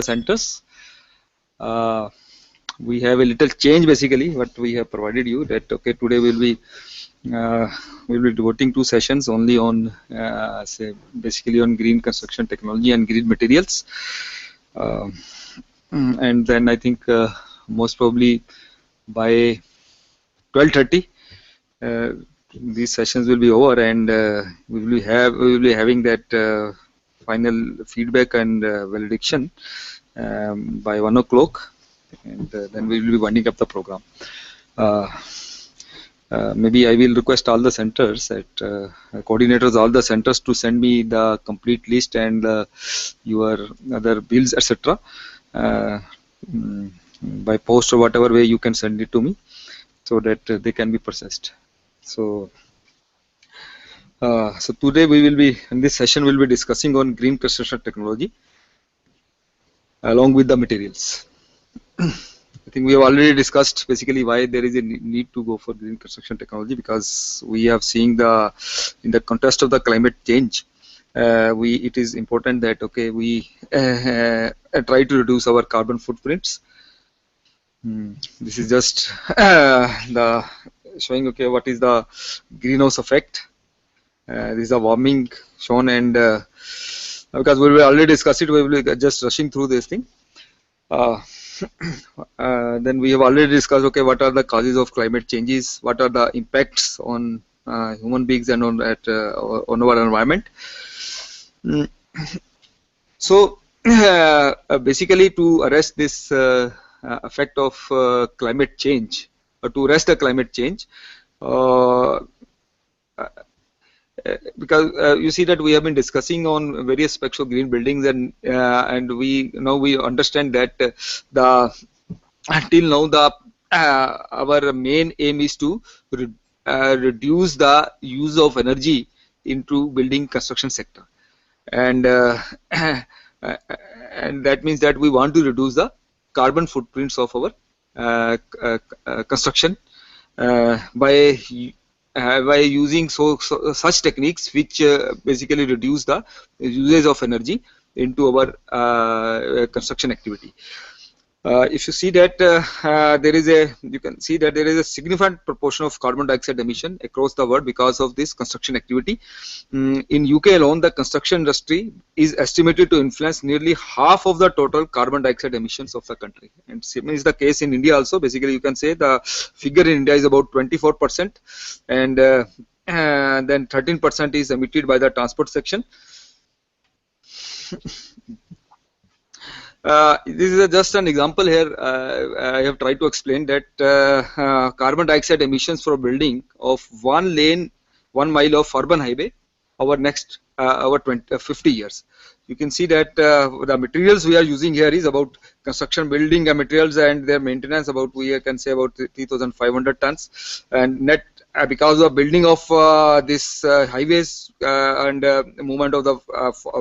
centers. We have a little change basically what we have provided you, that okay, today we'll be devoting 2 sessions only on say basically on green construction technology and green materials, and then I think most probably by 12:30 these sessions will be over, and we will be having that final feedback and valediction by 1 o'clock, and then we will be winding up the program. Maybe I will request all the centers, coordinators, all the centers to send me the complete list and your other bills, etc. By post or whatever way you can send it to me, so that they can be processed. So today we will be, in this session, we will be discussing on green construction technology along with the materials. I think we have already discussed basically why there is a need to go for green construction technology, because we have seen in the context of the climate change, it is important that okay, we try to reduce our carbon footprints. This is just the showing okay what is the greenhouse effect. This is a warming shown, and because we will already discuss it, we will be just rushing through this thing. Then we have already discussed okay, what are the causes of climate changes, what are the impacts on human beings and on our environment. So basically, to arrest this effect of climate change, or to arrest the climate change, because you see that we have been discussing on various aspects of green buildings, and we understand that until now our main aim is to reduce the use of energy into building construction sector, and and that means that we want to reduce the carbon footprints of our construction by using such techniques which basically reduce the usage of energy into our construction activity. If you see that you can see that there is a significant proportion of carbon dioxide emission across the world because of this construction activity. In UK alone, the construction industry is estimated to influence nearly half of the total carbon dioxide emissions of the country, and same is the case in India also. Basically, you can say the figure in India is about 24%, and then 13% is emitted by the transport section. This is just an example here. I have tried to explain that carbon dioxide emissions for a building of 1 mile of urban highway over 50 years. You can see that the materials we are using here is about construction building materials and their maintenance, about we can say about 3,500 tons, and net because of building of this highways and movement of the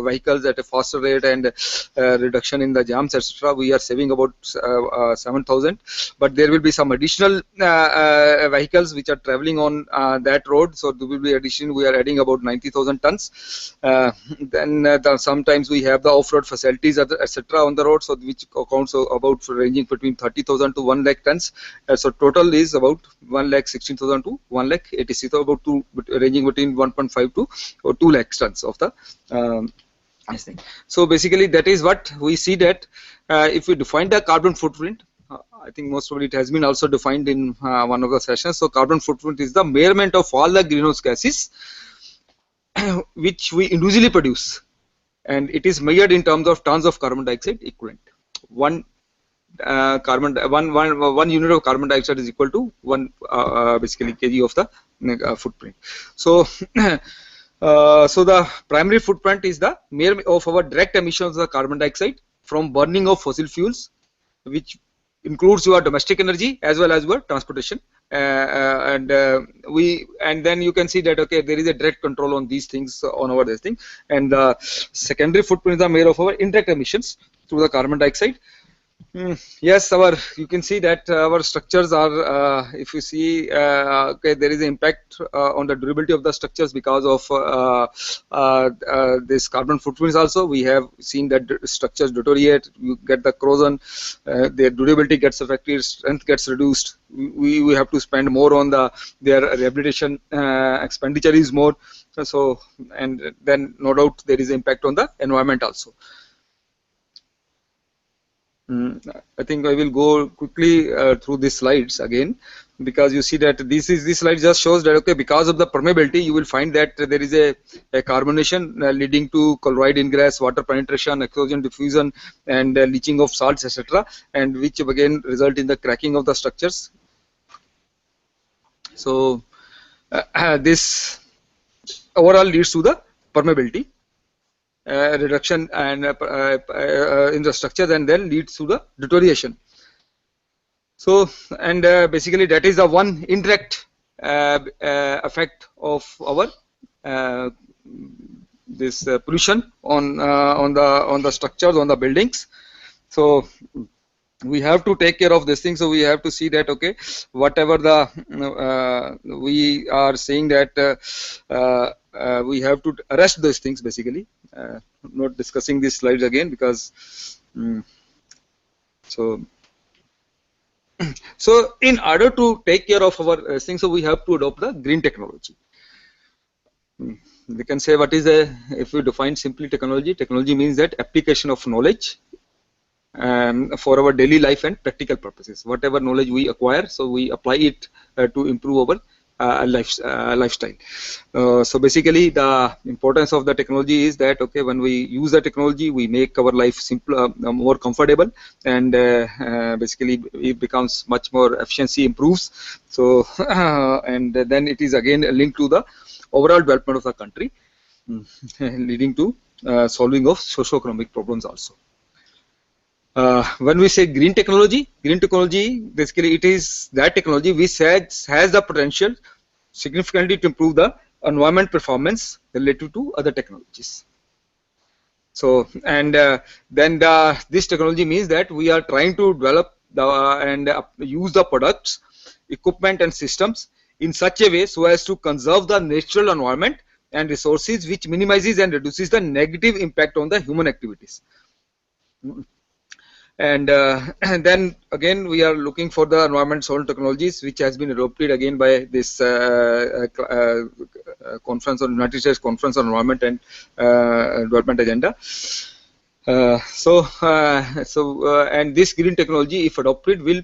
vehicles at a faster rate and reduction in the jams, etc., we are saving about 7,000. But there will be some additional vehicles which are traveling on that road, so there will be addition. We are adding about 90,000 tons. Then sometimes we have the off-road facilities, etc., on the road, so which accounts about ranging between 30,000 to 1 lakh tons. So total is about 1,16,000 to 1,86,000, so about ranging between 1.5 to 2 lakh tons of the this thing. So basically, that is what we see that if we define the carbon footprint, I think most probably it has been also defined in one of the sessions. So carbon footprint is the measurement of all the greenhouse gases which we individually produce, and it is measured in terms of tons of carbon dioxide equivalent. One unit of carbon dioxide is equal to one basically kg of the footprint. So so the primary footprint is the measurement of our direct emissions of the carbon dioxide from burning of fossil fuels, which includes your domestic energy as well as your transportation, and then you can see that okay, there is a direct control on these things on our this thing, and the secondary footprint is the measure of our indirect emissions through the carbon dioxide, Yes, you can see that our structures are, if you see, okay, there is an impact on the durability of the structures because of this carbon footprints. Also, we have seen that structures deteriorate. You get the corrosion, their durability gets affected, strength gets reduced. We have to spend more on their rehabilitation. Expenditure is more. So, and then no doubt there is impact on the environment also. I think I will go quickly through these slides again, because you see that this slide just shows that, okay, because of the permeability, you will find that there is a carbonation leading to chloride ingress, water penetration, oxygen diffusion, and leaching of salts, etc., and which again result in the cracking of the structures. So this overall leads to the permeability reduction and in the structure, and then leads to the deterioration. So, and basically that is the one indirect effect of our this pollution on the structures, on the buildings. So we have to take care of this thing. So we have to see that, okay, whatever the we are saying that we have to arrest those things basically. Not discussing these slides again because so in order to take care of our things, so we have to adopt the green technology. We can say what is if we define simply technology, technology means that application of knowledge for our daily life and practical purposes. Whatever knowledge we acquire, so we apply it to improve our lifestyle. So basically the importance of the technology is that, okay, when we use the technology, we make our life simpler, more comfortable, and basically it becomes much more, efficiency improves. So and then it is again linked to the overall development of the country, leading to solving of socio-economic problems also. When we say green technology basically it is that technology which has the potential significantly to improve the environment performance related to other technologies. So, and then this technology means that we are trying to develop and use the products, equipment and systems in such a way so as to conserve the natural environment and resources, which minimizes and reduces the negative impact on the human activities. And then again we are looking for the environment soil technologies, which has been adopted again by this conference on United States Conference on Environment and Development Agenda. And this green technology, if adopted, will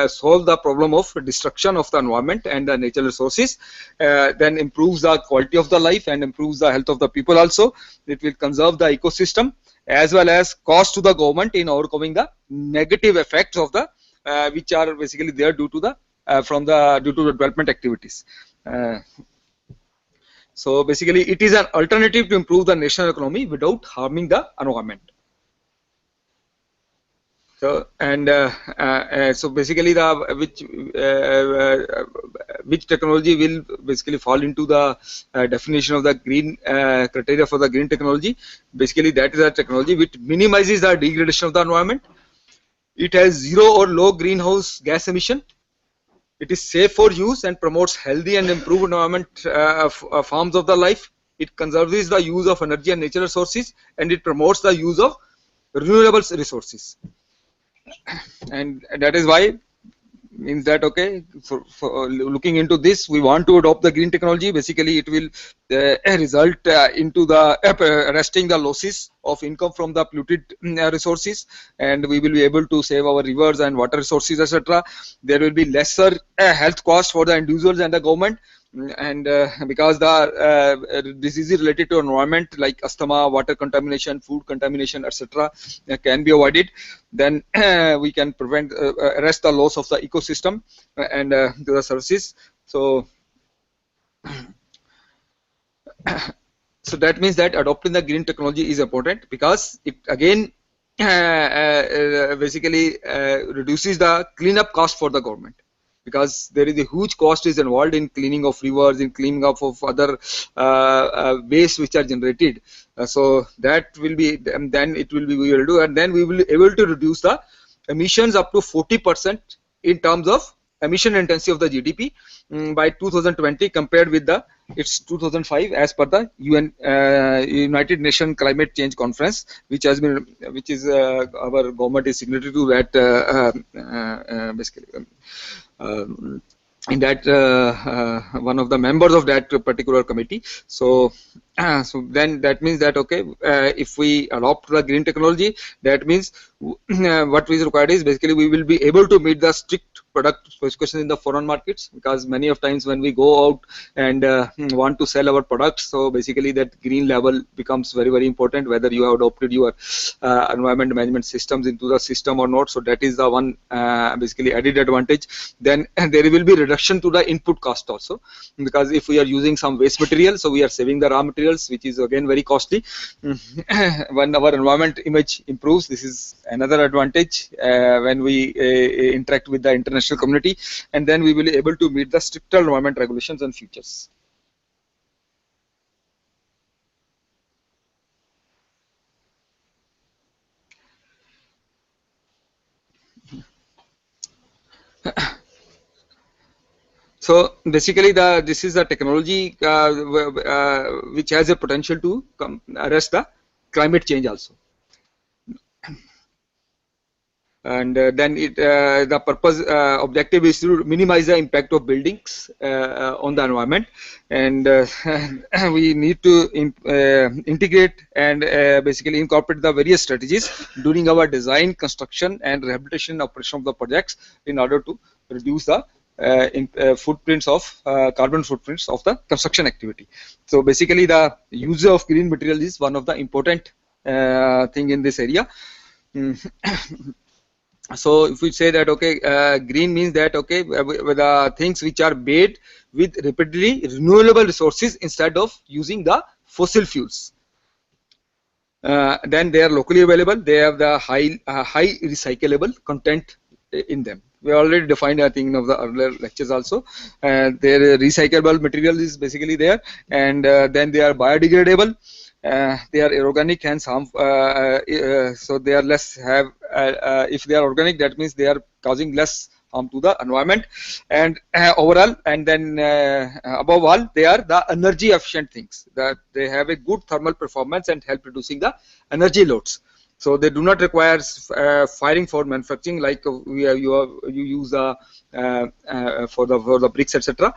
solve the problem of destruction of the environment and the natural resources, then improves the quality of the life and improves the health of the people also. It will conserve the ecosystem as well as cost to the government in overcoming the negative effects of the which are basically there due to the due to the development activities. So basically it is an alternative to improve the national economy without harming the environment. So, and so basically which technology will basically fall into the definition of the green criteria for the green technology. Basically that is a technology which minimizes the degradation of the environment. It has zero or low greenhouse gas emission. It is safe for use and promotes healthy and improved environment forms of the life. It conserves the use of energy and natural resources, and it promotes the use of renewable resources. And that is why means that, okay, for looking into this, we want to adopt the green technology. Basically it will result into the arresting the losses of income from the polluted resources, and we will be able to save our rivers and water resources, etc. There will be lesser health costs for the individuals and the government, and because the diseases related to environment like asthma, water contamination, food contamination, etc. Can be avoided, then we can prevent arrest the loss of the ecosystem and to the services. So so that means that adopting the green technology is important, because it again basically reduces the cleanup cost for the government, because there is a huge cost is involved in cleaning of rivers, in cleaning up of other waste which are generated. So that will be, then it will be we will do, and then we will be able to reduce the emissions up to 40% in terms of emission intensity of the GDP by 2020 compared with the its 2005 as per the United Nations Climate Change Conference, which has been our government is signatory to that basically. Um, in that one of the members of that particular committee. So so then that means that okay, if we adopt the green technology, that means what is required is basically we will be able to meet the strict product specifications in the foreign markets, because many of times when we go out and want to sell our products, so basically that green level becomes very important, whether you have adopted your environment management systems into the system or not. So that is the one basically added advantage. Then there will be reduction to the input cost also, because if we are using some waste material, so we are saving the raw materials, which is again very costly. When our environment image improves, this is another advantage when we interact with the international community, and then we will be able to meet the stricter environment regulations and features. So basically, this is a technology which has a potential to arrest the climate change also. And then the purpose objective is to minimize the impact of buildings on the environment, and we need to integrate and basically incorporate the various strategies during our design, construction, and rehabilitation operation of the projects in order to reduce the footprints of carbon footprints of the construction activity. So basically, the use of green material is one of the important thing in this area. So if we say that okay, green means that okay, the things which are made with rapidly renewable resources instead of using the fossil fuels. Then they are locally available. They have the high recyclable content in them. We already defined, I think, of the earlier lectures also. Their recyclable material is basically there, and then they are biodegradable. They are organic and so they are less have if they are organic, that means they are causing less harm to the environment and overall. And then above all, they are the energy efficient things, that they have a good thermal performance and help reducing the energy loads. So they do not require firing for manufacturing, like you use for the bricks, etc.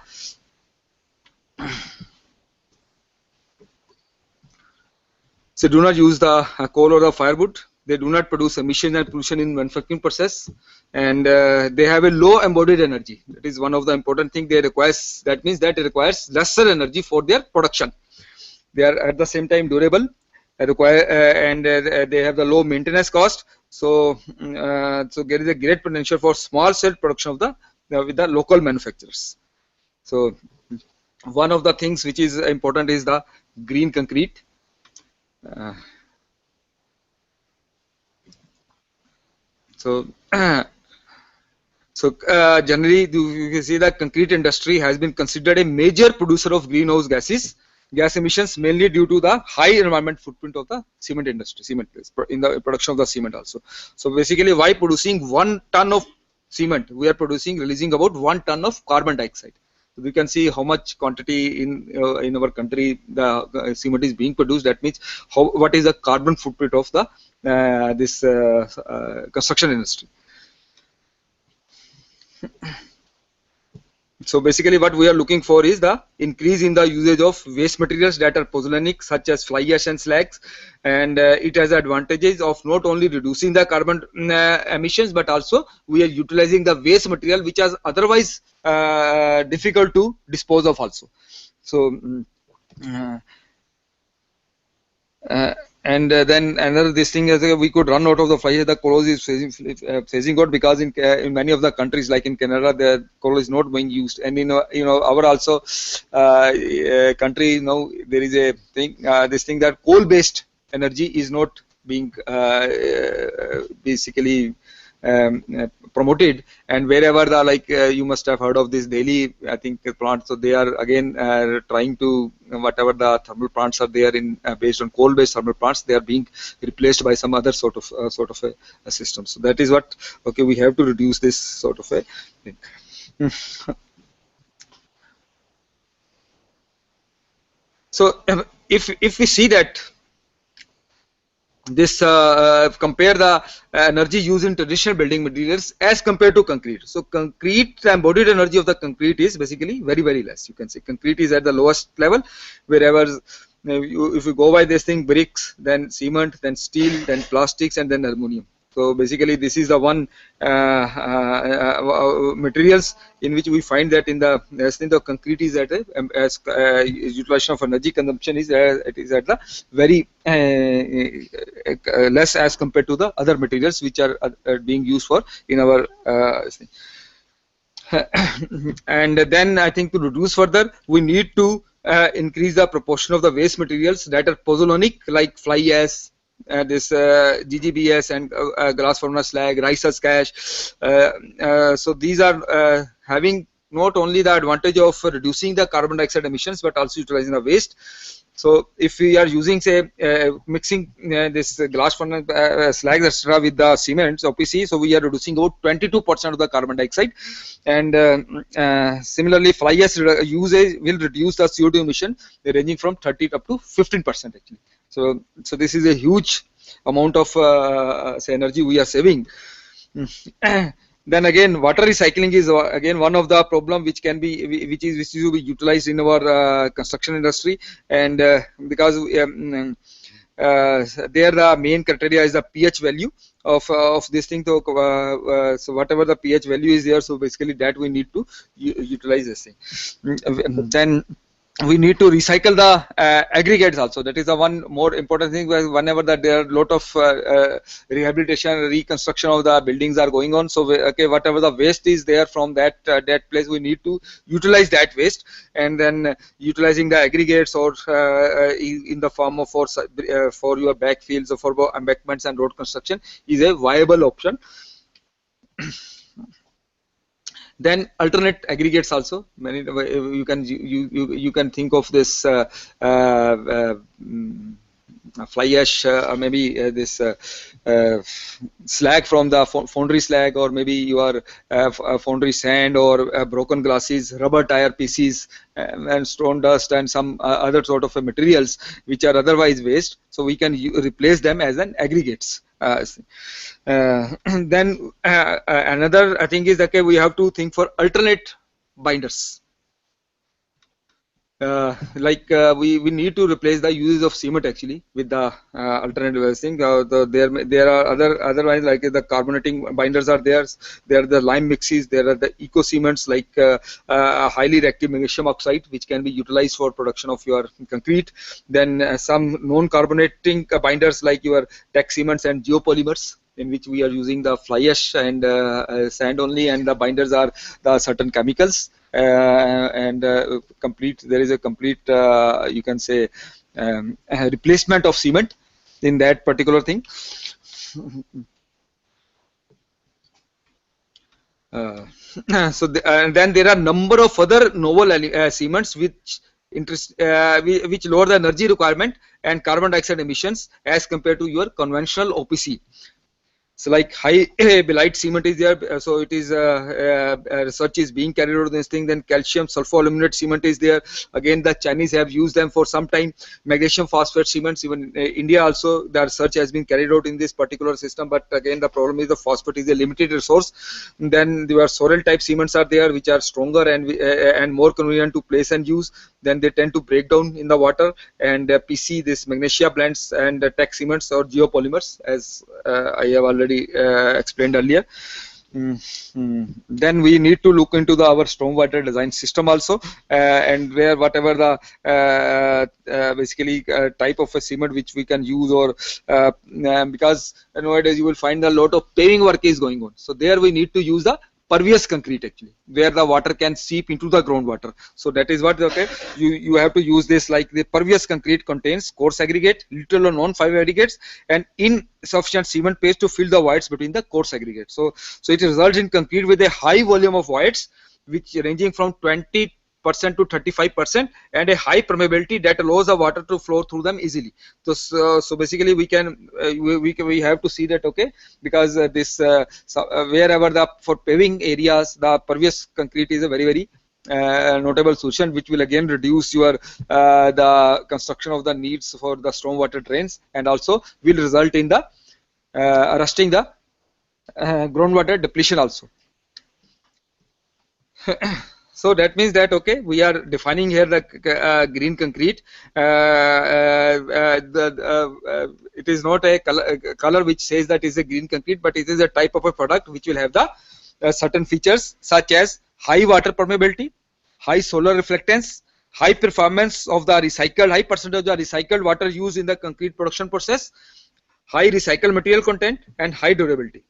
So do not use the coal or the firewood. They do not produce emission and pollution in manufacturing process, and they have a low embodied energy. That is one of the important things they require. That means that it requires lesser energy for their production. They are at the same time durable, and they have the low maintenance cost. So so there is a great potential for small scale production of the with the local manufacturers. So one of the things which is important is the green concrete. So generally, you can see that concrete industry has been considered a major producer of greenhouse gas emissions, mainly due to the high environment footprint of the cement industry, in the production of the cement also. So basically, by producing 1 ton of cement, we are releasing about 1 ton of carbon dioxide. So we can see how much quantity in our country the cement is being produced. That means what is the carbon footprint of the this construction industry. So basically, what we are looking for is the increase in the usage of waste materials that are pozzolanic, such as fly ash and slags, and it has advantages of not only reducing the carbon emissions, but also we are utilizing the waste material which is otherwise difficult to dispose of also. So and then another this thing is we could run out of the fly ash. The coal is phasing out, because in many of the countries like in Canada, the coal is not being used, and our also country now there is a thing this thing that coal based energy is not being basically promoted, and wherever the like you must have heard of this Delhi, I think, plant. So they are again trying to whatever the thermal plants are there in based on coal-based thermal plants, they are being replaced by some other sort of a system. So that is what, okay, we have to reduce this sort of a thing. So if we see that this compare the energy used in traditional building materials as compared to concrete. So concrete, the embodied energy of the concrete is basically very less. You can say concrete is at the lowest level, wherever if you go by this thing, bricks, then cement, then steel, then plastics, and then aluminum. So basically this is the one materials in which we find that in the concrete is at as utilization of energy consumption is it is at the very less as compared to the other materials which are being used for in our and then I think to reduce further, we need to increase the proportion of the waste materials that are pozzolanic, like fly ash, this GGBS and glass furnace slag, rice husk ash. So these are having not only the advantage of reducing the carbon dioxide emissions, but also utilizing the waste. So if we are using, say, mixing this glass furnace slag, etc., with the cements OPC, so we are reducing about 22% of the carbon dioxide. And similarly, fly ash usage will reduce the CO2 emission ranging from 30 up to 15% actually. So this is a huge amount of say energy we are saving. Then again, water recycling is again one of the problem which can be which is to be utilized in our construction industry, and because there the main criteria is the pH value of this thing. So whatever the pH value is there, so basically that we need to utilize this thing. Then we need to recycle the aggregates also. That is the one more important thing, whenever that there are a lot of rehabilitation, reconstruction of the buildings are going on. So okay, whatever the waste is there from that place, we need to utilize that waste, and then utilizing the aggregates or in the form of for your backfields or for embankments and road construction is a viable option. Then alternate aggregates also. Many you can think of this fly ash, maybe this slag from the foundry slag, or maybe your foundry sand, or broken glasses, rubber tire pieces, and stone dust, and some other sort of materials which are otherwise waste. So we can replace them as an aggregates. Then another thing is, okay, we have to think for alternate binders. We need to replace the uses of cement actually with the alternative thing. There are otherwise, like the carbonating binders are there. There are the lime mixes. There are the eco cements, like highly reactive magnesium oxide, which can be utilized for production of your concrete. Then some non-carbonating binders like your tech cements and geopolymers, in which we are using the fly ash and sand only, and the binders are the certain chemicals. And there is a complete you can say replacement of cement in that particular thing. And then there are number of other novel cements which lower the energy requirement and carbon dioxide emissions as compared to your conventional OPC. So like high belite cement is there, so it is research is being carried out on this thing. Then calcium sulfoaluminate cement is there. Again, the Chinese have used them for some time. Magnesium phosphate cements, even India also, the research has been carried out in this particular system. But again, the problem is the phosphate is a limited resource. And then there are sorrel type cements are there, which are stronger and more convenient to place and use. Then they tend to break down in the water. And PC, this magnesia blends, and tech cements or geopolymers, as I have already explained earlier. Then we need to look into our stormwater design system also, and where whatever the basically type of a cement which we can use, or because nowadays you will find a lot of paving work is going on. So there we need to use the pervious concrete actually, where the water can seep into the groundwater. So that is what, okay, you have to use this, like the pervious concrete contains coarse aggregate, little or non-fiber aggregates, and insufficient cement paste to fill the voids between the coarse aggregates. So it results in concrete with a high volume of voids, which ranging from 20% to 35%, and a high permeability that allows the water to flow through them easily. So basically we can we have to see that, okay, because wherever for paving areas the pervious concrete is a very notable solution, which will again reduce your the construction of the needs for the stormwater drains, and also will result in the arresting the groundwater depletion also. So that means that, okay, we are defining here the green concrete. It is not a color which says that is a green concrete, but it is a type of a product which will have the certain features such as high water permeability, high solar reflectance, high performance of the high percentage of recycled water used in the concrete production process, high recycled material content, and high durability.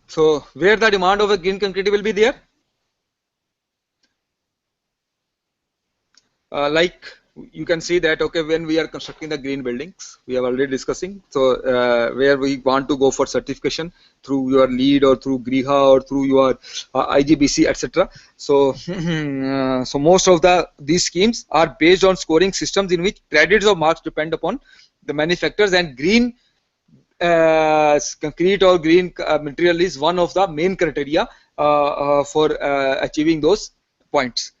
So where the demand of a green concrete will be there? Like you can see that, okay, when we are constructing the green buildings, we are already discussing. So where we want to go for certification through your LEED or through GRIHA or through your IGBC, etc. So so most of these schemes are based on scoring systems in which credits or marks depend upon the manufacturers, and green concrete or green material is one of the main criteria for achieving those points.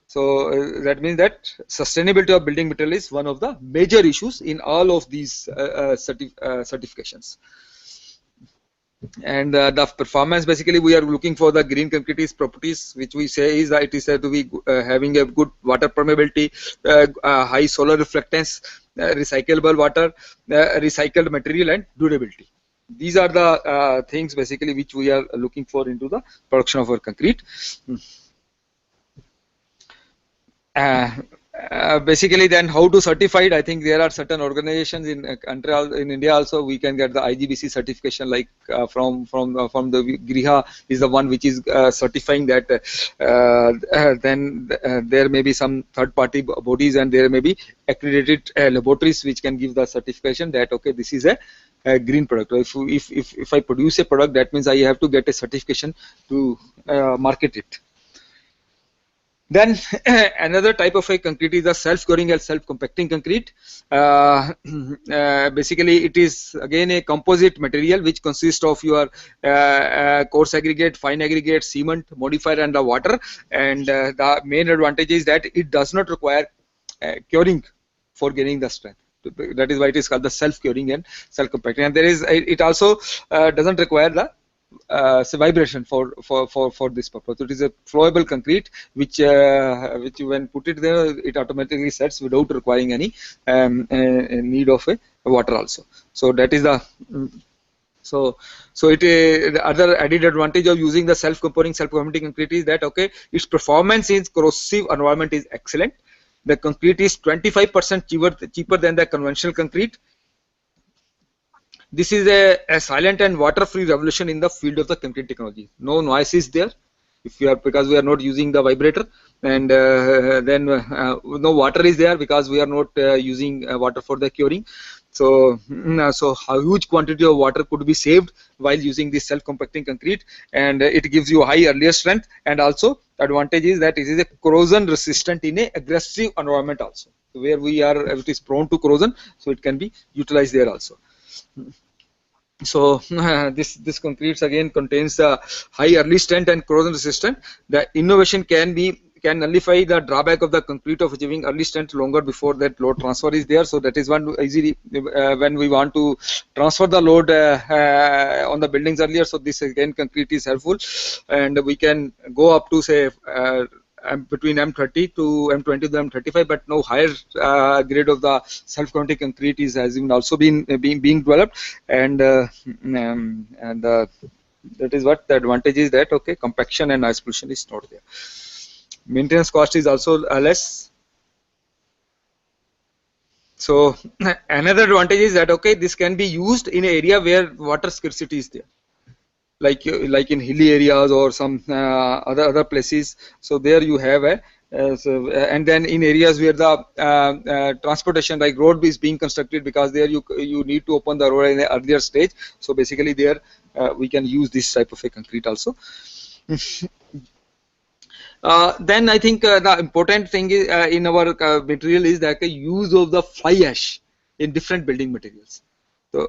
So that means that sustainability of building material is one of the major issues in all of these certifications. And the performance, basically we are looking for the green concrete's properties, which we say is that it is said to be having a good water permeability, high solar reflectance, recyclable water, recycled material, and durability. These are the things basically which we are looking for into the production of our concrete. Basically then how to certify it? I think there are certain organizations in in India also. We can get the IGBC certification, like from the GRIHA is the one which is certifying that. Then there may be some third party bodies, and there may be accredited laboratories which can give the certification that, okay, this is a green product. If I produce a product, that means I have to get a certification to market it. Then another type of a concrete is the self-curing and self-compacting concrete. Basically it is again a composite material which consists of your coarse aggregate, fine aggregate, cement, modifier, and the water. And the main advantage is that it does not require curing for gaining the strength. That is why it is called the self-curing and self-compacting. And it also doesn't require the vibration for this purpose. It is a flowable concrete which when put it there, it automatically sets without requiring any need of a water also. So that is the the other added advantage of using the self-compacting concrete is that, okay, its performance in corrosive environment is excellent. The concrete is 25% cheaper than the conventional concrete. This is a silent and water-free revolution in the field of the concrete technology. No noise is there, because we are not using the vibrator, and then no water is there because we are not using water for the curing. So a huge quantity of water could be saved while using this self-compacting concrete, and it gives you high earlier strength, and also advantage is that it is a corrosion resistant in a aggressive environment also, where it is prone to corrosion, so it can be utilized there also. So this concretes again contains the high early strength and corrosion resistant. The innovation can nullify the drawback of the concrete of achieving early strength longer before that load transfer is there. So that is one easily when we want to transfer the load on the buildings earlier. So this again concrete is helpful, and we can go up to say between M30 to M20 to M35, but no higher grade of the self-compacting concrete has even also being developed, and that is what the advantage is, that, okay, compaction and noise pollution is not there. Maintenance cost is also less. So another advantage is that okay, this can be used in an area where water scarcity is there, like in hilly areas or some other places. So there you have a and then in areas where the transportation like road is being constructed, because there you need to open the road in an earlier stage. So basically there we can use this type of a concrete also. Then I think the important thing is, in our material is that the use of the fly ash in different building materials. So,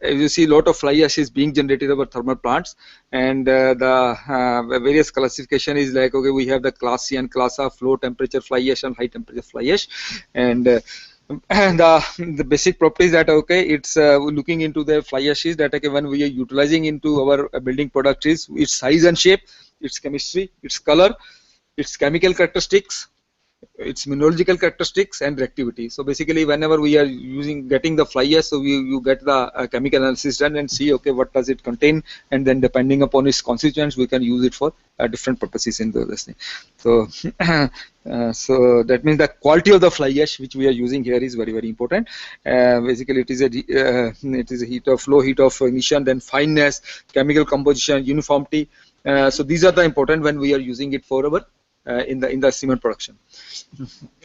as you see, a lot of fly ash is being generated over thermal plants, and the various classification is like, okay, we have the class C and class A, low temperature fly ash and high temperature fly ash, and the basic properties that okay, it's looking into the fly ash is that okay, when we are utilizing into our building product is its size and shape, its chemistry, its color, its chemical characteristics, its mineralogical characteristics and reactivity. So basically whenever we are getting the fly ash, so you get the chemical analysis done and see okay, what does it contain, and then depending upon its constituents we can use it for different purposes in this thing. So so that means the quality of the fly ash which we are using here is very important. Basically it is a heat of flow, heat of emission, then fineness, chemical composition, uniformity. So these are the important when we are using it for our in the cement production.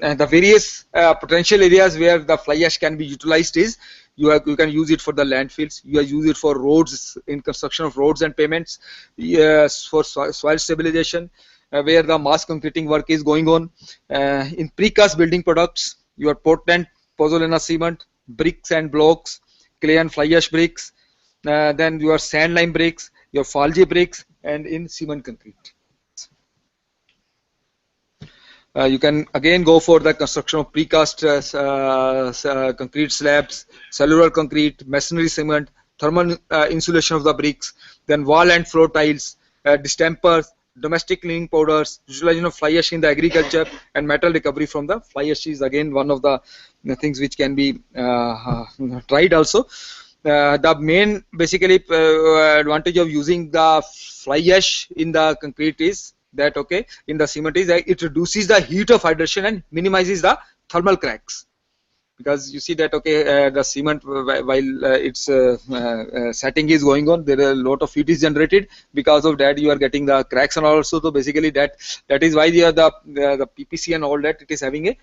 And the various potential areas where the fly ash can be utilized is you can use it for the landfills, you use it for roads, in construction of roads and pavements, yes, for soil stabilization, where the mass concreting work is going on, in precast building products, your Portland pozzolana cement, bricks and blocks, clay and fly ash bricks, then your sand lime bricks, your Falje bricks, and in cement concrete. You can again go for the construction of precast concrete slabs, cellular concrete, masonry cement, thermal insulation of the bricks, then wall and floor tiles, distempers, domestic cleaning powders, utilization of fly ash in the agriculture, and metal recovery from the fly ash is again one of the things which can be tried also. The main basically advantage of using the fly ash in the concrete is that okay, in the cement is that it reduces the heat of hydration and minimizes the thermal cracks, because you see that okay, the cement while its setting is going on, there are a lot of heat is generated, because of that you are getting the cracks and also. So basically that is why the PPC and all that, it is having a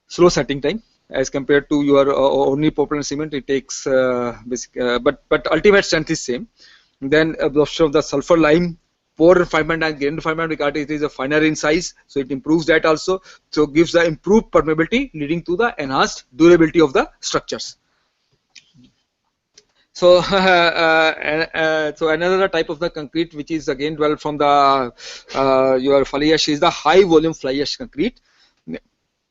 slow setting time as compared to your only Portland cement. It takes but ultimate strength is same. Then absorption of the sulfur lime, pore refinement and grain refinement, because it is a finer in size, so it improves that also. So gives the improved permeability, leading to the enhanced durability of the structures. So so another type of the concrete which is again developed from the your fly ash is the high volume fly ash concrete.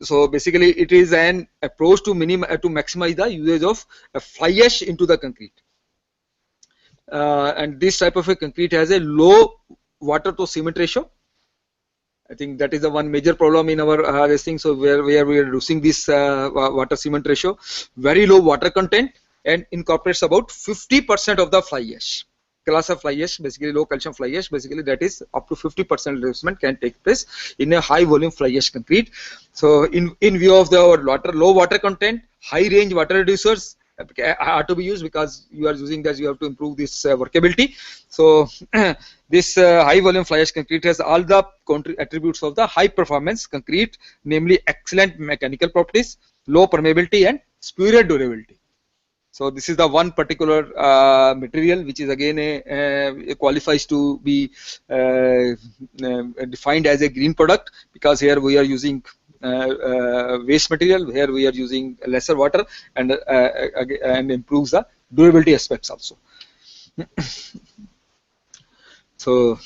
So basically it is an approach to maximize the usage of fly ash into the concrete. And this type of a concrete has a low water to cement ratio. I think that is the one major problem in our this thing. So where we are reducing this water cement ratio, very low water content, and incorporates about 50% of the fly ash. Class of fly ash, basically low calcium fly ash, basically that is up to 50% reducement can take place in a high volume fly ash concrete. So in view of the low water content, high range water reducers are to be used, because you are using that, you have to improve this workability. So this high volume fly ash concrete has all the attributes of the high performance concrete, namely excellent mechanical properties, low permeability, and superior durability. So this is the one particular material which is again qualifies to be defined as a green product, because here we are using waste material, here we are using lesser water, and improves the durability aspects also. So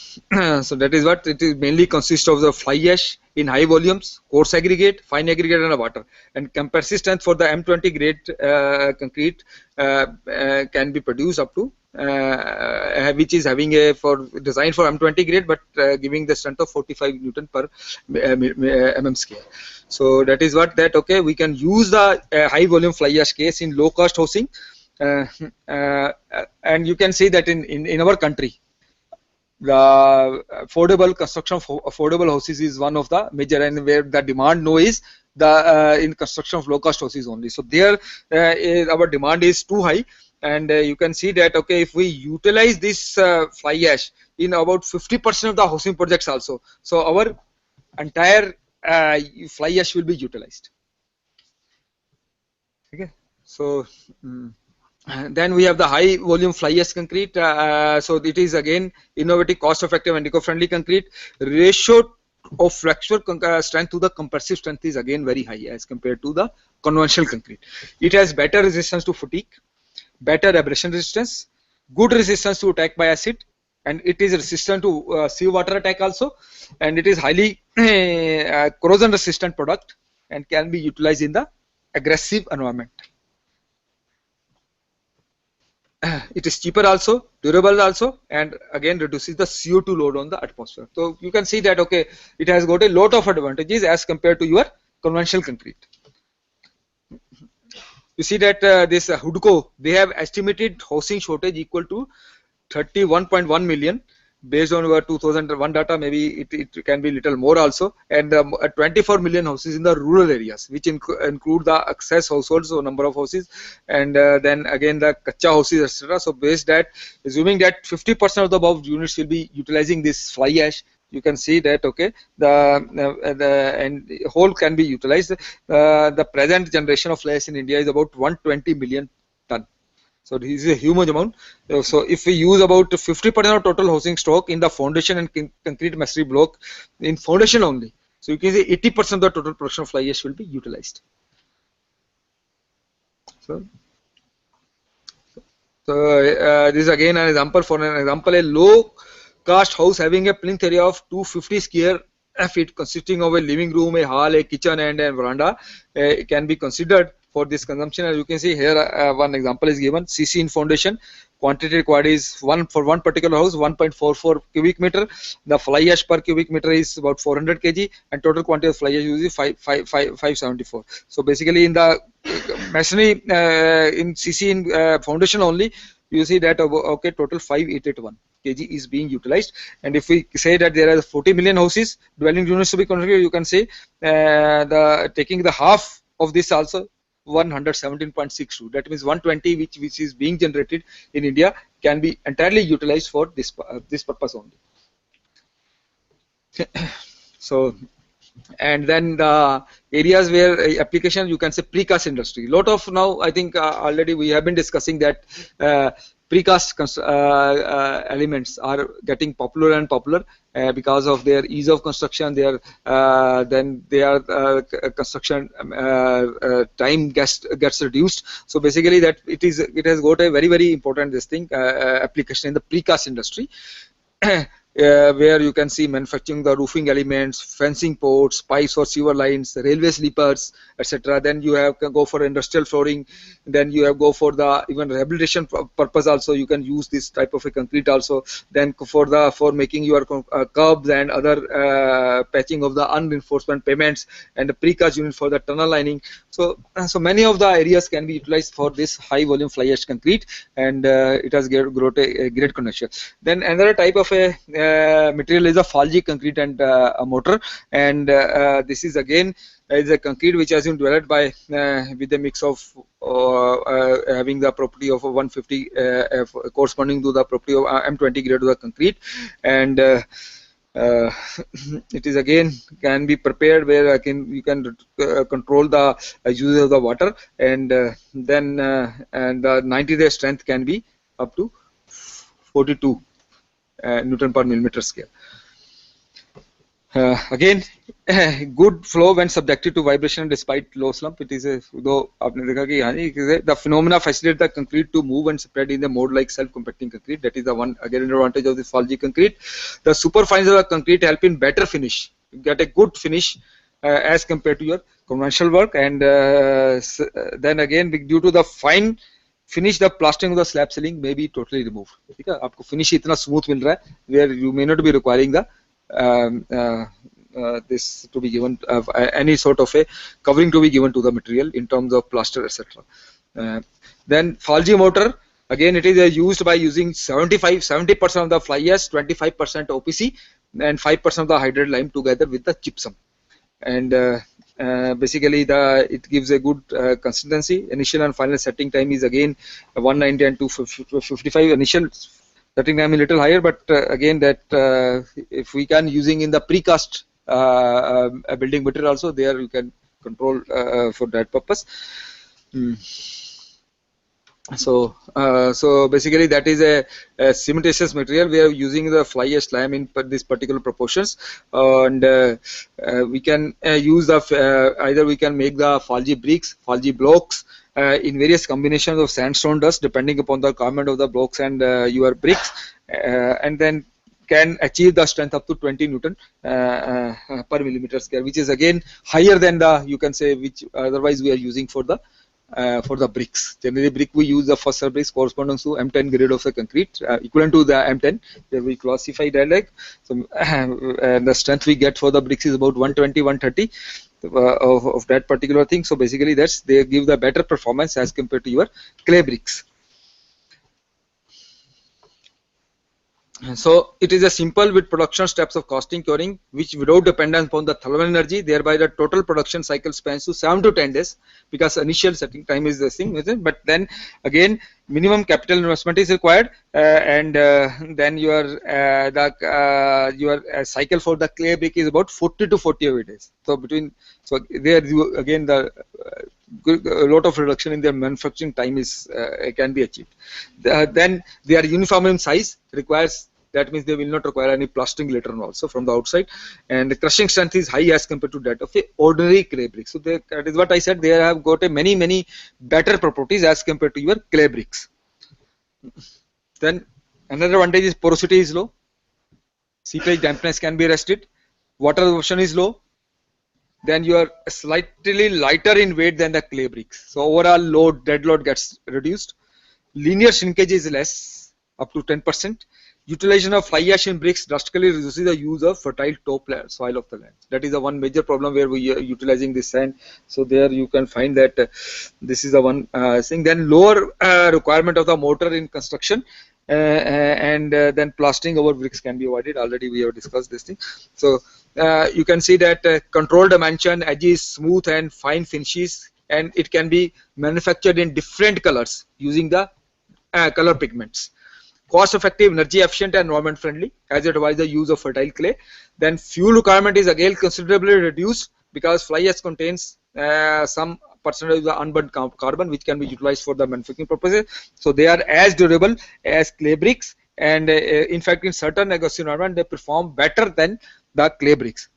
so that is what it is, mainly consists of the fly ash in high volumes, coarse aggregate, fine aggregate, and water. And compressive strength for the M20 grade concrete can be produced up to which is having a designed for M20 grade, but giving the strength of 45 Newton per mm square. So that is what okay, we can use the high volume fly ash case in low cost housing, and you can see that in our country, the affordable construction of affordable houses is one of the major, and where the demand now is the in construction of low cost houses only. So there our demand is too high, and you can see that okay, if we utilize this fly ash in about 50% of the housing projects also, so our entire fly ash will be utilized. Okay, so then we have the high volume fly ash concrete. So it is again innovative, cost effective and eco-friendly concrete. Ratio of flexural strength to the compressive strength is again very high as compared to the conventional concrete. It has better resistance to fatigue, better abrasion resistance, good resistance to attack by acid, and it is resistant to sea water attack also, and it is highly corrosion resistant product and can be utilized in the aggressive environment. It is cheaper also, durable also, and again reduces the CO2 load on the atmosphere. So you can see that okay, it has got a lot of advantages as compared to your conventional concrete. You see that this Hudco, they have estimated housing shortage equal to 31.1 million. Based on your 2001 data, maybe it can be little more also, and 24 million houses in the rural areas, which include the access households, so number of houses, and then again the kacha houses, etc. So based that, assuming that 50% of the above units will be utilizing this fly ash, you can see that okay, the whole can be utilized. The present generation of fly ash in India is about 120 million ton. So this is a huge amount. So if we use about 50% of total housing stock in the foundation and concrete masonry block in foundation only, so you can say 80% of the total production of fly ash will be utilized. So this is again an example. For an example, a low cost house having a plinth area of 250 square feet consisting of a living room, a hall, a kitchen and a veranda can be considered for this consumption. As you can see here, one example is given. CC in foundation, quantity required is for one particular house 1.44 cubic meter. The fly ash per cubic meter is about 400 kg, and total quantity of fly ash is 574. So basically in the masonry in CC in foundation only, you see that okay, total 5881 kg is being utilized. And if we say that there are 40 million houses, dwelling units to be configured, you can say taking the half of this also, 117.62, that means 120 which is being generated in India can be entirely utilized for this purpose only. So, and then the areas where application, you can say precast industry. Lot of now, I think already we have been discussing that precast elements are getting popular and popular because of their ease of construction. Their then their construction time gets reduced. So basically that it has got a very important this thing application in the precast industry. Where you can see manufacturing the roofing elements, fencing ports, pipes or sewer lines, railway sleepers, etc. Then you can go for industrial flooring. Then you have go for the even rehabilitation purpose also. You can use this type of a concrete also. Then for making your curbs and other patching of the unreinforcement pavements, and the precast unit for the tunnel lining. So many of the areas can be utilized for this high volume fly ash concrete, and it has got a great connection. Then another type of a material is a Falgi concrete and a mortar, and this is again is a concrete which has been developed by with a mix of having the property of 150 corresponding to the property of M20 grade of the concrete, and it is again can be prepared where you can control the use of the water, and then and the 90-day strength can be up to 42 Newton per millimeter scale. Again, good flow when subjected to vibration despite low slump. It is a, though the phenomena facilitate the concrete to move and spread in the mode like self-compacting concrete. That is the one again advantage of this Falgi concrete. The superfines of the concrete help in better finish. You get a good finish as compared to your conventional work, and then again due to the fine finish, the plastering of the slab ceiling may be totally removed. ठीक है, आपको finish इतना smooth मिल रहा है, where you may not be requiring the this to be given any sort of a covering to be given to the material in terms of plaster, etc. Then Falgi mortar, again it is used by using 70% of the fly ash, 25% OPC, and 5% of the hydrated lime together with the gypsum. And basically it gives a good consistency. Initial and final setting time is again 190 and 255. Initial setting time is a little higher, but again that if we can using in the precast building material also, there you can control for that purpose. So basically that is a cementitious material. We are using the fly ash slime in this particular proportions, and we can use the either we can make the falgi bricks, falgi blocks in various combinations of sandstone dust depending upon the requirement of the blocks and your bricks, and then can achieve the strength up to 20 Newton per millimeter square, which is again higher than the, you can say, which otherwise we are using for the bricks. Generally brick we use the first bricks corresponding to M10 grade of the concrete, equivalent to the M10, where we classify that like. So the strength we get for the bricks is about 120 130 of that particular thing. So basically that's, they give the better performance as compared to your clay bricks. So it is a simple with production steps of casting, curing, which without dependence upon the thermal energy, thereby the total production cycle spans to 7 to 10 days, because initial setting time is the thing, isn't it? But then again minimum capital investment is required, and then your cycle for the clay brick is about 40 to 48 days. So between, so there you again the a lot of reduction in their manufacturing time is can be achieved. Then they are uniform in size, requires, that means they will not require any plastering later on also from the outside, and the crushing strength is high as compared to that of a ordinary clay brick. So that is what I said, they have got a many better properties as compared to your clay bricks. Then another advantage is porosity is low, seepage dampness can be arrested, water absorption is low, then you are slightly lighter in weight than the clay bricks. So overall load, dead load gets reduced. Linear shrinkage is less, up to 10%. Utilization of fly ash in bricks drastically reduces the use of fertile top soil of the land. That is the one major problem where we are utilizing this sand. So there you can find that this is the one thing. Then lower requirement of the mortar in construction, and then plastering over bricks can be avoided. Already we have discussed this thing. So you can see that controlled dimension, edges, smooth and fine finishes, and it can be manufactured in different colors using the color pigments. Cost effective, energy efficient and environment friendly, as it avoids the use of fertile clay. Then fuel requirement is again considerably reduced, because fly ash contains some percentage of the unburned carbon which can be utilized for the manufacturing purposes. So they are as durable as clay bricks, and in fact in certain aggressive environment they perform better than the clay bricks.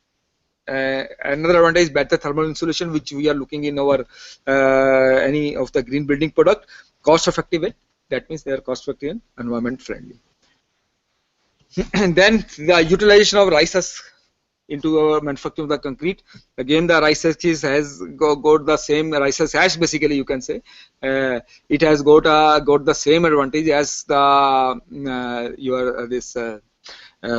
Another advantage is better thermal insulation, which we are looking in our any of the green building product. Cost effective, that means they are cost effective and environment friendly. And then the utilization of rice husk into our manufacturing of the concrete. Again the rice husk has got the same, rice husk ash basically you can say, it has got the same advantage as the your this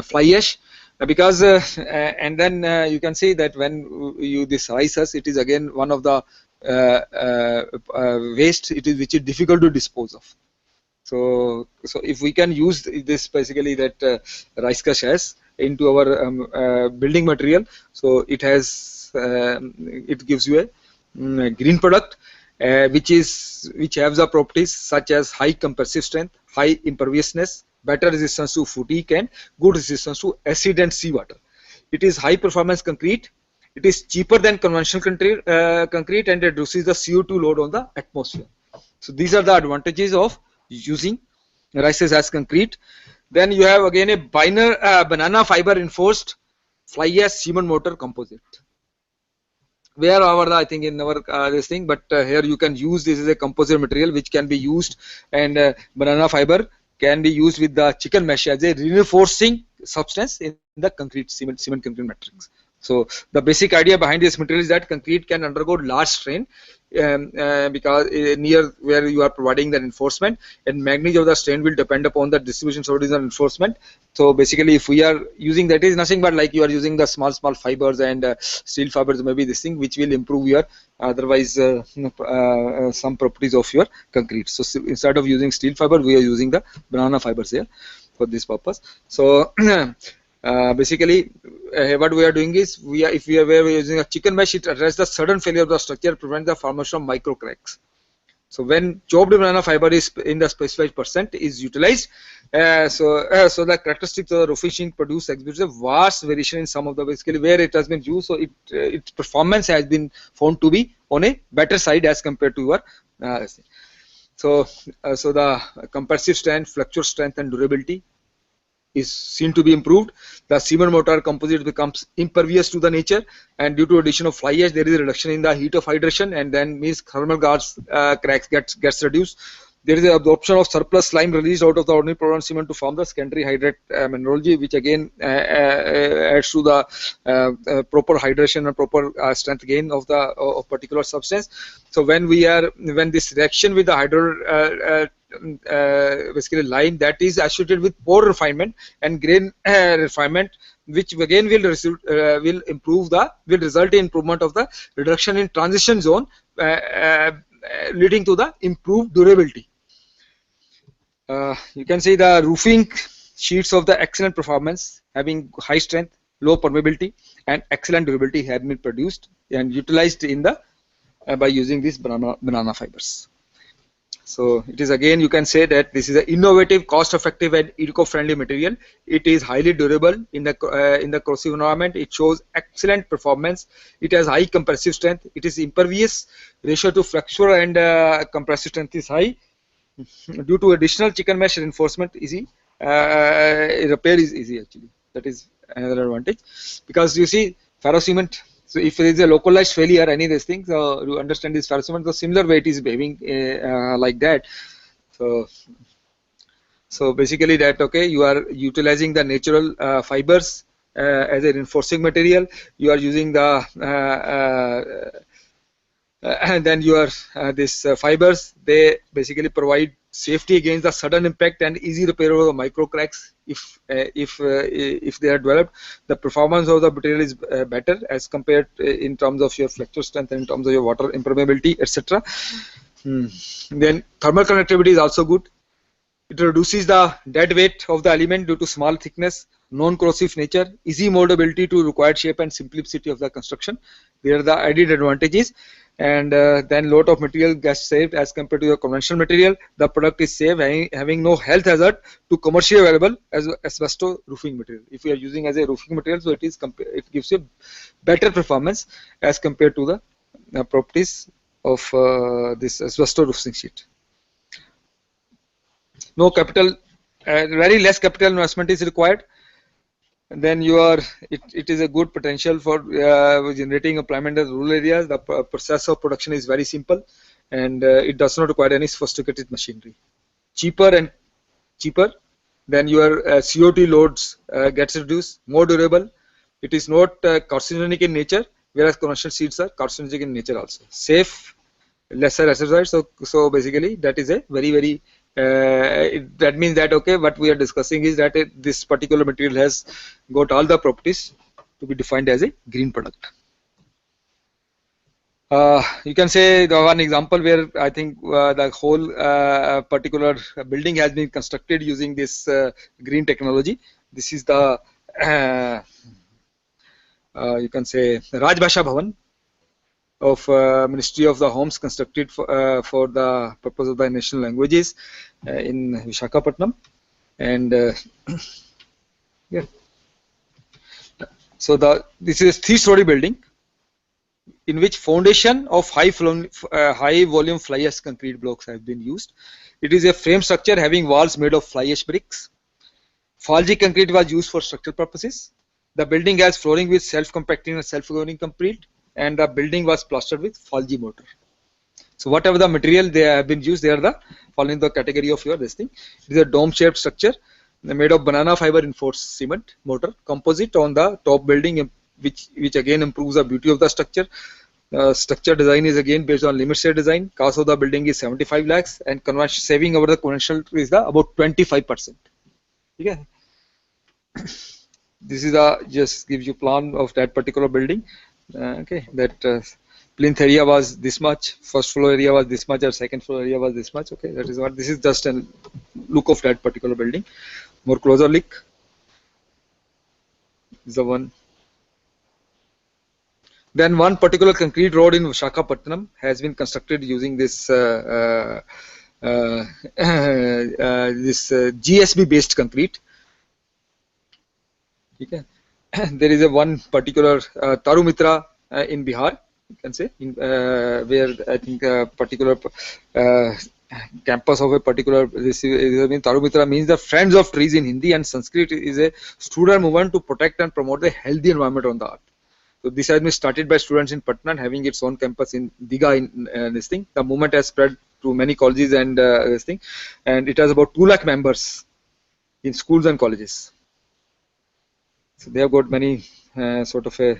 fly ash, because and then you can see that when you this rice husk, it is again one of the waste which is difficult to dispose of. So if we can use this basically that rice husk ash into our building material, so it has it gives you a green product which has the properties such as high compressive strength, high imperviousness, better resistance to fatigue and good resistance to acid and seawater. It is high performance concrete. It is cheaper than conventional concrete and reduces the CO2 load on the atmosphere. So these are the advantages of using rice husk as concrete. Then you have again a banana fiber reinforced fly ash cement mortar composite. Where I think in our this thing, but here you can use this as a composite material which can be used, and banana fiber can be used with the chicken mesh as a reinforcing substance in the concrete cement concrete matrix. So the basic idea behind this material is that concrete can undergo large strain because near where you are providing the reinforcement, and magnitude of the strain will depend upon the distribution sources and reinforcement. So basically if we are using, that is nothing but like you are using the small fibers and steel fibers, maybe this thing which will improve your otherwise some properties of your concrete. So instead of using steel fiber, we are using the banana fibers here for this purpose. So Basically, what we are doing is if we are using a chicken mesh, it addresses the sudden failure of the structure, prevents the formation of micro cracks. So when chopped banana fiber is in the specified percent is utilized, so the characteristics of the roofing sheet produce exhibits a vast variation in some of the basically where it has been used. So its performance has been found to be on a better side as compared to your. So the compressive strength, flexure strength, and durability is seen to be improved. The cement mortar composite becomes impervious to the nature, and due to addition of fly ash, there is a reduction in the heat of hydration, and then means thermal guards cracks gets reduced. There is an absorption of surplus slime released out of the ordinary porous cement to form the secondary hydrate mineralogy, which again adds to the proper hydration and proper strength gain of the of particular substance. So when this reaction with the basically lime, that is associated with pore refinement and grain refinement, which again will result in improvement of the reduction in transition zone, leading to the improved durability. You can see the roofing sheets of the excellent performance, having high strength, low permeability, and excellent durability have been produced and utilized in the by using these banana fibers. So it is again, you can say that this is an innovative, cost-effective, and eco-friendly material. It is highly durable in the corrosive environment. It shows excellent performance. It has high compressive strength. It is impervious. Ratio to flexure and compressive strength is high. Due to additional chicken mesh reinforcement, easy repair is easy actually. That is another advantage, because you see ferro cement. So if there is a localized failure, any of these things, you understand this ferro cement, the similar way it is behaving like that. So basically that, okay, you are utilizing the natural fibers as a reinforcing material. You are using the and then your these fibers, they basically provide safety against the sudden impact and easy repair of the micro cracks if they are developed. The performance of the material is better as compared in terms of your flexure strength and in terms of your water impermeability, etc. Then thermal conductivity is also good. It reduces the dead weight of the element due to small thickness, non-corrosive nature, easy moldability to required shape, and simplicity of the construction. There are the added advantages. And then lot of material gets saved as compared to your conventional material. The product is safe, having no health hazard to commercially available as asbestos roofing material. If you are using as a roofing material, so it gives you better performance as compared to the properties of this asbestos roofing sheet. No capital, very less capital investment is required. And then it is a good potential for generating employment in rural areas. The process of production is very simple, and it does not require any sophisticated machinery. Cheaper then your CO2 loads gets reduced, more durable. It is not carcinogenic in nature, whereas conventional seeds are carcinogenic in nature also. Safe, lesser exercise. So basically that is a very that means that, okay, what we are discussing is that this particular material has got all the properties to be defined as a green product. You can say the one example where I think the whole particular building has been constructed using this green technology. This is the you can say Rajbhasha Bhavan of Ministry of the Homes, constructed for the purpose of the national languages in Visakhapatnam. And yeah, so this is a 3-story building in which foundation of high volume fly ash concrete blocks have been used. It is a frame structure having walls made of fly ash bricks. Falgi concrete was used for structural purposes. The building has flooring with self-compacting and self-governing concrete, and the building was plastered with Falgi mortar. So whatever the material they have been used, they are following the category of your this thing. It is a dome-shaped structure made of banana fiber reinforced cement mortar composite on the top building, which again improves the beauty of the structure. Structure design is again based on limit state design. Cost of the building is 75 lakhs, and conversion saving over the conventional is about 25%. Okay. This is just gives you plan of that particular building. Okay, that plinth area was this much, first floor area was this much, or second floor area was this much. Okay, that is what this is, just a look of that particular building. More closer look. is the one. Then one particular concrete road in Visakhapatnam has been constructed using this GSB based concrete. Okay. There is a one particular Tarumitra in Bihar, you can say, where I think a particular campus of a particular, Tarumitra means the friends of trees in Hindi, and Sanskrit is a student movement to protect and promote the healthy environment on the earth. So this has been started by students in Patna, having its own campus in Diga in this thing. The movement has spread to many colleges and this thing, and it has about 2 lakh members in schools and colleges. So they have got many sort of a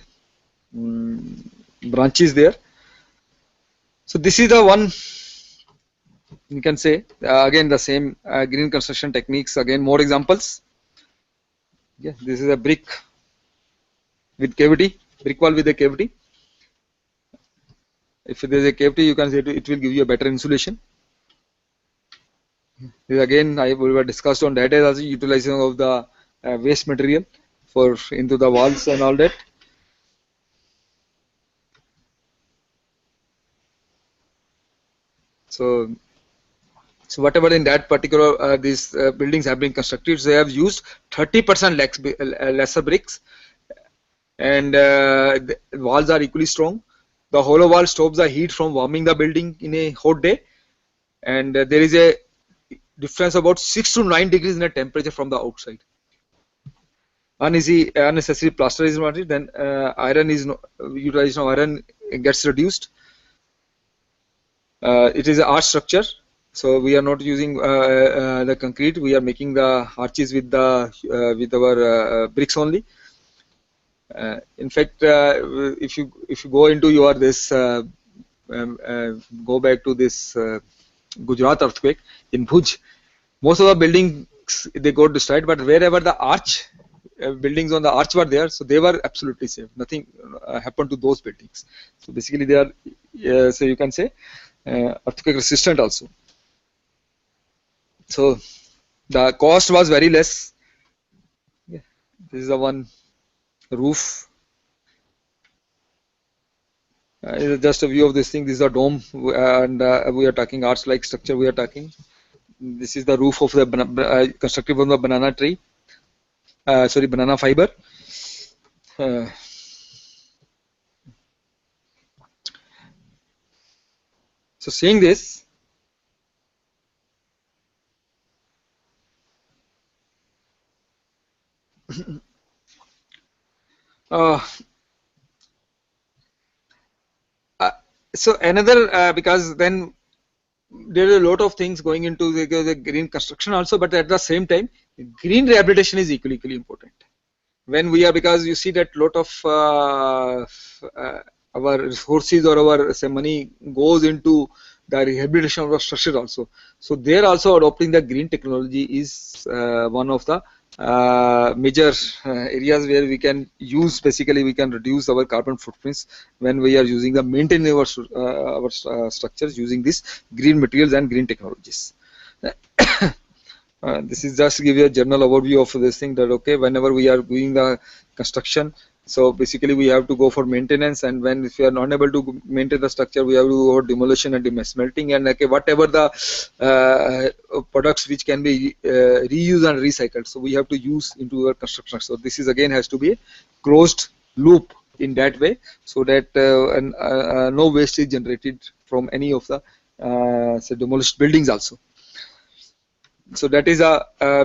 branches there. So this is the one, you can say, again the same green construction techniques. Again, more examples. Yeah, this is a brick with cavity, brick wall with a cavity. If there is a cavity, you can say it will give you a better insulation. This again, we were discussed on that as utilization of the waste material for into the walls and all that. So whatever in that particular these buildings have been constructed, they have used 30% lesser bricks, and the walls are equally strong. The hollow wall stops the heat from warming the building in a hot day, and there is a difference about 6 to 9 degrees in the temperature from the outside. Unnecessary plaster is not it, then iron is utilization of iron gets reduced. It is an arch structure, so we are not using the concrete. We are making the arches with our bricks only. In fact, if you go into your this go back to this Gujarat earthquake in Bhuj, most of the buildings they got destroyed, but wherever the arch buildings on the arch were there, so they were absolutely safe. Nothing happened to those buildings. So basically, they are so you can say earthquake resistant also. So the cost was very less. Yeah. This is the one roof. Just a view of this thing. This is a dome, and we are talking arch-like structure. We are talking. This is the roof of the constructed from the banana tree. Sorry, banana fiber. So seeing this, so another because then there are a lot of things going into the green construction also, but at the same time, green rehabilitation is equally important. When we are, because you see that lot of our resources or our say money goes into the rehabilitation of the structure also. So there also adopting the green technology is one of the major areas where we can use, basically we can reduce our carbon footprints when we are using the maintaining our structures using these green materials and green technologies. This is just to give you a general overview of this thing, that okay, whenever we are doing the construction, so basically we have to go for maintenance, and when if we are not able to maintain the structure, we have to go for demolition and smelting, and okay, whatever the products which can be reused and recycled, so we have to use into our construction. So this is again has to be a closed loop in that way, so that no waste is generated from any of the say demolished buildings also. So that is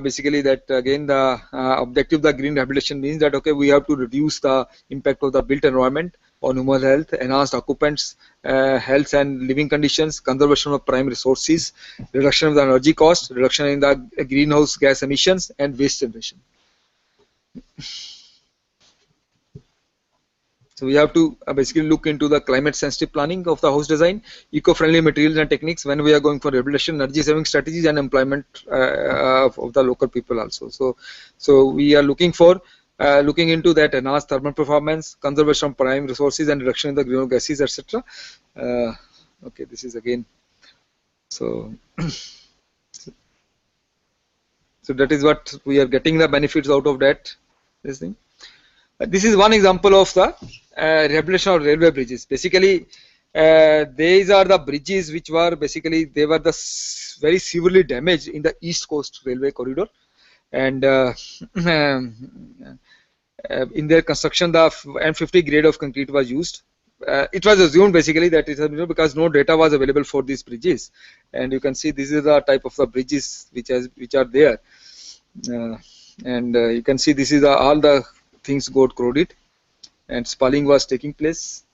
basically that again the objective of the green rehabilitation means that okay, we have to reduce the impact of the built environment on human health, enhanced occupants health and living conditions, conservation of prime resources, reduction of the energy cost, reduction in the greenhouse gas emissions, and waste generation. So we have to basically look into the climate sensitive planning of the house design, eco-friendly materials and techniques when we are going for rehabilitation, energy saving strategies, and employment of the local people also. So we are looking for looking into that enhanced thermal performance, conservation of prime resources, and reduction in the greenhouse gases, etc. Okay, this is again so. So that is what we are getting the benefits out of that this thing. This is one example of the rehabilitation of railway bridges. Basically, these are the bridges which were basically they were the very severely damaged in the East Coast Railway corridor, and in their construction, the N50 grade of concrete was used. It was assumed basically that it is because no data was available for these bridges, and you can see this is the type of the bridges which are there, and you can see this is all the things got corroded, and spalling was taking place.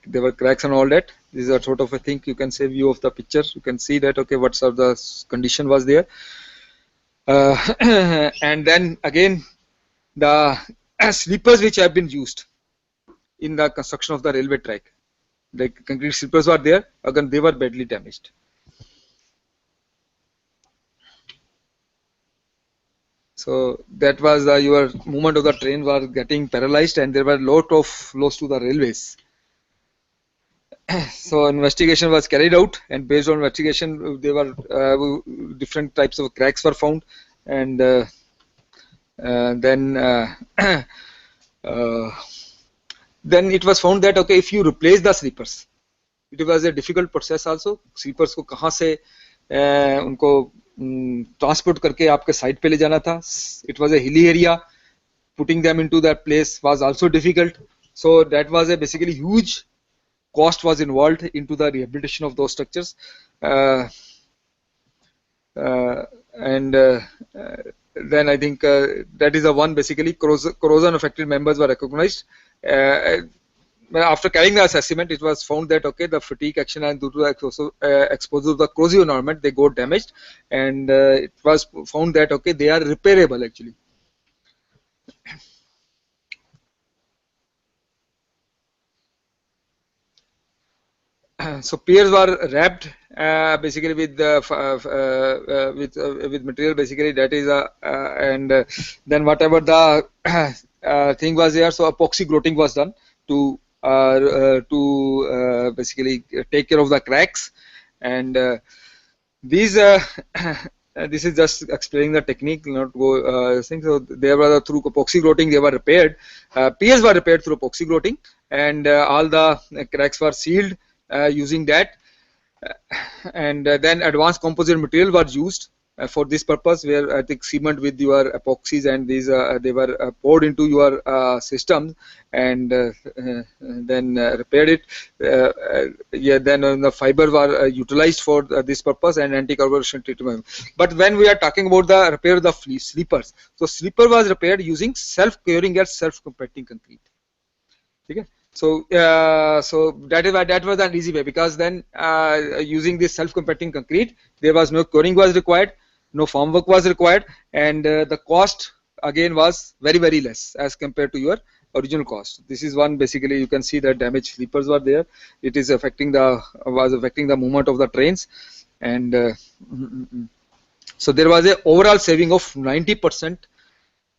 There were cracks and all that. This is a sort of a thing. You can say view of the picture. You can see that okay, what sort of the condition was there, and then again the sleepers which have been used in the construction of the railway track. The concrete sleepers were there, again they were badly damaged. So that was your movement of the train was getting paralyzed, and there were a lot of loss to the railways. So investigation was carried out, and based on investigation, there were different types of cracks were found, and then then it was found that okay, if you replace the sleepers, it was a difficult process also. Sleepers को कहाँ से उनको transport करके आपके site पे ले जाना था. It was a hilly area. Putting them into that place was also difficult. So that was a basically huge cost was involved into the rehabilitation of those structures, and then I think that is the one basically corrosion affected members were recognized. After carrying the assessment, it was found that okay, the fatigue action and due to exposure to the corrosive environment, they got damaged, and it was found that okay, they are repairable actually. So piers were wrapped basically with with material basically that is and then whatever the thing was there, so epoxy growing was done to basically take care of the cracks, and these this is just explaining the technique, not go thing. So there were through epoxy growing they were repaired. Piers were repaired through epoxy growing, and all the cracks were sealed using that, and then advanced composite material was used for this purpose, where I think cement with your epoxies and these they were poured into your system, and then repaired it. Yeah, then the fiber were utilized for this purpose and anti-corrosion treatment. But when we are talking about the repair of the sleepers, so sleeper was repaired using self-curing or self-compacting concrete. Okay. So, so that was an easy way, because then using this self-compacting concrete, there was no curing was required, no form work was required, and the cost again was very less as compared to your original cost. This is one basically you can see that damaged sleepers were there. It is affecting the movement of the trains, and so there was a overall saving of 90%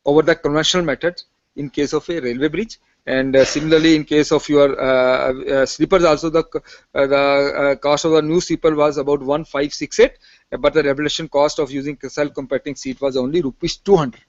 over the conventional method in case of a railway bridge. And similarly, in case of your sleepers, also the cost of the new sleeper was about 1568, but the rehabilitation cost of using self-compacting seat was only rupees 200.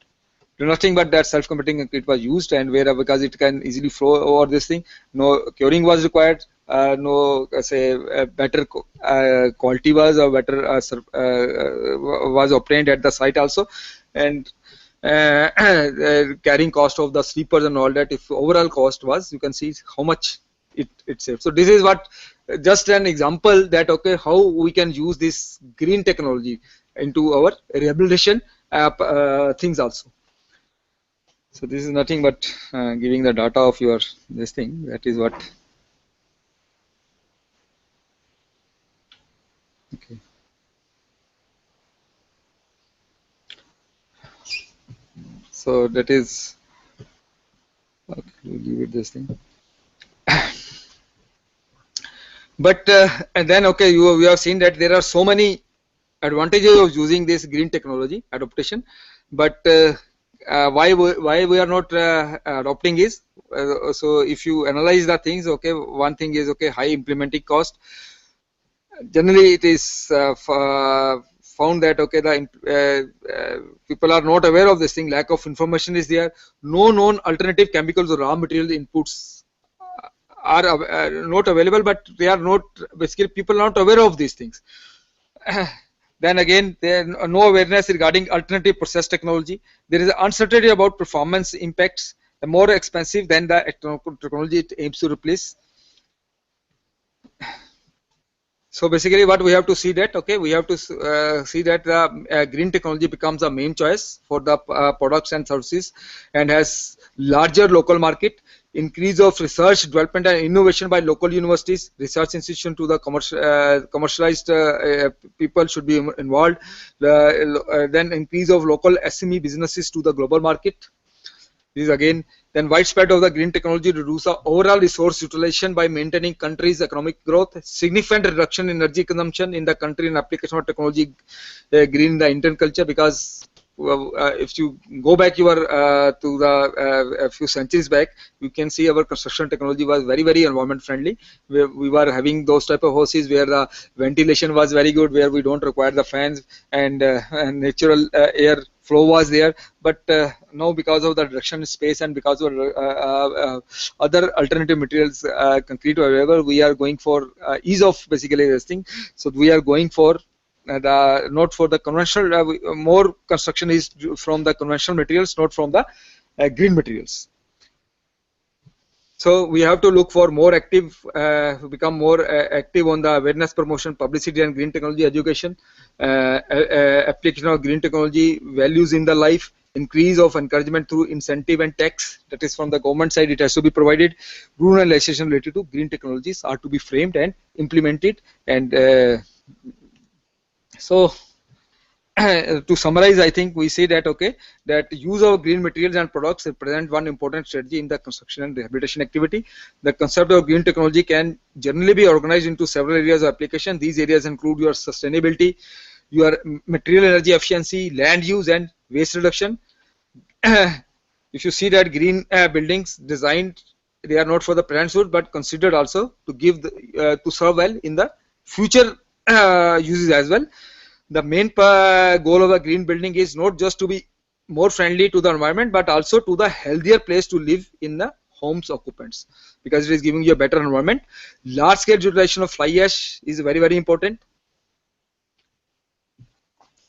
Nothing but that self-compacting concrete was used, and where because it can easily flow over this thing, no curing was required, no say better quality was or better was obtained at the site also, and carrying cost of the sleepers and all that, if overall cost was, you can see how much it saves. So this is what just an example that okay, how we can use this green technology into our rehabilitation things also. So this is nothing but giving the data of your this thing. That is what. Okay. So that is. Okay, we'll leave it this thing. But and then okay, we have seen that there are so many advantages of using this green technology adaptation, but why we are not adopting is so if you analyze the things, okay, one thing is okay, high implementing cost. Generally, it is found that okay, the people are not aware of this thing. Lack of information is there. No known alternative chemicals or raw material inputs are not available, but they are not, basically people are not aware of these things. Then again, there no awareness regarding alternative process technology. There is uncertainty about performance impacts. The more expensive than the technology it aims to replace. So basically what we have to see that, okay, we have to see that the green technology becomes the main choice for the products and services, and has larger local market, increase of research, development and innovation by local universities, research institution to the commercialized people should be involved, then increase of local SME businesses to the global market. This is again, then widespread of the green technology reduce the overall resource utilization by maintaining country's economic growth, significant reduction in energy consumption in the country, and application of technology green in the Indian culture. Because if you go back to the a few centuries back, you can see our construction technology was very environment friendly. We were having those type of houses where the ventilation was very good, where we don't require the fans, and natural air flow was there. But now, because of the reduction in space and because of other alternative materials, concrete available, we are going for ease of basically this thing. So we are going for not for the conventional, more construction is from the conventional materials, not from the green materials. So we have to look for more active, become more active on the awareness promotion, publicity and green technology education, application of green technology values in the life, increase of encouragement through incentive and tax, that is from the government side it has to be provided. Rule and legislation related to green technologies are to be framed and implemented. And so to summarize, I think we say that okay, that use of green materials and products represent one important strategy in the construction and rehabilitation activity. The concept of green technology can generally be organized into several areas of application. These areas include your sustainability, your material energy efficiency, land use and waste reduction. If you see that green buildings designed, they are not for the present use but considered also to give the, to serve well in the future uses as well. The main goal of a green building is not just to be more friendly to the environment, but also to the healthier place to live in the homes occupants, because it is giving you a better environment. Large scale utilization of fly ash is very important.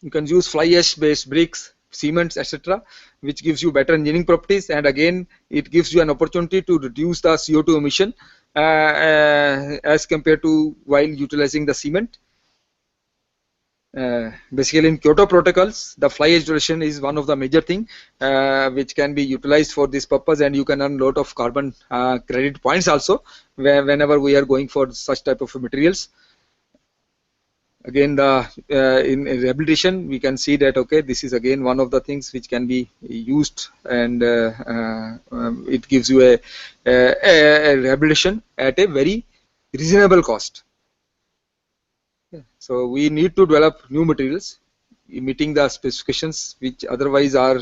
You can use fly ash based bricks, cements, etc., which gives you better engineering properties, and again it gives you an opportunity to reduce the CO2 emission as compared to while utilizing the cement. Basically in Kyoto protocols, the fly ash duration is one of the major thing which can be utilized for this purpose, and you can earn a lot of carbon credit points also whenever we are going for such type of materials. Again, the in rehabilitation we can see that okay, this is again one of the things which can be used, and it gives you a rehabilitation at a very reasonable cost. So we need to develop new materials meeting the specifications which otherwise are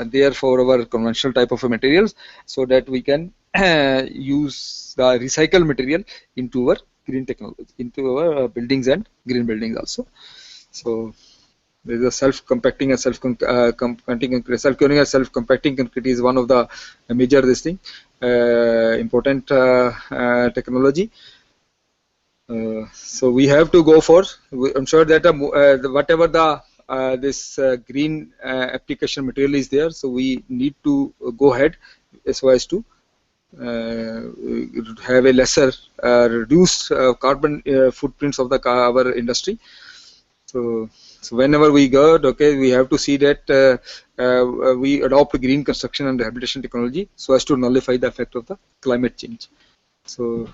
there for our conventional type of materials, so that we can use the recycled material into our green technology, into our buildings and green buildings also. So there is a self-compacting and self-compacting concrete is one of the major this thing important technology. So we have to go for, I'm sure that whatever the this green application material is there, so we need to go ahead so as to have a lesser reduced carbon footprints of the our industry. So whenever we go, okay, we have to see that we adopt green construction and rehabilitation technology so as to nullify the effect of the climate change. So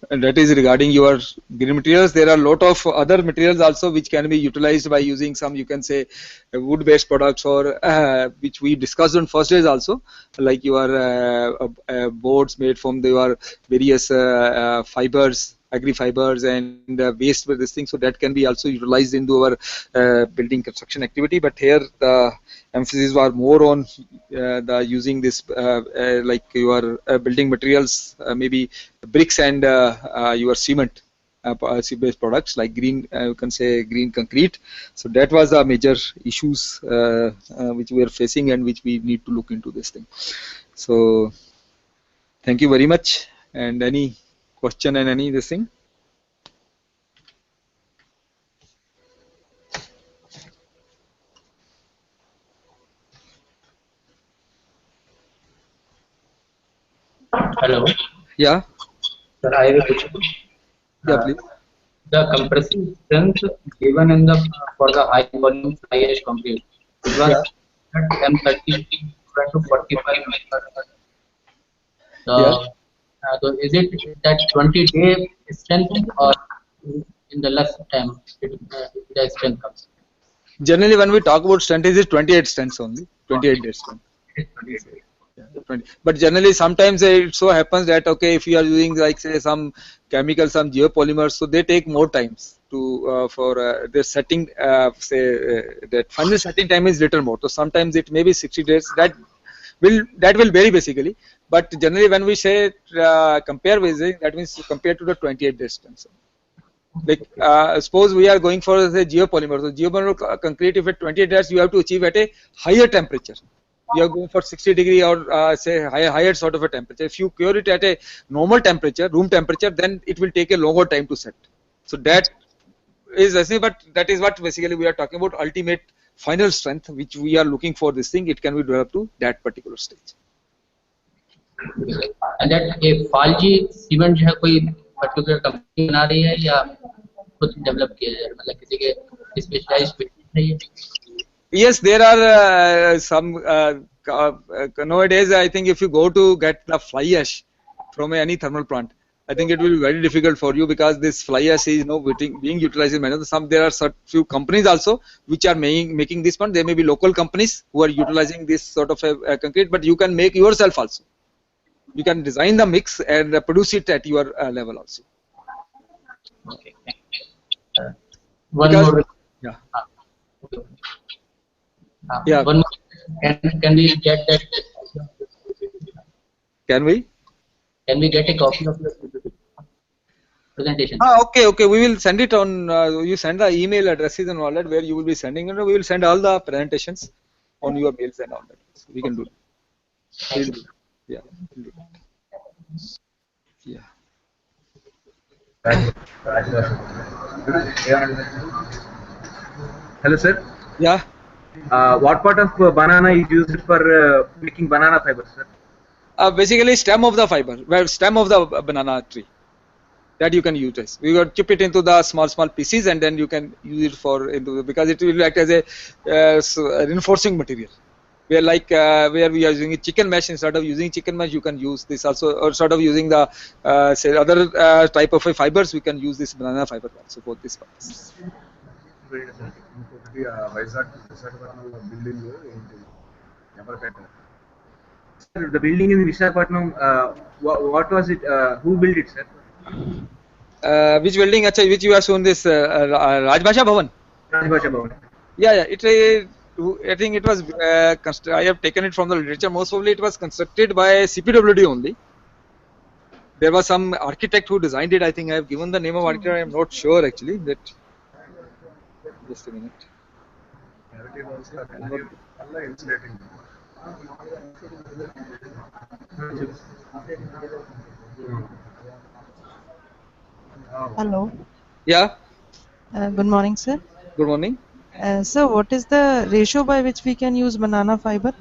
and that is regarding your green materials. There are a lot of other materials also which can be utilized by using some, you can say, wood based products, or which we discussed on first days also, like your boards made from your various fibers, agri fibers and waste with this thing, so that can be also utilized into our building construction activity. But here the emphasis was more on the using this like your building materials, maybe bricks and your cement. based products like green, you can say green concrete. So that was the major issues which we are facing and which we need to look into this thing. So thank you very much. And any question and any this thing? Hello. Yeah. Sir, I have a question. Yeah, please. The compressive strength given in the for the high volume fly ash concrete, it was Yeah. at M30 equal to 45 meter. Yeah. So is it that 20-day strength or in the less time the strength comes? Generally, when we talk about strength, is it 28 strengths only? 28 days strength. It is 28 days. Yeah, 20. But generally, sometimes it so happens that okay, if you are using like say some chemicals, some geopolymers, so they take more times to for their setting. Say that final setting time is little more. So sometimes it may be 60 days. That will vary basically. But generally, when we say compare with it, that means compared to the 28 days strength. Like suppose we are going for the geopolymer. So geopolymer concrete, if at 28 days you have to achieve at a higher temperature. You are going for 60 degree or say higher sort of a temperature. If you cure it at a normal temperature, room temperature, then it will take a longer time to set. So that is but that is what basically we are talking about ultimate final strength, which we are looking for this thing. It can be developed to that particular stage. And that ये फालजी cement जो है कोई particular company बना रही है या खुद develop किया जाए मतलब किसी के स्पेशलाइज्ड नहीं है? Yes, there are some nowadays. I think if you go to get the fly ash from any thermal plant, I think it will be very difficult for you because this fly ash is being utilized in many. Some there are few companies also which are making this one. There may be local companies who are utilizing this sort of a concrete, but you can make yourself also. You can design the mix and produce it at your level also. Okay. One Because, more. yeah. Okay. Yeah. One more. Can we get that? Can we? Can we get a copy of your presentation? Okay. We will send it on. You send the email addresses and all that where you will be sending it. We will send all the presentations on your mails and all that. So we can do it. Yeah. We'll do that. Yeah. Hello, sir. Yeah. What part of banana is used for making banana fiber, sir? Basically, stem of the fiber, where stem of the banana tree, that you can utilize. We got chip it into the small pieces, and then you can use it for because it will act as a reinforcing material. Where like where we are using a chicken mesh, instead of using chicken mesh, you can use this also, or sort of using the say other type of fibers, we can use this banana fiber also for this purpose. Sir, the building in Visakhapatnam, what was it? Who built it, sir? Which building? Which you have shown this Rajbhasha Bhavan? Rajbhasha Bhavan. Yeah. I think it was. I have taken it from the literature. Most probably, it was constructed by CPWD only. There was some architect who designed it. I think I have given the name of architect. I am not sure actually. That. Just a minute. Hello. Yeah. Good morning, sir. Good morning. Sir, what is the ratio by which we can use banana fiber?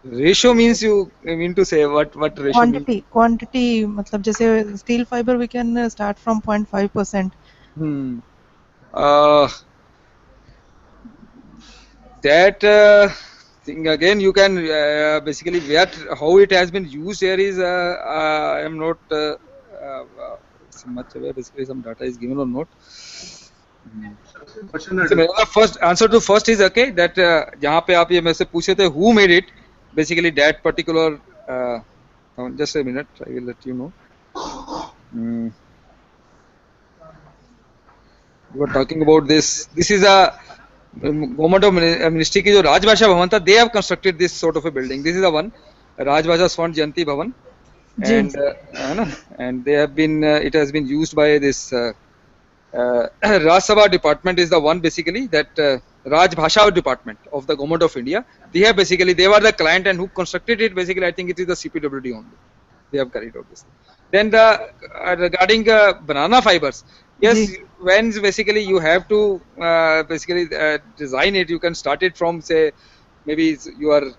Ratio means you mean to say what ratio means? Quantity. मतलब जैसे steel fiber we can start from 0.5%. That thing again you can basically how it has been used here is I am not so much aware. Basically, some data is given or not. So मेरा first answer to first is okay that जहाँ पे आप ये मेरे से पूछे थे who made it, basically that particular just a minute, I will let you know. We were talking about this. This is a government of ministry की जो राजभाषा भवन था, they have constructed this sort of a building. This is the one, Rajbhasha Swan Jayanti Bhavan. जी and and they have been it has been used by this Raj Sabha department is the one basically that Raj Bhasha department of the government of India. They have basically they were the client and who constructed it. Basically, I think it is the CPWD only. They have carried out this. Then the regarding banana fibers, जी yes, when basically you have to basically design it, you can start it from say maybe you are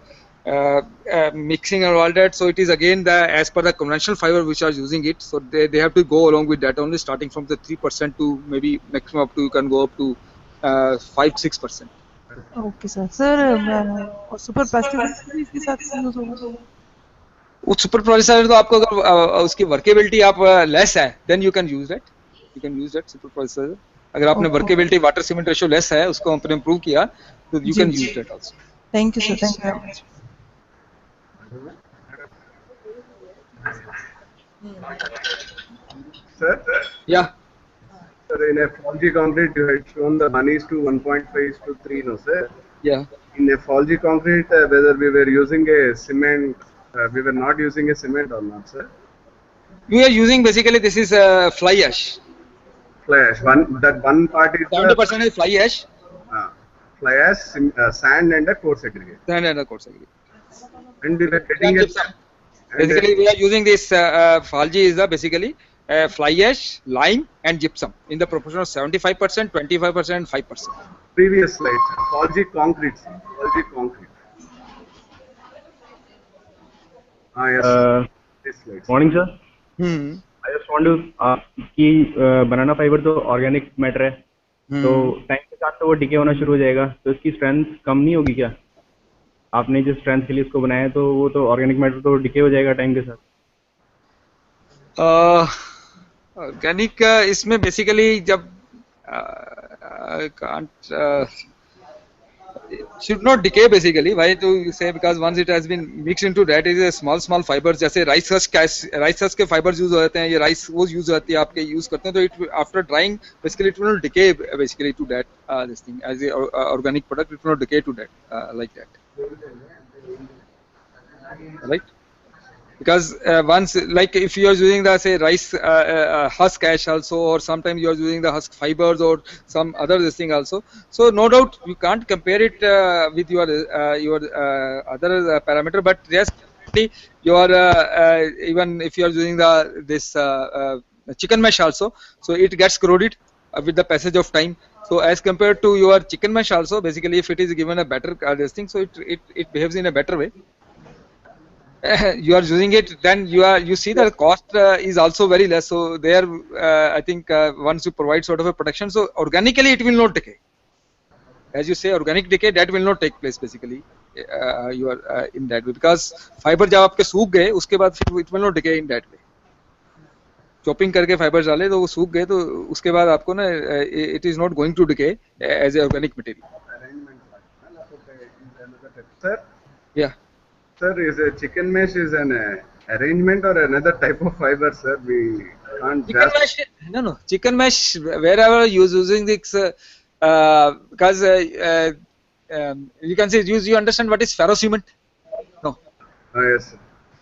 mixing and all that. So it is again the as per the conventional fiber which are using it. So they have to go along with that only, starting from the 3% to maybe maximum up to you can go up to 5-6%. Okay sir sir और super pesticide भी इसके साथ use होगा वो super processor तो आपको अगर उसकी वर्केबिलिटी आप लेस है then you can use that super processor. अगर आपने okay workability water cement ratio less है उसको आपने इंप्रूव किया तो यू जी can use that also. Thank you sir thank you very much Sir, या sir, in a 4G concrete, you had shown the 1 is to 1.5 is to 3, no, sir? या In a 4G concrete, whether we were using a cement, we were not using a cement or not, sir? we are using basically this is fly ash. Fly ash. That one part is 70% is fly ash. fly ash, sand, and a coarse aggregate. Sand and of course agree. And we were getting a. Gypsum. Basically, we are using this Falji is the basically fly ash, lime, and gypsum in the proportion of 75%, 25%, 5%. Previous slide, sir. 4G concrete, sir. 4G concrete. Yes. Sir. This slide. Morning sir. Hmm. I just want to ask कि banana fibre तो organic matter है, तो time के साथ तो वो decay होना शुरू हो जाएगा, तो इसकी स्ट्रेंथ कम नहीं होगी क्या? आपने जिस स्ट्रेंथ के लिए इसको बनाया है तो वो तो ऑर्गेनिक मैटर तो डिके हो जाएगा टाइम के साथ. ऑर्गेनिक इसमें बेसिकली जब can't it should not decay basically. Why to say? Because once it has been mixed into that, it is a small fibers. जैसे rice husk के fibers use होते हैं, ये rice वो use होती है, आपके use करते हैं, तो it after drying basically it will not decay basically to that this thing as a organic product. It will not decay to that like that, right? Because once like if you are using the say rice husk ash also, or sometimes you are using the husk fibers or some other this thing also, so no doubt you can't compare it with your other parameter, but yes definitely your even if you are using the this chicken mesh also, so it gets corroded with the passage of time. So as compared to your chicken mesh also, basically if it is given a better this thing, so it behaves in a better way. You are using it, then you see that the cost is also very less. So there I think once you provide sort of a protection, so organically it will not decay. As you say, organic decay that will not take place basically. You are in that way, because fiber जब आपके सूख गए उसके बाद फिर it will not decay in that way. Chopping करके fibres डाले तो वो सूख गए, तो उसके बाद आपको ना it is not going to decay as a organic material. Sir. Yeah. Sir, is a chicken mesh is an arrangement or another type of fiber, sir? We can't Chicken mesh, no. Chicken mesh, wherever you're using this, because you can say, you understand what is ferrocement? No. Yes, sir.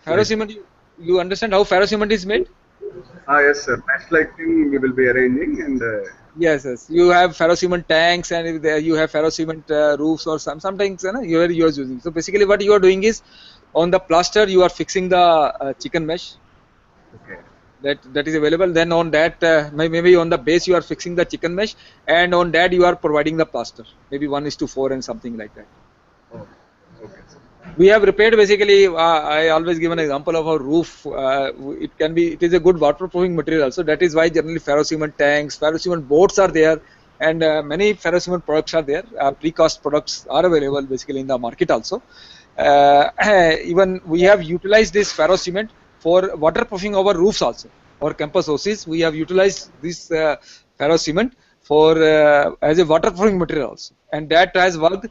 Ferrocement, you understand how ferrocement is made? Yes, sir. Mesh-like thing we will be arranging, and yes. You have ferrocement tanks, and you have ferrocement roofs, or sometimes you are using. So basically, what you are doing is, on the plaster you are fixing the chicken mesh. Okay. That is available. Then on that maybe on the base you are fixing the chicken mesh, and on that you are providing the plaster. Maybe 1:4 and something like that. Oh, okay, sir. We have repaired basically. I always give an example of a roof. It is a good waterproofing material also. That is why generally ferrocement tanks, ferrocement boards are there, and many ferrocement products are there. Precast products are available basically in the market also. Even we have utilized this ferrocement for waterproofing our roofs also. Our campus houses, we have utilized this ferrocement for as a waterproofing material also, and that has worked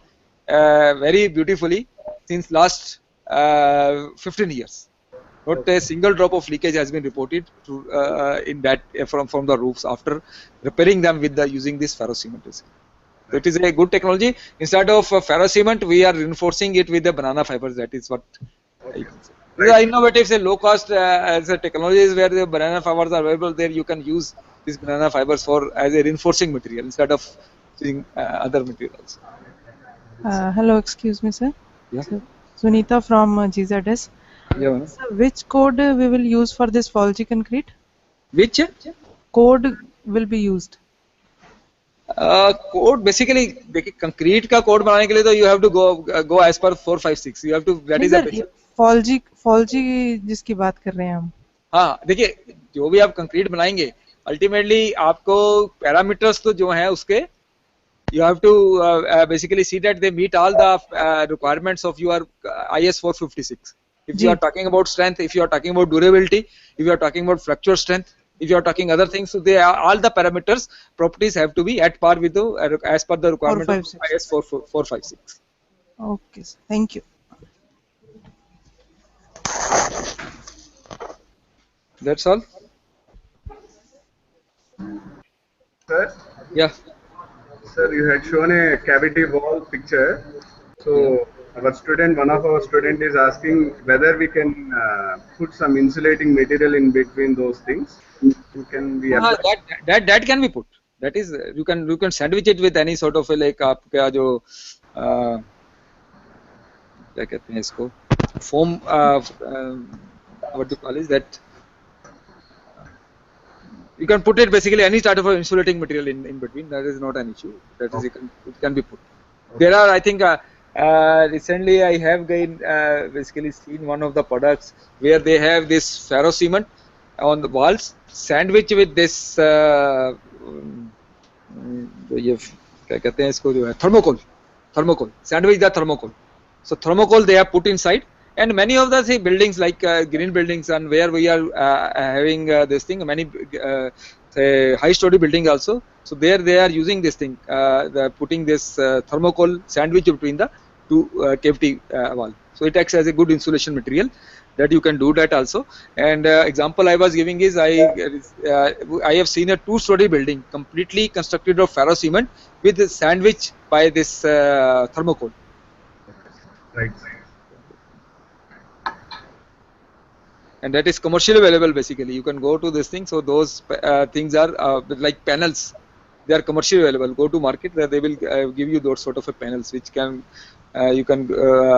very beautifully since last 15 years. Not a single drop of leakage has been reported in that from the roofs after repairing them with using this ferrocement. So it is a good technology. Instead of ferrocement, we are reinforcing it with the banana fibers. That is what I can say. These are innovative, say low cost as a technologies where the banana fibers are available. There you can use these banana fibers for as a reinforcing material instead of using other materials. Hello, excuse me, sir. Yeah. So, Sunita from GZS. Yeah. Man. So which code we will use for this faulty concrete? Which Code will be used. Code basically देखिए concrete का code बनाने के लिए तो you have to go as per 456 you have to that नहीं is a sir, फॉल्जी जिसकी बात कर रहे हैं हम. हाँ देखिए जो भी आप कंक्रीट बनाएंगे अल्टीमेटली आपको पैरामीटर्स तो जो हैं उसके you have to basically see that they meet all the requirements of your IS 456. If you are talking about strength, if you are talking about durability, if you are talking about fracture strength, if you are talking other things, so they are, all the parameters properties have to be at par with the as per the requirement of IS 456. Okay, sir. Thank you. That's all. Sir? Yeah. Sir, you had shown a cavity wall picture. So our student, one of our student is asking whether we can put some insulating material in between those things. Can we that can be put. That is you can sandwich it with any sort of a, like आपका जो क्या कहते हैं इसको foam what do you call is that you can put it basically any sort of insulating material in between. That is not an issue. That is it can be put. There are I think recently I have basically seen one of the products where they have this ferro cement on the walls sandwich with this ये क्या कहते हैं इसको जो है thermocol sandwich the thermocol. So thermocol they have put inside. And many of the buildings like green buildings and where we are having this thing, many say high story building also. So there they are using this thing, putting this thermocol sandwich between the two cavity wall. So it acts as a good insulation material that you can do that also. And example I was giving is I have seen a 2-story building completely constructed of ferro cement with the sandwich by this thermocol. Right. And that is commercially available basically. You can go to this thing. So those things are like panels. They are commercially available. Go to market, they will give you those sort of a panels which can you can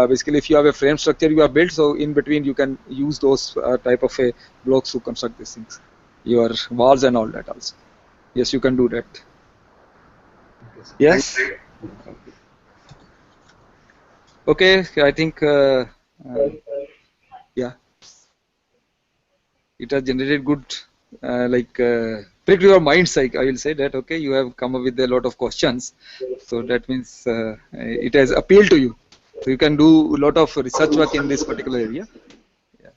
basically if you have a frame structure you have built, so in between you can use those type of a blocks to construct these things, your walls and all that also. Yes, you can do that. Yes. Okay, I think yeah. It has generated good pricked your minds. I will say that okay, you have come up with a lot of questions, so that means it has appealed to you. So you can do a lot of research work in this particular area. Yes.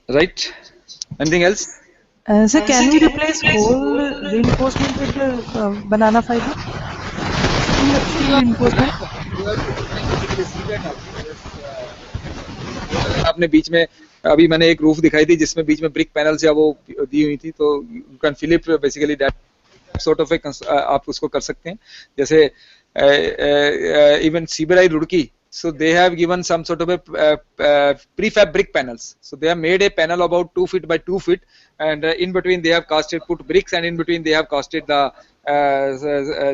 Right? Anything else? Sir, can we replace whole reinforcement with the banana fiber? Steel reinforcement? आपने बीच में अभी मैंने एक roof दिखाई थी जिसमें बीच में brick panel या वो दी हुई थी, तो you can fill it basically that sort of आप उसको कर सकते हैं. जैसे even CBI Roorkee, so they have given some sort of a prefab brick panels. So they have made a panel about 2 feet by 2 feet, and in between they have put bricks, and in between they have casted the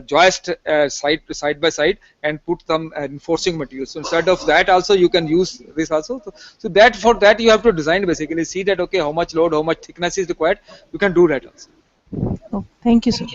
joist side by side and put some reinforcing materials. So instead of that also you can use this also. So that for that you have to design basically, see that okay how much load, how much thickness is required. You can do that also. Oh, thank you, sir.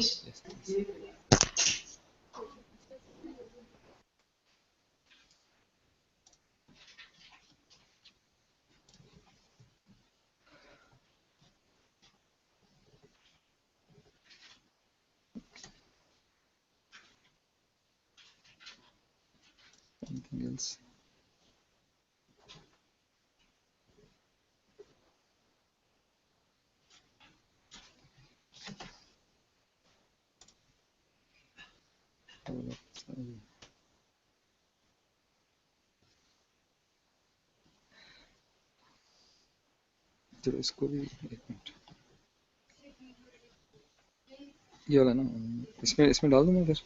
Anything else? चलो इसको भी एक minute ये वाला ना इसमें डाल दूँ मैं इधर.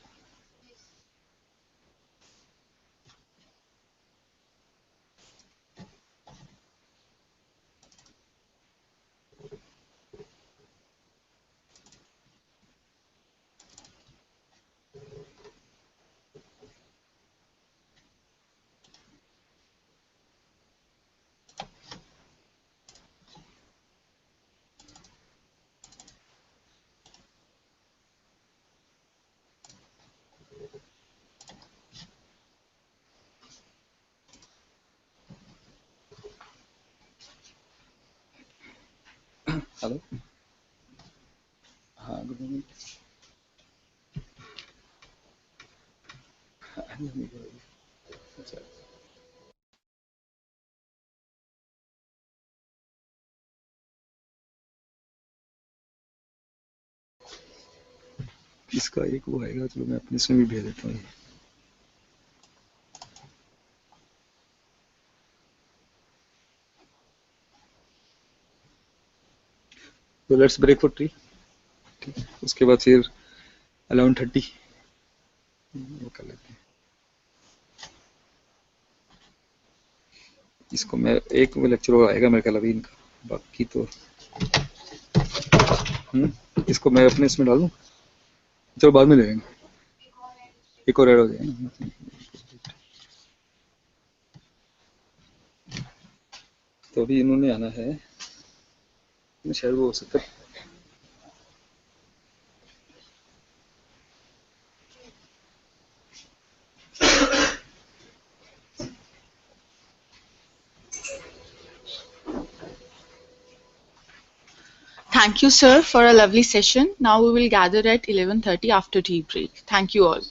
हेलो, हाँ गुड मॉर्निंग। अच्छा, इसका एक वो आएगा, चलो मैं अपने इसमें भी भेज देता हूँ। तो लेट्स ब्रेक फॉर ट्री, ठीक है, उसके बाद फिर 11:30 वो कर लेते हैं। इसको मैं एक लेक्चर और आएगा मेरे ख्याल अभी इनका, बाकी तो इसको मैं अपने इसमें डाल दूँ, चलो बाद में देंगे, एक और ऐड हो जाएगा। तो अभी इन्होंने आना है, शायद वो हो सकता है। Thank you, sir, for a lovely session. Now we will gather at 11:30 after tea break. Thank you all.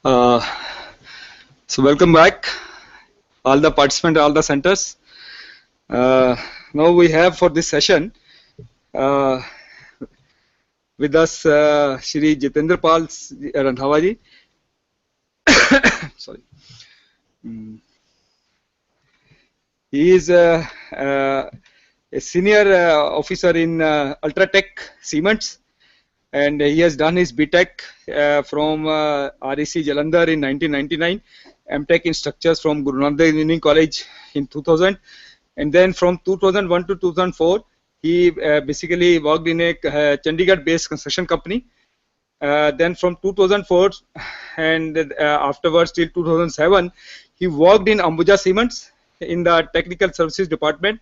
Uh, so welcome back, all the participants, all the centers. Now we have for this session with us Shri Jitendra Pal Randhawa ji. Sorry. He is a senior officer in Ultratech Cements, and he has done his BTech from REC Jalandhar in 1999, MTech in Structures from Guru Nanak Dev Engineering College in 2000, and then from 2001 to 2004, he basically worked in a Chandigarh-based construction company. Then from 2004 and afterwards till 2007, he worked in Ambuja Cements in the technical services department,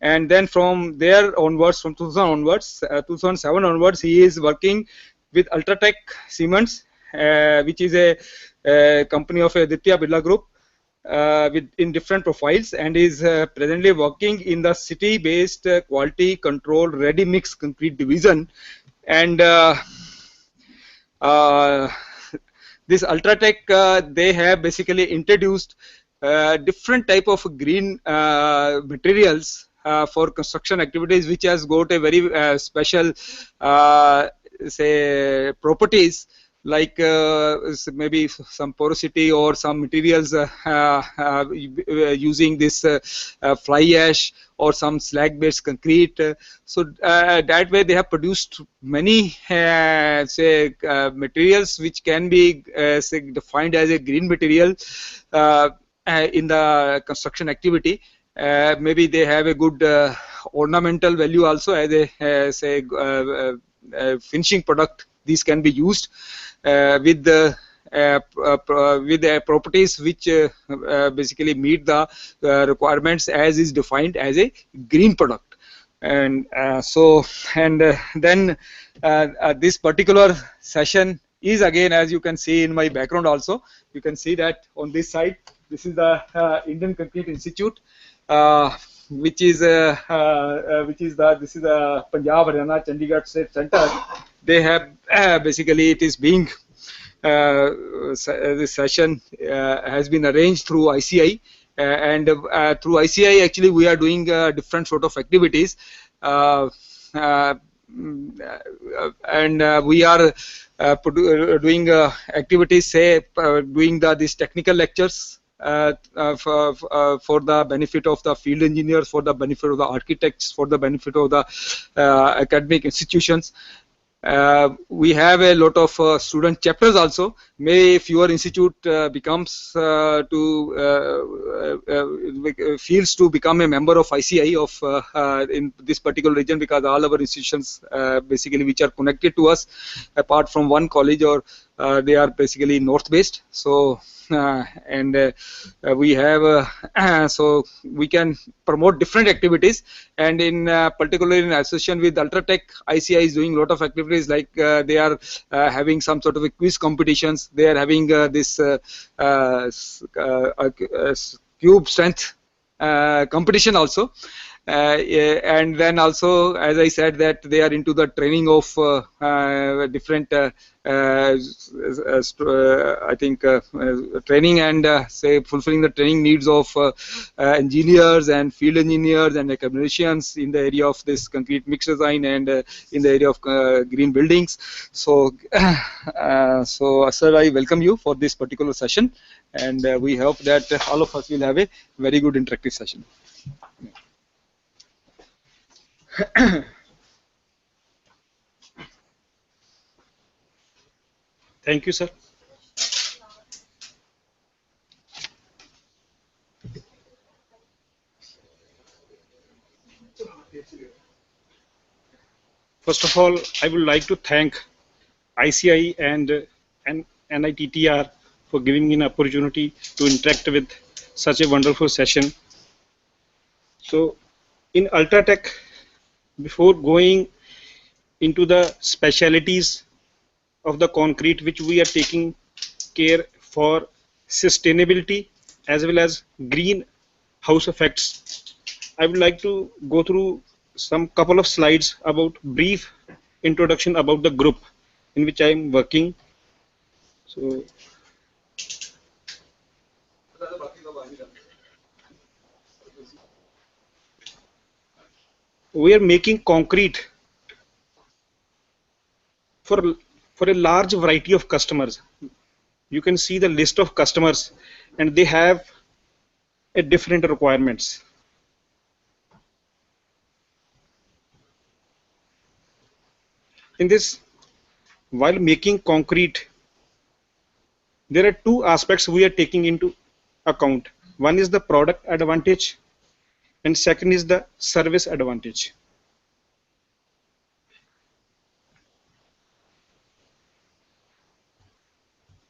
and then from there onwards, from 2000 onwards, 2007 onwards, he is working with Ultratech Cements, which is a company of Aditya Birla Group, in different profiles, and is presently working in the city-based quality control ready mix concrete division. And this Ultratech, they have basically introduced different type of green materials for construction activities, which has got a very special say properties, like maybe some porosity or some materials using this fly ash or some slag based concrete. So that way they have produced many say materials which can be say defined as a green material in the construction activity. Maybe they have a good ornamental value also as a say finishing product. These can be used with the with the properties which basically meet the requirements as is defined as a green product. And then this particular session is, again, as you can see in my background also, you can see that on this side, this is the Indian Concrete Institute, which is the Punjab, Haryana, Chandigarh State Center. They have basically, it is being this session has been arranged through ICI, and through ICI actually we are doing different sort of activities, and we are doing activities, say doing this technical lectures for the benefit of the field engineers, for the benefit of the architects, for the benefit of the academic institutions. We have a lot of student chapters also. May if your institute becomes feels to become a member of ICI of in this particular region, because all our institutions basically which are connected to us, apart from one college, or they are basically north based. So we have so we can promote different activities, and in particularly in association with Ultratech, ICI is doing a lot of activities, like they are having some sort of a quiz competitions. They are having this cube strength competition also. And then also, as I said, that they are into the training of different I think training and say fulfilling the training needs of engineers and field engineers and academicians in the area of this concrete mix design and in the area of green buildings. So so sir, I welcome you for this particular session, and we hope that all of us will have a very good interactive session. Thank you, sir. First of all, I would like to thank ICI and NITTR for giving me an opportunity to interact with such a wonderful session. So, in Ultratech, before going into the specialities of the concrete which we are taking care for sustainability as well as green house effects, I would like to go through some couple of slides about brief introduction about the group in which I am working. So We are making concrete for a large variety of customers. You can see the list of customers, and they have a different requirements. In this, while making concrete, there are two aspects we are taking into account. One is the product advantage, and second is the service advantage.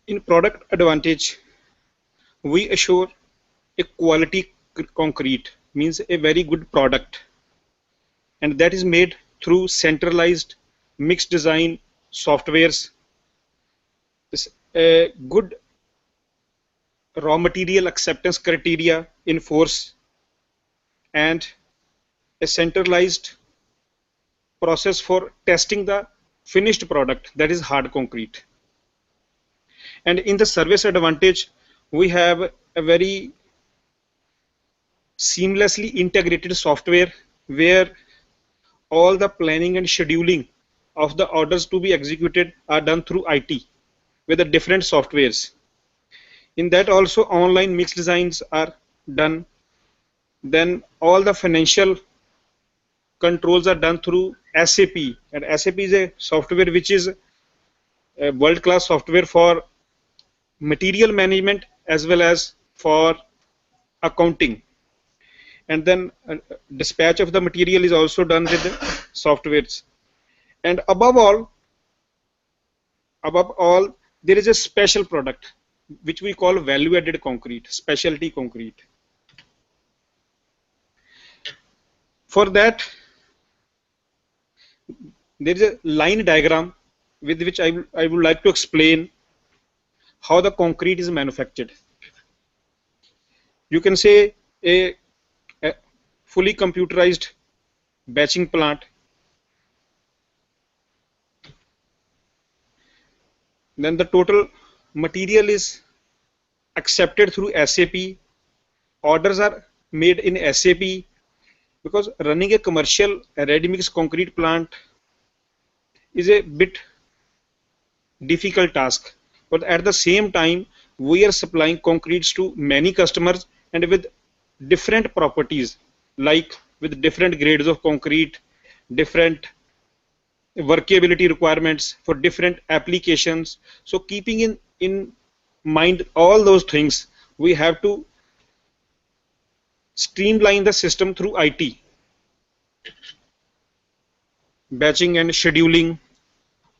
In product advantage, we assure a quality concrete, means a very good product, and that is made through centralized mixed design softwares, a good raw material acceptance criteria in force, and a centralized process for testing the finished product, that is hard concrete. And in the service advantage, we have a very seamlessly integrated software where all the planning and scheduling of the orders to be executed are done through IT with the different softwares. In that also online mixed designs are done. Then all the financial controls are done through SAP, and SAP is a software which is a world-class software for material management as well as for accounting. And then dispatch of the material is also done with the softwares. And above all, there is a special product which we call value-added concrete, specialty concrete. For that, there is a line diagram with which I would like to explain how the concrete is manufactured. You can say a fully computerized batching plant. Then the total material is accepted through SAP. Orders are made in SAP, because running a commercial ready-mix concrete plant is a bit difficult task. But at the same time, we are supplying concretes to many customers and with different properties, like with different grades of concrete, different workability requirements for different applications. So keeping in mind all those things, we have to streamline the system through IT, batching and scheduling.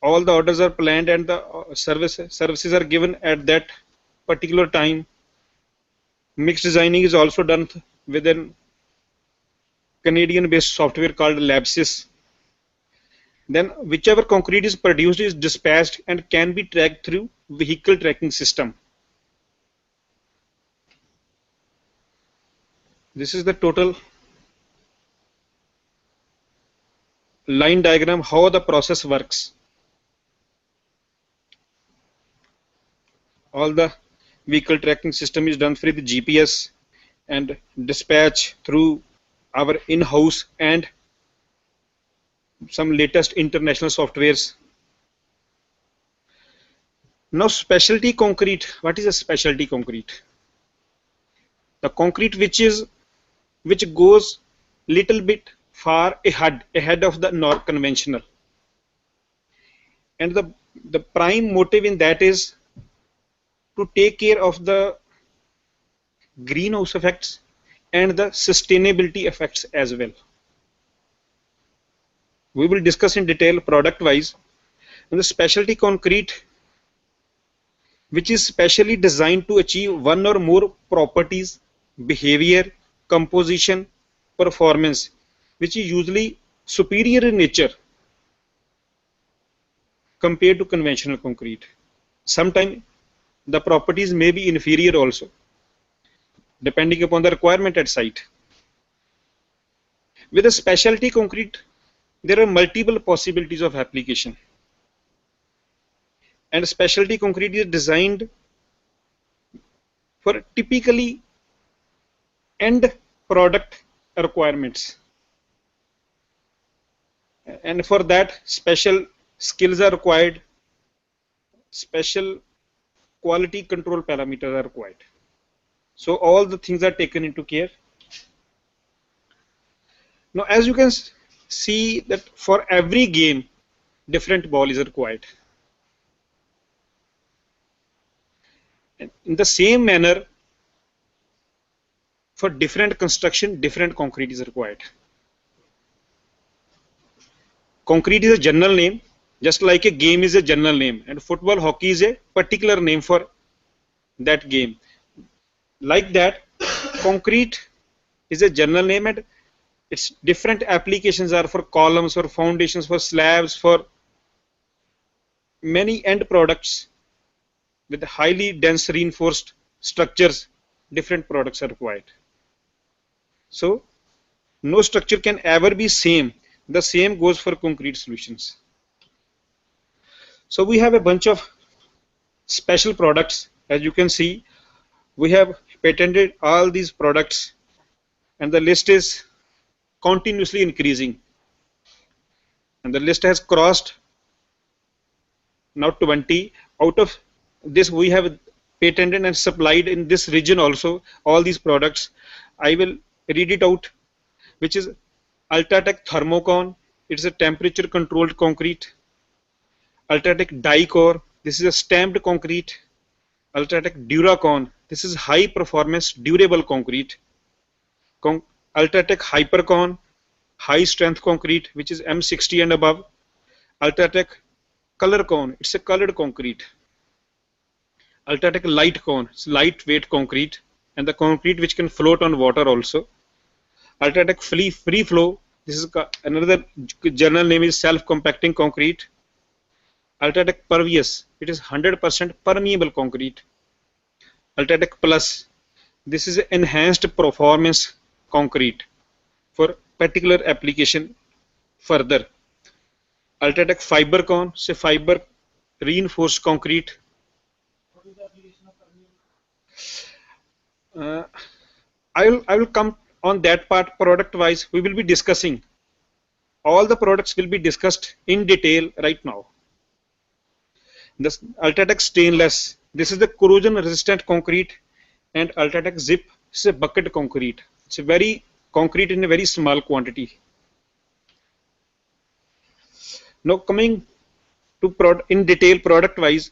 All the orders are planned and the services are given at that particular time. Mixed designing is also done within Canadian-based software called Labsys. Then whichever concrete is produced is dispatched and can be tracked through vehicle tracking system. This is the total line diagram how the process works. All the vehicle tracking system is done through the GPS and dispatch through our in-house and some latest international softwares. Now specialty concrete. What is a specialty concrete? The concrete which goes little bit far ahead of the conventional. And the prime motive in that is to take care of the greenhouse effects and the sustainability effects as well. We will discuss in detail product wise. And the specialty concrete, which is specially designed to achieve one or more properties, behavior, composition, performance, which is usually superior in nature compared to conventional concrete. Sometimes the properties may be inferior also, depending upon the requirement at site. With a specialty concrete, there are multiple possibilities of application. And specialty concrete is designed for typically end product requirements, and for that special skills are required, special quality control parameters are required. So all the things are taken into care. Now as you can see that for every game different ball is required. And in the same manner, for different construction different concrete is required. Concrete is a general name, just like a game is a general name, and football, hockey is a particular name for that game. Like that, concrete is a general name, and its different applications are for columns, for foundations, for slabs, for many end products with highly dense reinforced structures. Different products are required. So no structure can ever be same. The same goes for concrete solutions. So we have a bunch of special products. As you can see, we have patented all these products, and the list is continuously increasing, and the list has crossed now 20. Out of this, we have patented and supplied in this region also all these products. I will read it out, which is Ultratech Thermocon. It's a temperature controlled concrete. Ultratech Dicore. This is a stamped concrete. Ultratech Duracon. This is high performance durable concrete. Ultratech Hypercon, high strength concrete, which is M60 and above. Ultratech Colorcon, it's a colored concrete. Ultratech Lightcon, it's lightweight concrete, and the concrete which can float on water also. Ultratech Free Flow, this is another general name is self-compacting concrete. Ultratech Pervious, it is 100% permeable concrete. Ultratech Plus, this is enhanced performance concrete for particular application further. Ultratech Fibercon, say fiber reinforced concrete. I will come on that part product wise. We will be discussing all the products will be discussed in detail right now. This Ultratech Stainless, this is the corrosion resistant concrete, and Ultratech Zip is a bucket concrete. It's a very concrete in a very small quantity. Now coming to in detail product wise,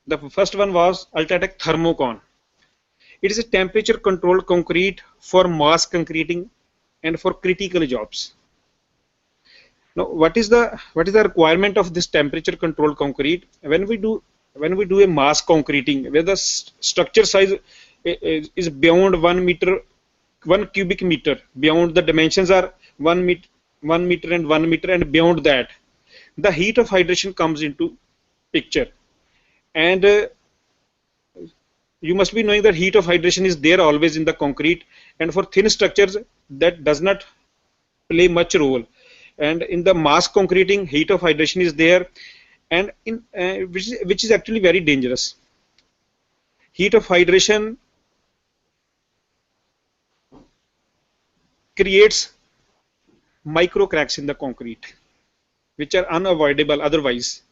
the first one was Ultratech Thermocon. It is a temperature controlled concrete for mass concreting and for critical jobs. Now what is the requirement of this temperature controlled concrete? When we do a mass concreting where the structure size is beyond 1 meter, 1 cubic meter, beyond the dimensions are 1 meter and 1 meter, and beyond that the heat of hydration comes into picture. And you must be knowing that heat of hydration is there always in the concrete, and for thin structures that does not play much role. And in the mass concreting, heat of hydration is there, and in which is actually very dangerous. Heat of hydration creates micro cracks in the concrete, which are unavoidable otherwise.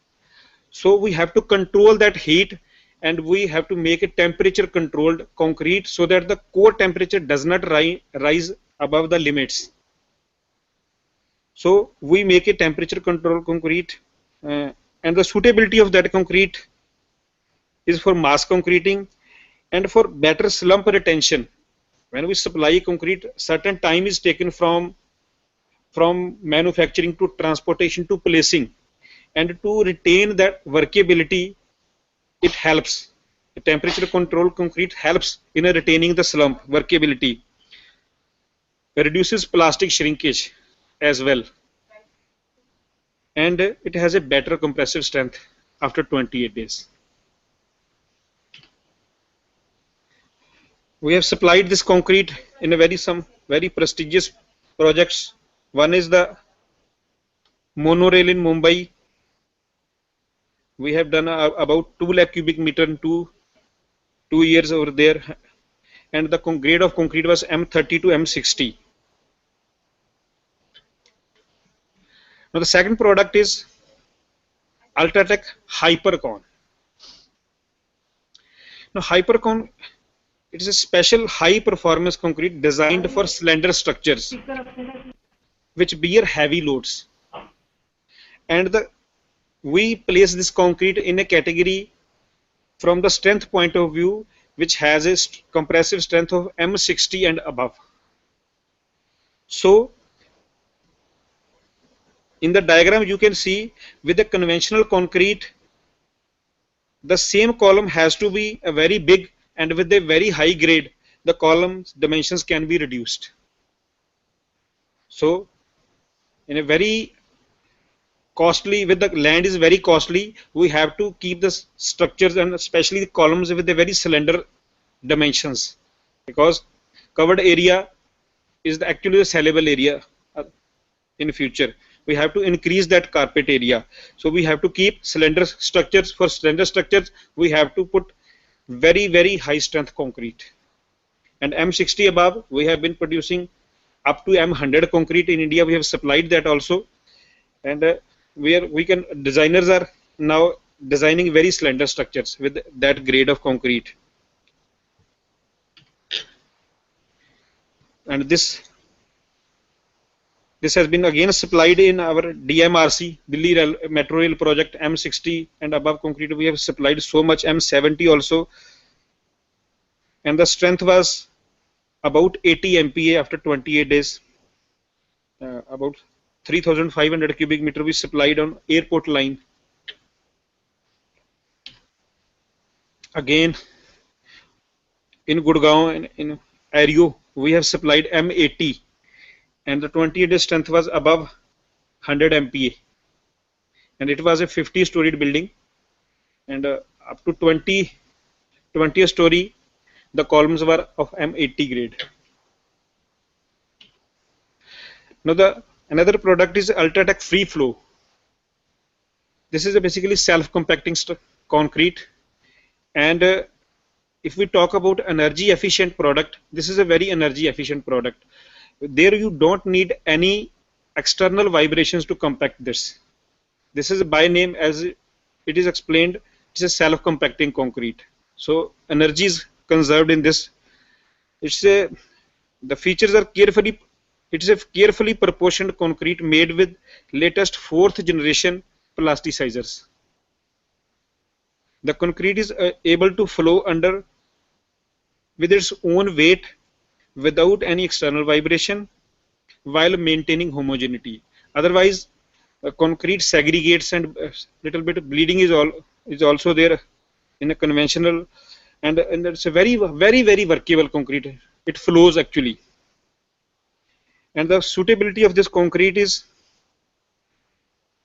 So we have to control that heat, and we have to make a temperature controlled concrete so that the core temperature does not rise above the limits. So we make a temperature controlled concrete, and the suitability of that concrete is for mass concreting and for better slump retention. When we supply concrete, certain time is taken from manufacturing to transportation to placing, and to retain that workability, it helps. The temperature control concrete helps in retaining the slump workability, reduces plastic shrinkage as well, and it has a better compressive strength after 28 days. We have supplied this concrete in some very prestigious projects. One is the monorail in Mumbai. We have done about 2 lakh cubic meter in 2 years over there. and the grade of concrete was M30 to M60. Now the second product is UltraTech Hypercon. Now Hypercon, it is a special high performance concrete designed for slender structures which bear heavy loads. And we place this concrete in a category from the strength point of view which has a compressive strength of M60 and above. So in the diagram you can see with the conventional concrete the same column has to be a very big, and with a very high grade the column's dimensions can be reduced. So in a very costly, with the land is very costly, we have to keep the structures and especially the columns with a very slender dimensions, because covered area is actually the sellable area in future. We have to increase that carpet area, so we have to keep slender structures. For slender structures we have to put very high strength concrete, and M60 above we have been producing up to M100 concrete in India. We have supplied that also, and designers are now designing very slender structures with that grade of concrete. And this has been again supplied in our DMRC, Delhi Metro Rail project. M60 and above concrete we have supplied so much, M70 also, and the strength was about 80 MPa after 28 days. About 3,500 cubic meter we supplied on airport line. Again in Gurgaon and in Ario we have supplied M80, and the 28 day strength was above 100 MPa, and it was a 50-storied building, and up to 20th story the columns were of M80 grade. Now another product is UltraTech Free Flow. This is a basically self-compacting concrete, and if we talk about energy efficient product, this is a very energy efficient product. There you don't need any external vibrations to compact this. This is by name, as it is explained, it's a self-compacting concrete. So energy is conserved in this. The features are it is a carefully proportioned concrete made with latest 4th generation plasticizers. The concrete is able to flow under with its own weight without any external vibration while maintaining homogeneity. Otherwise concrete segregates, and little bit of bleeding is also there in a conventional, and it's a very workable concrete. It flows actually, and the suitability of this concrete is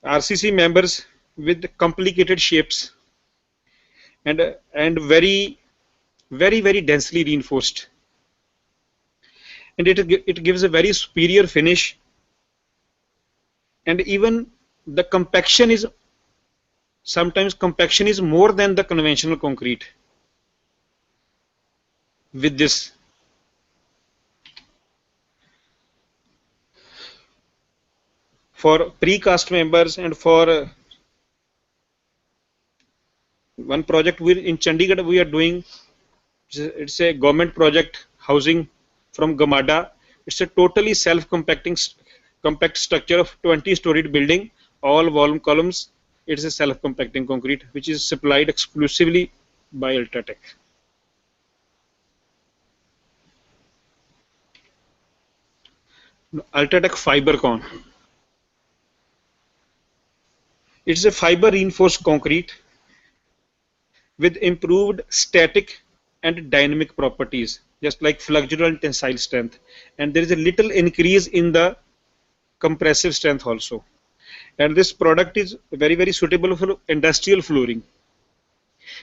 RCC members with complicated shapes and very densely reinforced, and it gives a very superior finish, and even the compaction is sometimes more than the conventional concrete with this. For precast members and for one project in Chandigarh we are doing, it's a government project housing from Gamada. It's a totally compact structure of 20-storied building, all volume columns. It is a self-compacting concrete which is supplied exclusively by UltraTech. UltraTech Fibercon. It's a fiber reinforced concrete with improved static and dynamic properties, just like flexural and tensile strength, and there is a little increase in the compressive strength also. And this product is very suitable for industrial flooring,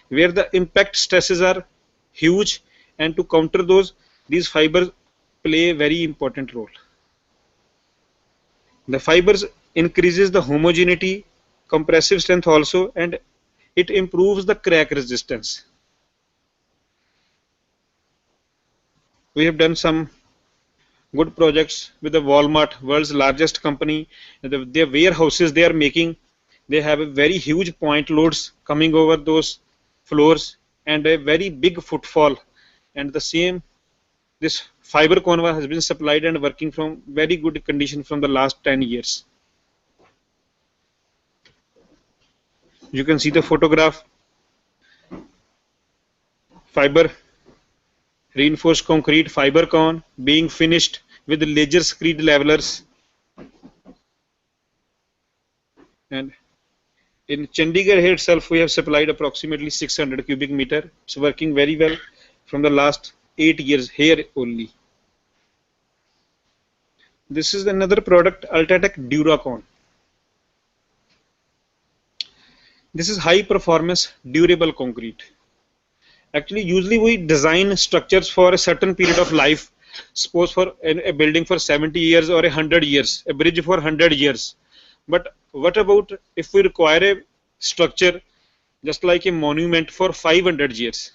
where the impact stresses are huge, and to counter those, these fibers play a very important role. The fibers increases the homogeneity, compressive strength also, and it improves the crack resistance. we have done some good projects with the Walmart, world's largest company. Their warehouses they are making, they have a very huge point loads coming over those floors and a very big footfall. And the same, this fiber conva has been supplied and working from very good condition from the last 10 years. You can see the photograph, fiber reinforced concrete fiber con being finished with laser screed levelers. And in Chandigarh here itself, we have supplied approximately 600 cubic meter. It's working very well from the last 8 years here only. This is another product, Ultratech Duracon. This is high performance durable concrete. Actually, usually we design structures for a certain period of life. Suppose for a building for 70 years or 100 years, a bridge for 100 years. But what about if we require a structure just like a monument for 500 years?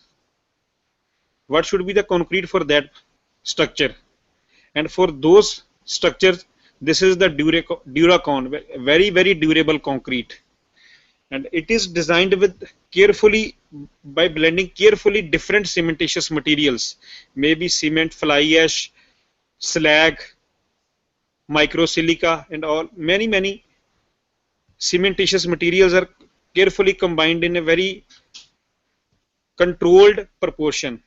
What should be the concrete for that structure? And for those structures, this is the Duracon, very, very durable concrete. And it is designed with carefully, by blending carefully different cementitious materials, maybe cement, fly ash, slag, microsilica, and all. Many cementitious materials are carefully combined in a very controlled proportion.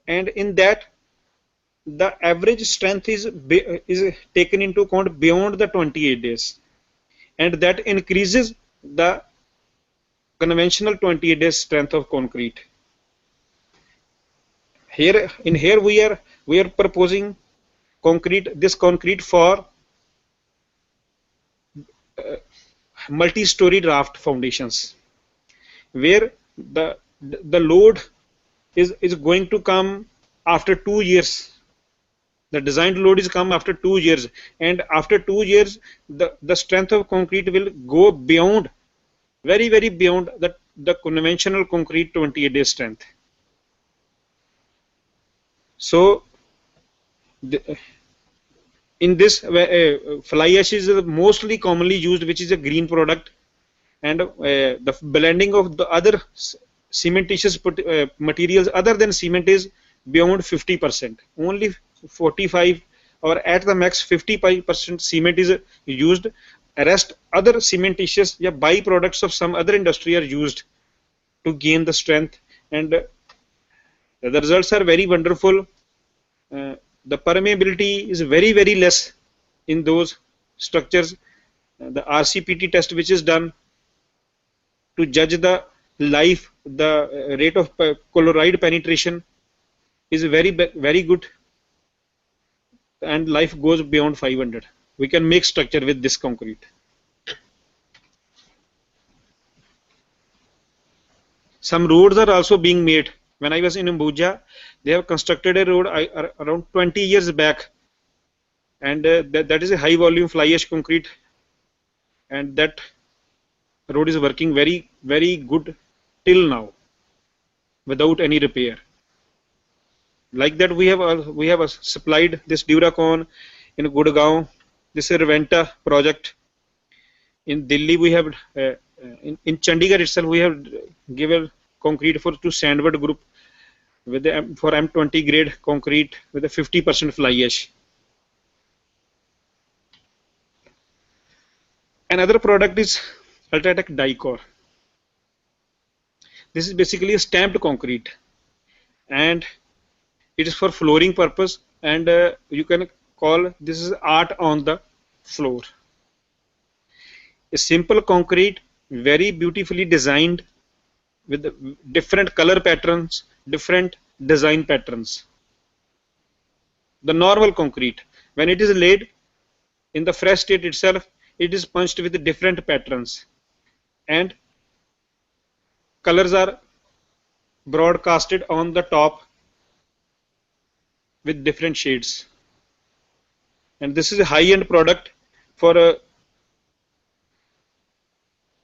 And in that, the average strength is taken into account beyond the 28 days. And that increases the conventional 28 days strength of concrete. Here we are proposing this concrete for multi-story raft foundations, where the load is going to come after 2 years. The designed load is come after 2 years, and after 2 years the strength of concrete will go beyond, very beyond the conventional concrete 28 day strength. So in this fly ash is mostly commonly used, which is a green product, and the blending of the other cementitious materials other than cement is beyond 50%. Only 45 or at the max 55% cement is used. Rest other cementitious byproducts of some other industry are used to gain the strength, and the results are very wonderful. The permeability is very less in those structures. The RCPT test which is done to judge the life, the rate of chloride penetration is very good, and life goes beyond 500. We can make structure with this concrete. Some roads are also being made. When I was in Ambuja, they have constructed a road around 20 years back, and that is a high volume fly ash concrete, and that road is working very good till now without any repair. Like that, we have supplied this Duracon in Gurgaon. This is a Reventa project. In Delhi, we have in Chandigarh itself, we have given concrete to Sandwood Group with for M20 grade concrete with a 50% fly ash. Another product is Ultratech Dicor. This is basically a stamped concrete, and it is for flooring purpose, and you can call this is art on the floor. A simple concrete, very beautifully designed with different color patterns, different design patterns. The normal concrete, when it is laid in the fresh state itself, it is punched with different patterns, and colors are broadcasted on the top with different shades. And this is a high-end product for a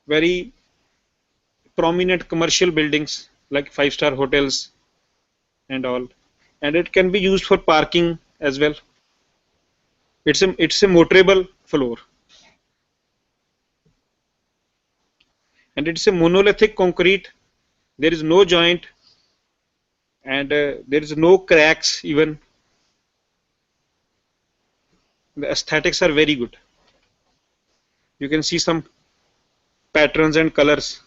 very prominent commercial buildings like 5-star hotels and all. and it can be used for parking as well. It's a motorable floor, and it's a monolithic concrete. There is no joint, and there is no cracks even. The aesthetics are very good. You can see some patterns and colors.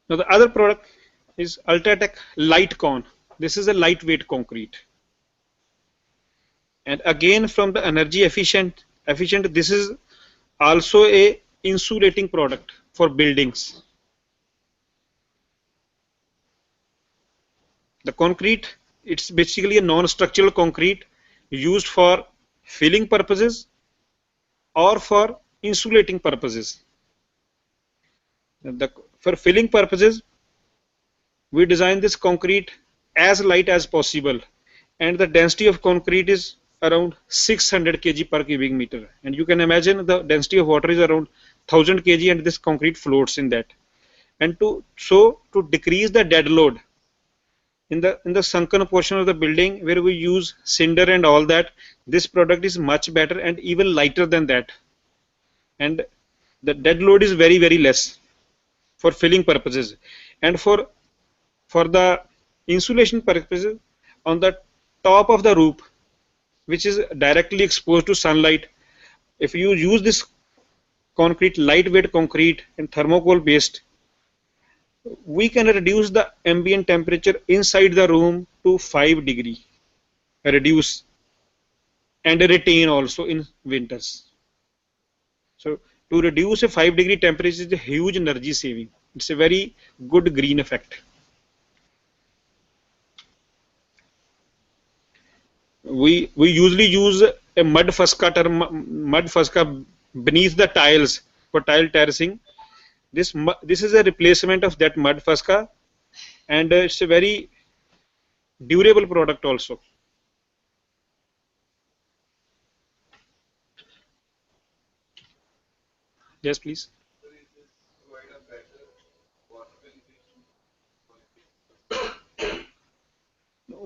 Now the other product is Ultratech Light Con. This is a lightweight concrete, and again from the energy efficient, this is also a insulating product for buildings. The concrete, it's basically a non-structural concrete used for filling purposes or for insulating purposes. For filling purposes, we design this concrete as light as possible, and the density of concrete is around 600 kg per cubic meter, and you can imagine the density of water is around 1000 kg, and this concrete floats in that. And to decrease the dead load in the sunken portion of the building where we use cinder and all that, this product is much better and even lighter than that, and the dead load is very, very less for filling purposes. And for the insulation purposes, on the top of the roof, which is directly exposed to sunlight, if you use this concrete, lightweight concrete and thermocol based, we can reduce the ambient temperature inside the room to 5 degree, reduce and retain also in winters. So to reduce a 5 degree temperature is a huge energy saving. It's a very good green effect. We usually use a mud fusca beneath the tiles for tile terracing. This is a replacement of that mud fusca, and it's a very durable product also. Yes, please.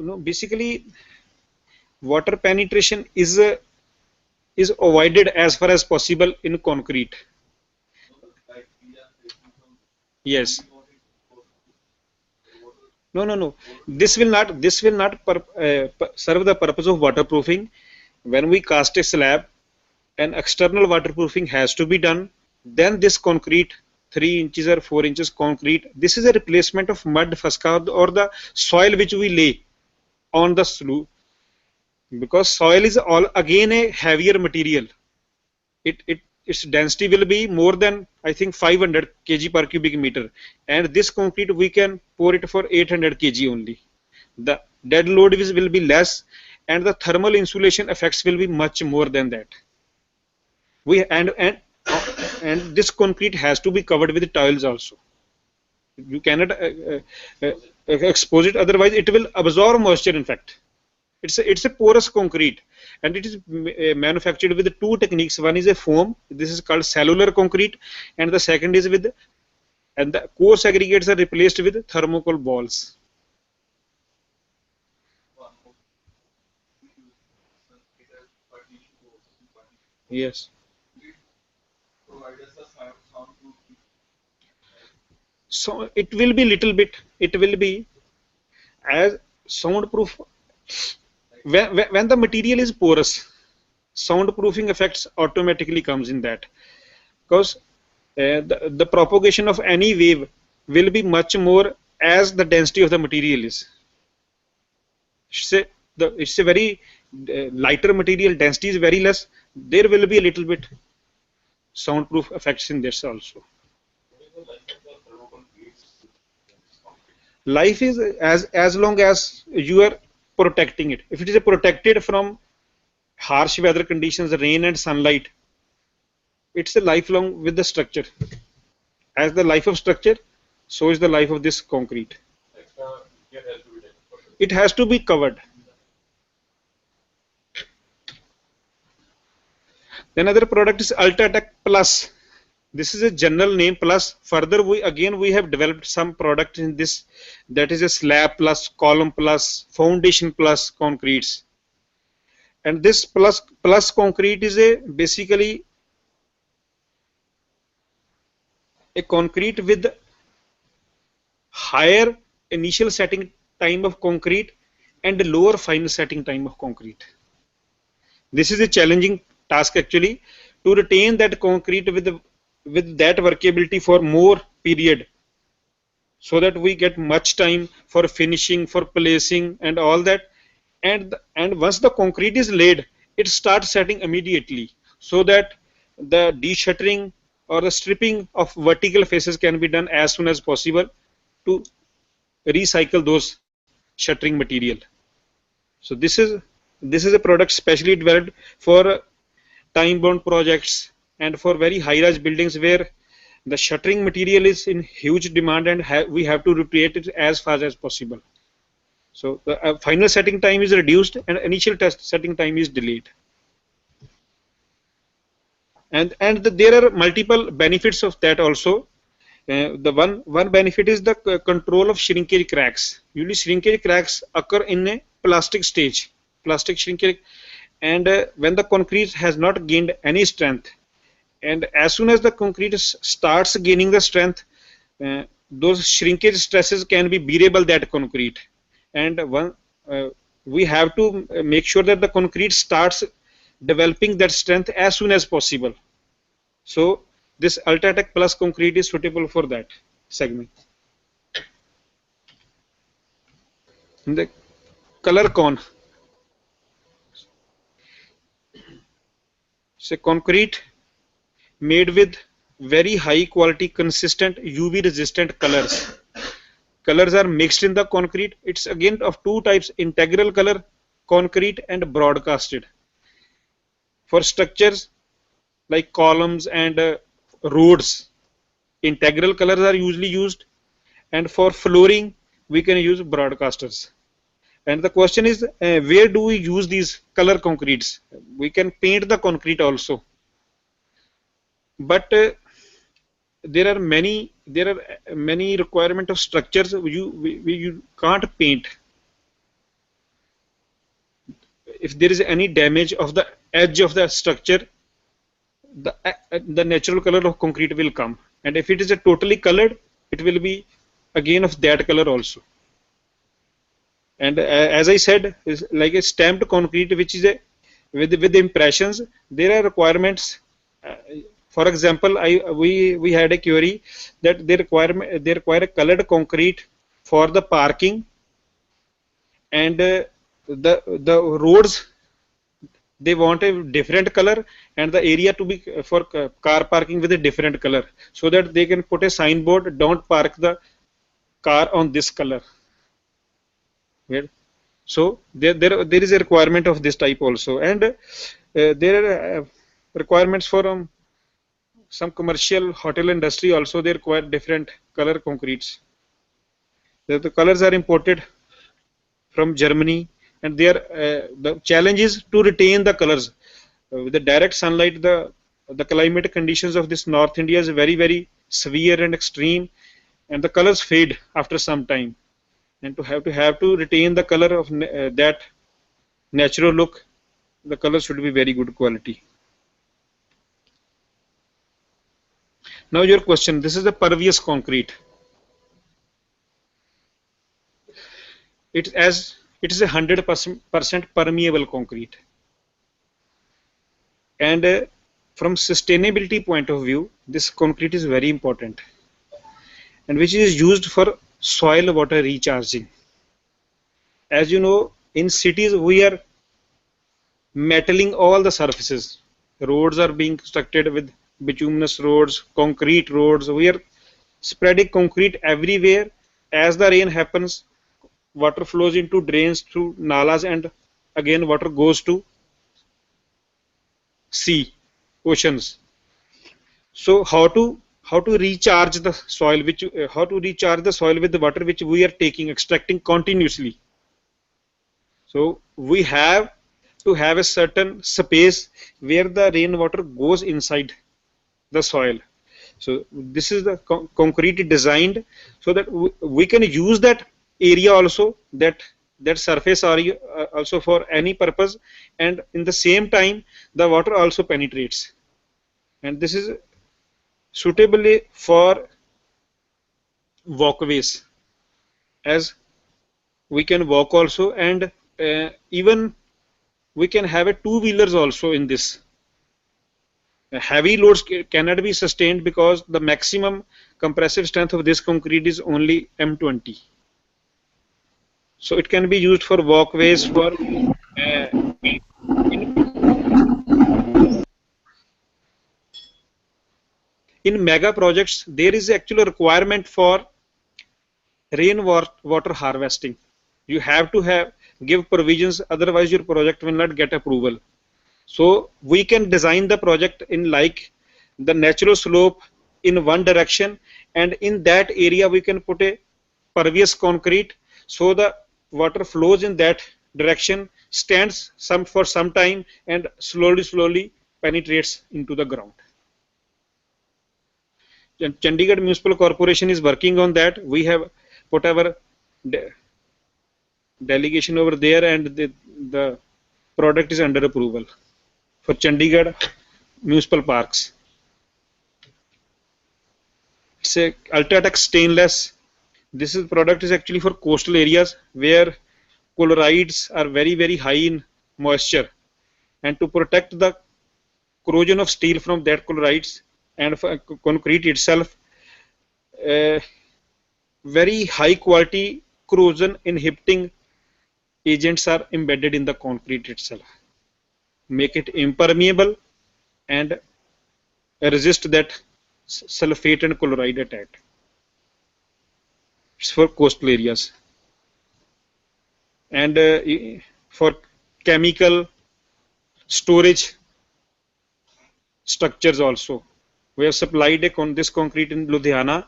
No, basically, water penetration is avoided as far as possible in concrete. Yes. No. This will not serve the purpose of waterproofing. When we cast a slab, an external waterproofing has to be done. Then this concrete, 3 inches or 4 inches concrete, this is a replacement of mud fusca or the soil which we lay on the slope, because soil is all again a heavier material. Its density will be more than, I think, 500 kg per cubic meter, and this concrete we can pour it for 800 kg only. The dead load will be less, and the thermal insulation effects will be much more than that. And this concrete has to be covered with tiles also. You cannot expose it, otherwise it will absorb moisture. In fact, it's a porous concrete, and it is manufactured with 2 techniques. One is a foam, this is called cellular concrete, and the second is and the coarse aggregates are replaced with thermocol balls. Yes. So it will be little bit, it will be as soundproof. When the material is porous, soundproofing effects automatically comes in that, because the propagation of any wave will be much more as the density of the material is. It's a very lighter material, density is very less, there will be a little bit soundproof effects in this also. Life is as long as you are protecting it. If it is protected from harsh weather conditions, rain and sunlight, it's a lifelong with the structure. As the life of structure, so is the life of this concrete. It has to be covered. Then another product is Ultratech Plus. This is a general name, plus further we have developed some product in this, that is a slab plus, column plus, foundation plus concretes. And this plus concrete is a basically a concrete with higher initial setting time of concrete and lower final setting time of concrete. This is a challenging task actually, to retain that concrete with that workability for more period, so that we get much time for finishing, for placing and all that. And once the concrete is laid, it starts setting immediately, so that the de-shuttering or the stripping of vertical faces can be done as soon as possible to recycle those shuttering material. So this is a product specially developed for time-bound projects and for very high-rise buildings where the shuttering material is in huge demand and we have to recreate it as fast as possible. So the final setting time is reduced and initial setting time is delayed. And there are multiple benefits of that also. The one benefit is the control of shrinkage cracks. Usually shrinkage cracks occur in a plastic stage, plastic shrinkage, and when the concrete has not gained any strength, and as soon as the concrete starts gaining the strength, those shrinkage stresses can be bearable, that concrete. And we have to make sure that the concrete starts developing that strength as soon as possible. So this Ultratech Plus concrete is suitable for that segment. In the color cone, it's a concrete made with very high quality, consistent, UV resistant colors. Colors are mixed in the concrete. It's again of two types: integral color concrete and broadcasted. For structures like columns and roads, integral colors are usually used, and for flooring we can use broadcasters. And the question is, where do we use these color concretes? We can paint the concrete also, but there are many requirement of structures you can't paint. If there is any damage of the edge of the structure, the natural color of concrete will come, and if it is a totally colored, it will be again of that color also. And as I said, is like a stamped concrete, which is a with impressions. There are requirements. For example, we had a query that they require a colored concrete for the parking, and the roads, they want a different color, and the area to be for car parking with a different color, so that they can put a signboard, don't park the car on this color. So there is a requirement of this type also, and there are requirements for some commercial hotel industry also. They require different color concretes. The colors are imported from Germany, and the challenge is to retain the colors. With the direct sunlight, the climate conditions of this North India is very severe and extreme, and the colors fade after some time. And to have to retain the color of that natural look, the color should be very good quality. Now your question, this is the pervious concrete. It is a 100% permeable concrete, and from sustainability point of view, this concrete is very important, and which is used for soil water recharging. As you know, in cities we are metaling all the surfaces. Roads are being constructed with bituminous roads, concrete roads. We are spreading concrete everywhere. As the rain happens, water flows into drains through nalas, and again water goes to sea, oceans. So how to recharge the soil, how to recharge the soil with the water which we are extracting continuously. So we have to have a certain space where the rainwater goes inside the soil. So this is the concrete designed so that we can use that area also, that surface area also for any purpose, and in the same time the water also penetrates, and this is suitably for walkways, as we can walk also, and even we can have a two-wheelers also in this. Heavy loads cannot be sustained because the maximum compressive strength of this concrete is only M20. So it can be used for walkways, for in mega projects there is actually a requirement for rainwater harvesting. You have to give provisions, otherwise your project will not get approval. So we can design the project in like the natural slope in one direction, and in that area we can put a pervious concrete, so the water flows in that direction, stands for some time, and slowly penetrates into the ground. Chandigarh Municipal Corporation is working on that. We have put our delegation over there, and the product is under approval for Chandigarh municipal parks. It's a UltraTech stainless. This product is actually for coastal areas where chlorides are very high in moisture, and to protect the corrosion of steel from that chlorides and concrete itself, very high quality corrosion inhibiting agents are embedded in the concrete itself, make it impermeable and resist that sulfate and chloride attack. It's for coastal areas, and for chemical storage structures also. We have supplied this concrete in Ludhiana,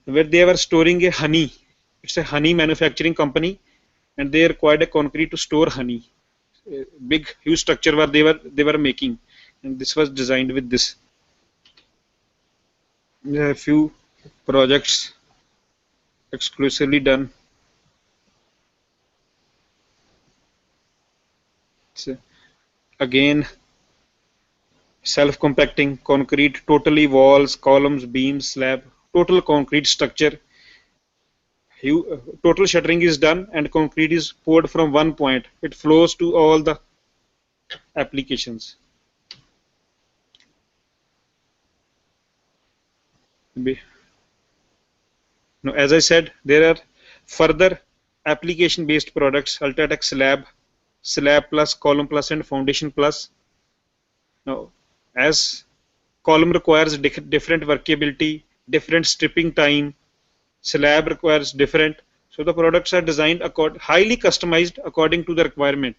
where they were storing a honey. It's a honey manufacturing company, and they required a concrete to store honey. A big, huge structure where they were making, and this was designed with this. There are a few projects exclusively done. So again, self-compacting concrete, totally walls, columns, beams, slab, total concrete structure. Total shuttering is done, and concrete is poured from one point. It flows to all the applications. Now, as I said, there are further application-based products: UltraTech slab, slab plus, column plus, and foundation plus. Now, as column requires different workability, different stripping time, slab requires different. So the products are designed highly customized according to the requirement.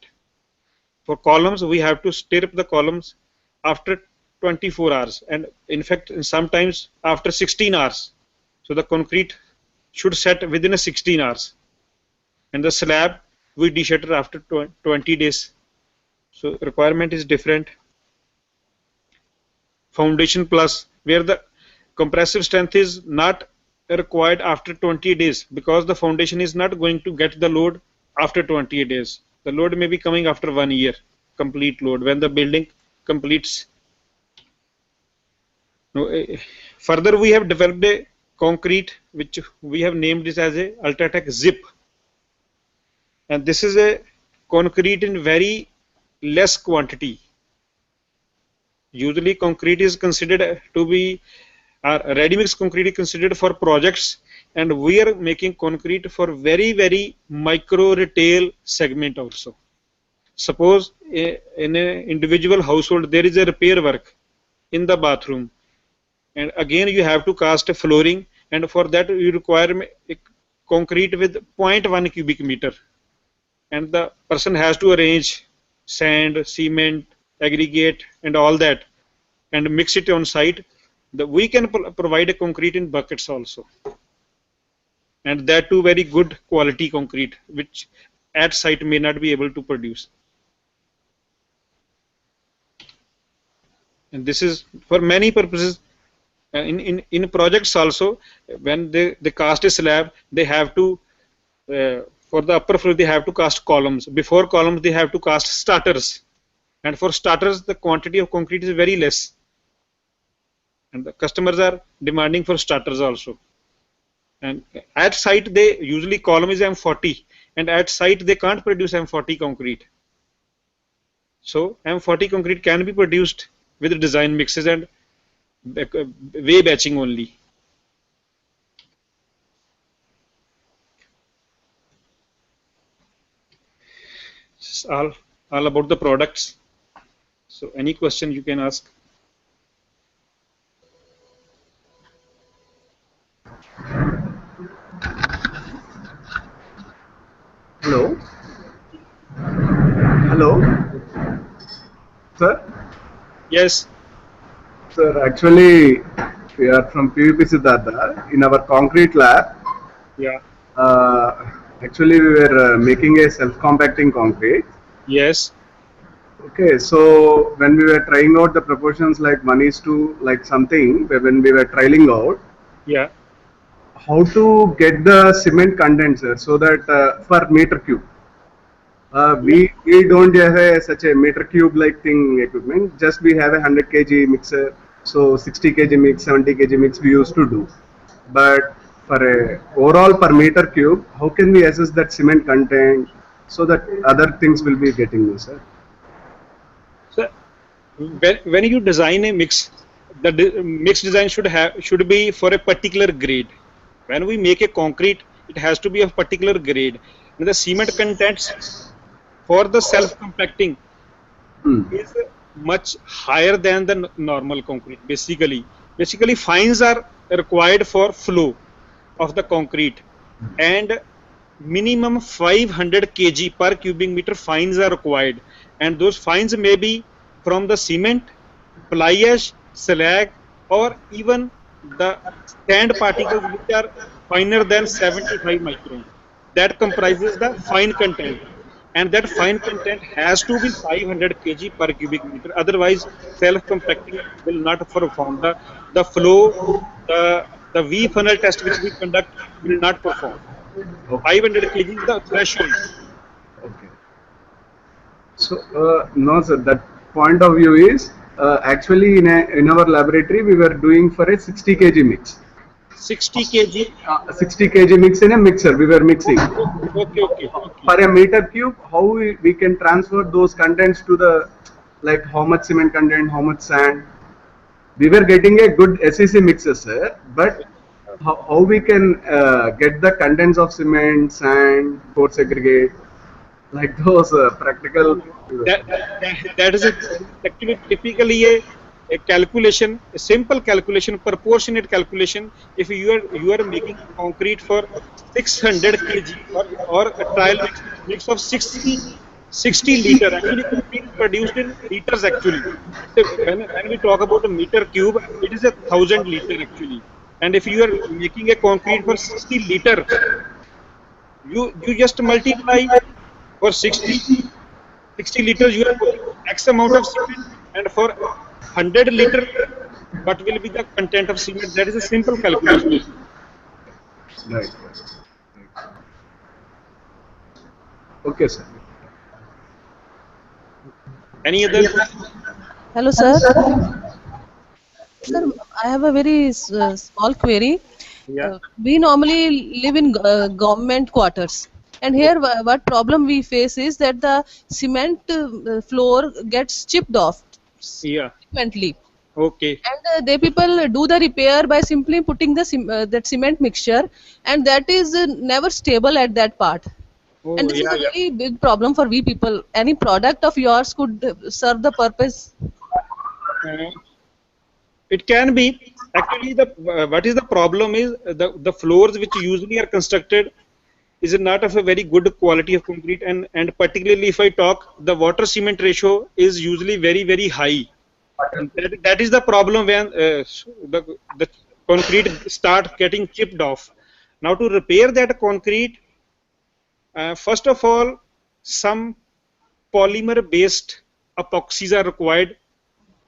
For columns, we have to strip the columns after 24 hours, and in fact, sometimes after 16 hours. So the concrete should set within 16 hours, and the slab we de-shutter after 20 days. So requirement is different. Foundation plus, where the compressive strength is not required after 20 days, because the foundation is not going to get the load after 20 days. The load may be coming after 1 year, complete load, when the building completes. Now, further, we have developed a concrete which we have named this as a UltraTech Zip, and this is a concrete in very less quantity. Usually concrete is considered to be, ready mix concrete is considered for projects, and we are making concrete for very micro retail segment also. Suppose in an individual household there is a repair work in the bathroom, and again you have to cast a flooring, and for that you require a concrete with 0.1 cubic meter, and the person has to arrange sand, cement, aggregate, and all that, and mix it on site. We can provide a concrete in buckets also, and that too very good quality concrete, which at site may not be able to produce. And this is for many purposes. in projects also, when they cast a slab, they have to for the upper floor they have to cast columns. Before columns they have to cast starters, and for starters the quantity of concrete is very less, and the customers are demanding for starters also. And at site they usually column is M40, and at site they can't produce M40 concrete. So M40 concrete can be produced with design mixes and way batching only. This is all about the products. So any question you can ask. Hello. Hello. Sir. Yes. Sir, actually, we are from PVP Siddhartha in our concrete lab. Yeah. Actually, we were making a self-compacting concrete. Yes. Okay, so when we were trying out the proportions like 1:, like something, when we were trialing out, Yeah. how to get the cement condenser so that for meter cube. We don't have such a meter cube like thing equipment. Just we have a 100 kg mixer, so 60 kg mix, 70 kg mix we used to do. But for a overall per meter cube, how can we assess that cement content so that other things will be getting, sir? So when you design a mix, the mix design should be for a particular grade. When we make a concrete, it has to be of particular grade. And the cement contents for the self-compacting is much higher than the normal concrete. Basically fines are required for flow of the concrete, and minimum 500 kg per cubic meter fines are required, and those fines may be from the cement, fly ash, slag, or even the sand particles which are finer than 75 micron. That comprises the fine content, and that fine content has to be 500 kg per cubic meter. Otherwise, self-compacting will not perform. The flow, the V funnel test which we conduct will not perform. Okay. 500 kg is the threshold. Okay. So no, sir. That point of view is actually in our laboratory we were doing for a 60 kg mix. 60 kg. 60 kg mix in a mixer we were mixing. Okay. For a meter cube, how we can transfer those contents to the, like how much cement content, how much sand. We were getting a good SEC mixer, sir, but how we can get the contents of cement, sand, coarse aggregate, like those practical. That is actually typically a calculation, a simple calculation, proportionate calculation. If you are making concrete for 600 kg or a trial mix of 60 liter, actually concrete is produced in liters actually. When we talk about a meter cube, it is 1,000 liter actually. And if you are making a concrete for 60 liter, you just multiply for 60 liters you are putting X amount of cement, and for 100 liter what will be the content of cement. That is a simple calculation. Right. Okay, sir. Any other? Hello, sir. Sir, I have a very small query. Yeah. We normally live in government quarters, and here what problem we face is that the cement floor gets chipped off Yeah. frequently, Okay. and they people do the repair by simply putting the that cement mixture, and that is never stable at that part. And Oh this is yeah, a yeah. very big problem for we people. Any product of yours could serve the purpose. Uh, it can be actually the what is the problem is the floors which usually are constructed is not of a very good quality of concrete, and particularly if I talk, the water cement ratio is usually very high. And that is the problem when the concrete start getting chipped off. Now to repair that concrete, first of all, some polymer based epoxies are required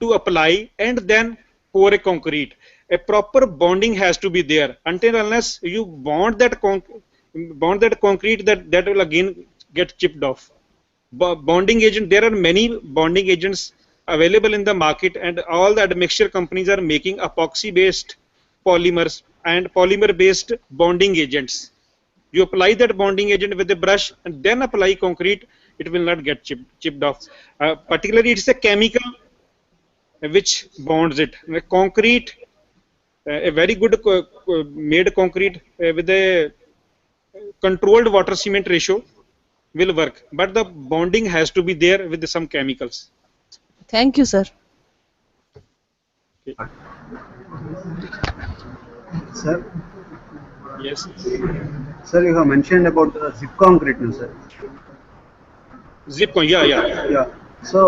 to apply and then pour a concrete. a proper bonding has to be there. Until unless you bond that concrete, that will again get chipped off. Bonding agent, there are many bonding agents available in the market, and all the admixture companies are making epoxy based polymers and polymer based bonding agents. You apply that bonding agent with a brush and then apply concrete, it will not get chipped off. Particularly it's a chemical which bonds it. Concrete, a very good made concrete with a controlled water cement ratio will work, but the bonding has to be there with some chemicals. Thank you, sir. Okay. Sir, Yes. sir, you have mentioned about the zip concrete, no, sir? Yeah. Yeah. So,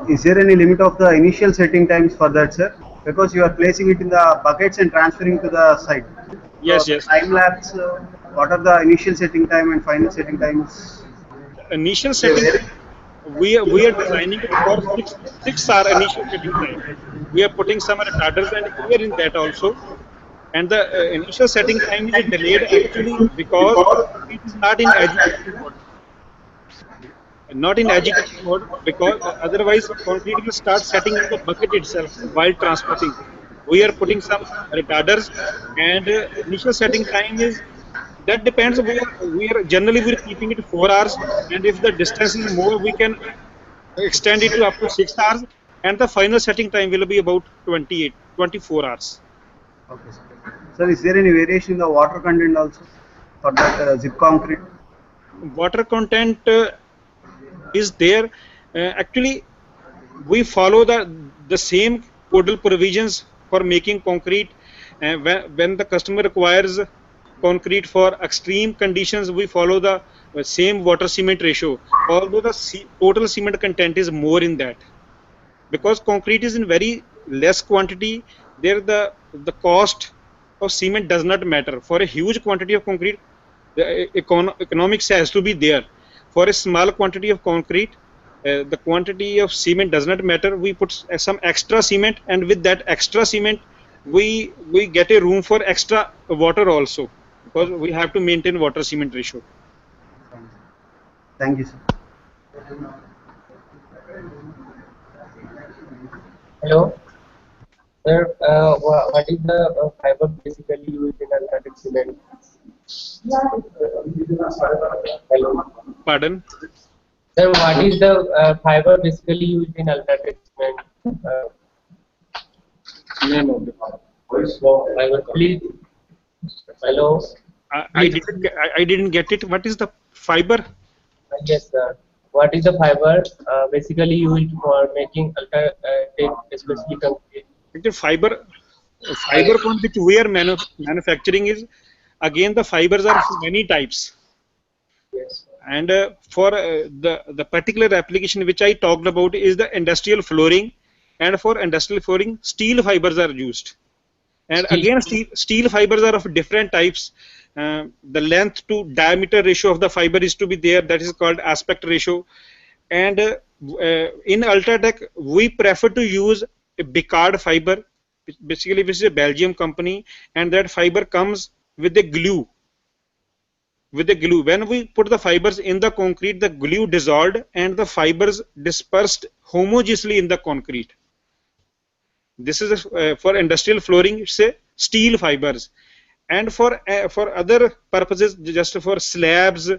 is there any limit of the initial setting times for that, sir? Because you are placing it in the buckets and transferring to the site. So, Yes. time lapse, what are the initial setting time and final setting times? Initial Is there setting very- time, we are designing it for 6 hour initial setting time. We are putting some retarders and air in that also. And the initial setting time is delayed actually because it is not in agitation mode. Not in agitation mode, because otherwise concrete will start setting in the bucket itself while transporting. We are putting some retarders, and initial setting time is, that depends. We are generally we're keeping it 4 hours, and if the distance is more, we can extend it to up to 6 hours, and the final setting time will be about 24 hours. Okay, sir. Sir, is there any variation in the water content also for that zip concrete? Water content is there. Actually, we follow the same codal provisions for making concrete. When the customer requires concrete for extreme conditions, we follow the same water cement ratio, although the total cement content is more in that, because concrete is in very less quantity. There the cost of cement does not matter. For a huge quantity of concrete, the economics has to be there. For a small quantity of concrete, the quantity of cement does not matter. We put some extra cement, and with that extra cement, we get a room for extra water also, because we have to maintain water cement ratio. Thank you, sir. Hello, sir. What is the fiber basically used in ultratech cement? Hello, Pardon? sir. What is the fiber basically used in ultratech cement? Name of the fiber, please. Hello. I didn't get it. What is the fiber? Yes, sir. What is the fiber basically used for making ultratech, especially concrete? The fiber from which we are manufacturing is, again, the fibers are many types. Yes. And for the particular application which I talked about is the industrial flooring, and for industrial flooring steel fibers are used. And again, steel fibers are of different types. The length to diameter ratio of the fiber is to be there, that is called aspect ratio. And in Ultratech, we prefer to use a Bicard fiber, which is a Belgium company, and that fiber comes with a glue. When we put the fibers in the concrete, the glue dissolved and the fibers dispersed homogeneously in the concrete. This is for industrial flooring, it's a steel fibers. And for other purposes, just for slabs,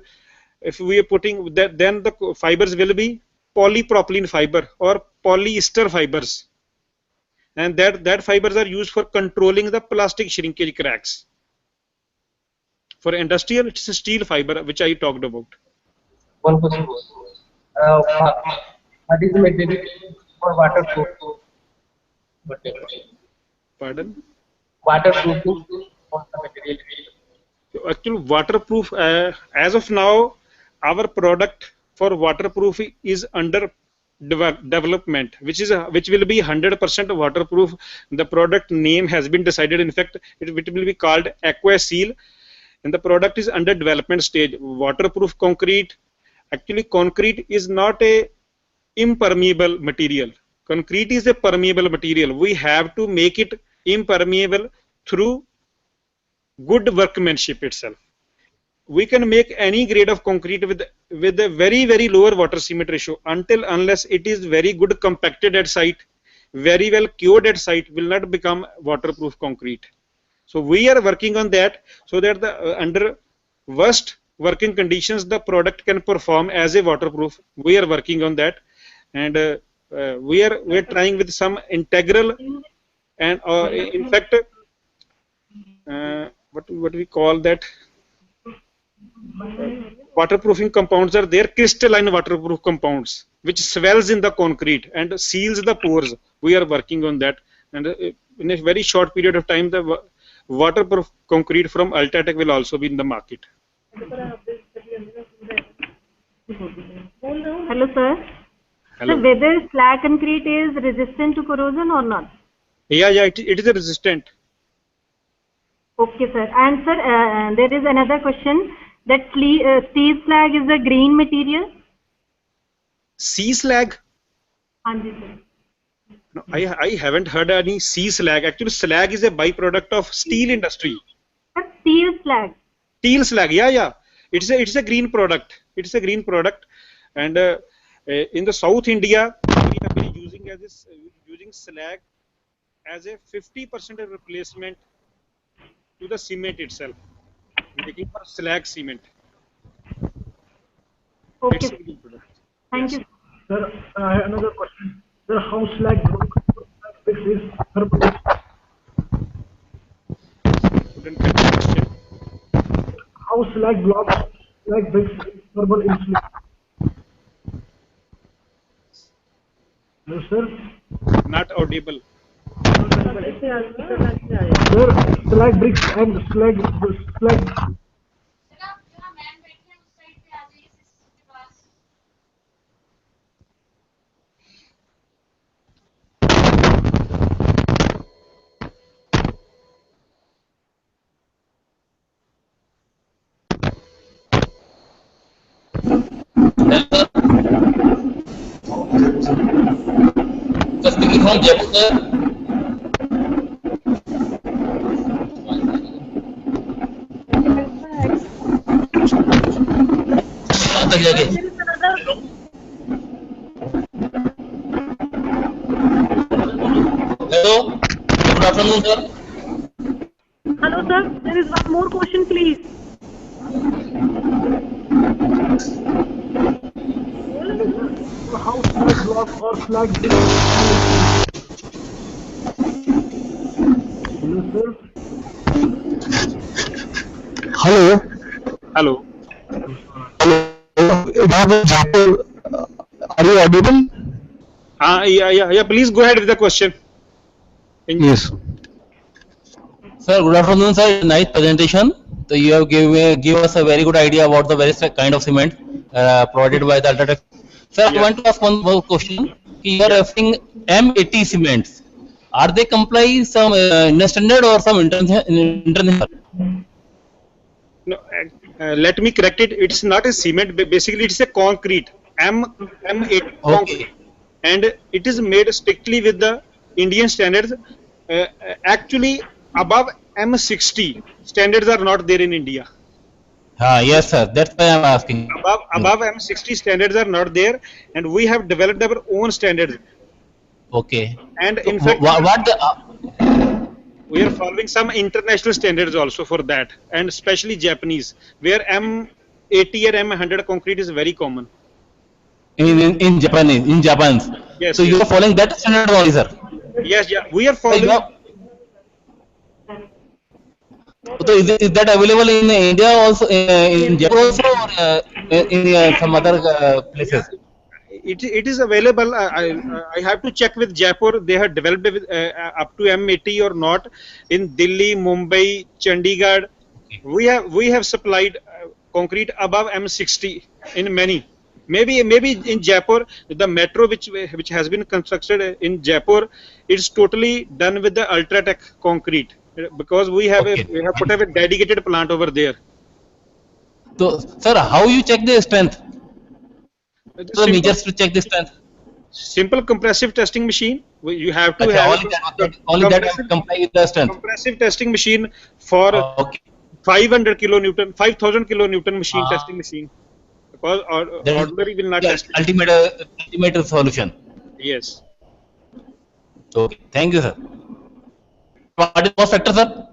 if we are putting that, then the fibers will be polypropylene fiber or polyester fibers, and that fibers are used for controlling the plastic shrinkage cracks. For industrial, it's a steel fiber which I talked about. One question more. What is the material for waterproof? Pardon? Waterproofing of the material. Actually, waterproof, as of now, our product for waterproof is under development, which will be 100% waterproof. The product name has been decided. In fact, it will be called Aqua Seal, and the product is under development stage. Waterproof concrete. Actually, concrete is not a impermeable material. Concrete is a permeable material. We have to make it impermeable through good workmanship itself. We can make any grade of concrete with a very lower water cement ratio unless it is very good compacted at site, very well cured at site, will not become waterproof concrete. So we are working on that so that under worst working conditions the product can perform as a waterproof. We are working on that, and we are trying with some integral and in fact what we call that waterproofing compounds are there, crystalline waterproof compounds which swells in the concrete and seals the pores. We are working on that, and in a very short period of time the waterproof concrete from Ultratech will also be in the market. Hello, sir. Hello. So whether slag concrete is resistant to corrosion or not? Yeah, it is resistant. Okay, sir. And sir, there is another question that steel slag is a green material. Sea slag? Yes, sir. No, I haven't heard any sea slag. Actually, slag is a byproduct of steel industry. But steel slag. Steel slag, yeah. It's a green product. It's a green product, and in the South India, we have been using slag as a 50% replacement to the cement itself, making for slag cement. Okay. It's a green product. Thank you. Sir, I have another question. Sir, how slag fix is thermal? Couldn't get the question. How slag blocks slag bricks is thermal insulation? Yes, sir. Not audible. Sir, slag bricks and slag. Speaking from Jaipur, sir. Hello. Good afternoon, sir. Hello, sir. There is one more question, please. How slag block or slag bricks? Hello, sir. Hello. Hello. Are you audible? Yeah. Please go ahead with the question. Yes. Sir, good afternoon, sir. Nice presentation. So you have give us a very good idea about the various kind of cement provided by the Ultratech. Sir, I want to ask one more question. You are referring M80 cements. Are they comply some Indian standard or some international? No, let me correct it. It's not a cement. Basically, it's a concrete. M8 concrete, and it is made strictly with the Indian standards. Actually, above M60 standards are not there in India. Yes, sir. That's why I'm asking. Above M60 standards are not there, and we have developed our own standards. Okay. And so in fact, we are following some international standards also for that, and especially Japanese, where M80 or M100 concrete is very common. In Japan. Yes. So you are following that standard only, sir. Yes, we are following. So is that available in India also, in Japan also, or in some other places? It is available. I have to check with Jaipur. They have developed it up to M80 or not. In Delhi, Mumbai, Chandigarh, we have supplied concrete above M60 in many. Maybe in Jaipur, the metro which has been constructed in Jaipur, it's totally done with the Ultratech concrete, because we have put up a dedicated plant over there. So, sir, how you check the strength? The measures to check the strength. Simple compressive testing machine. You have to Okay, have only that comply with the strength. compressive testing machine for Okay. 500 kilonewton, 5,000 kilonewton machine testing machine. Because That is ordinary will not the test it. ultimate solution. Yes. Okay, thank you, sir. What is cost factor, sir?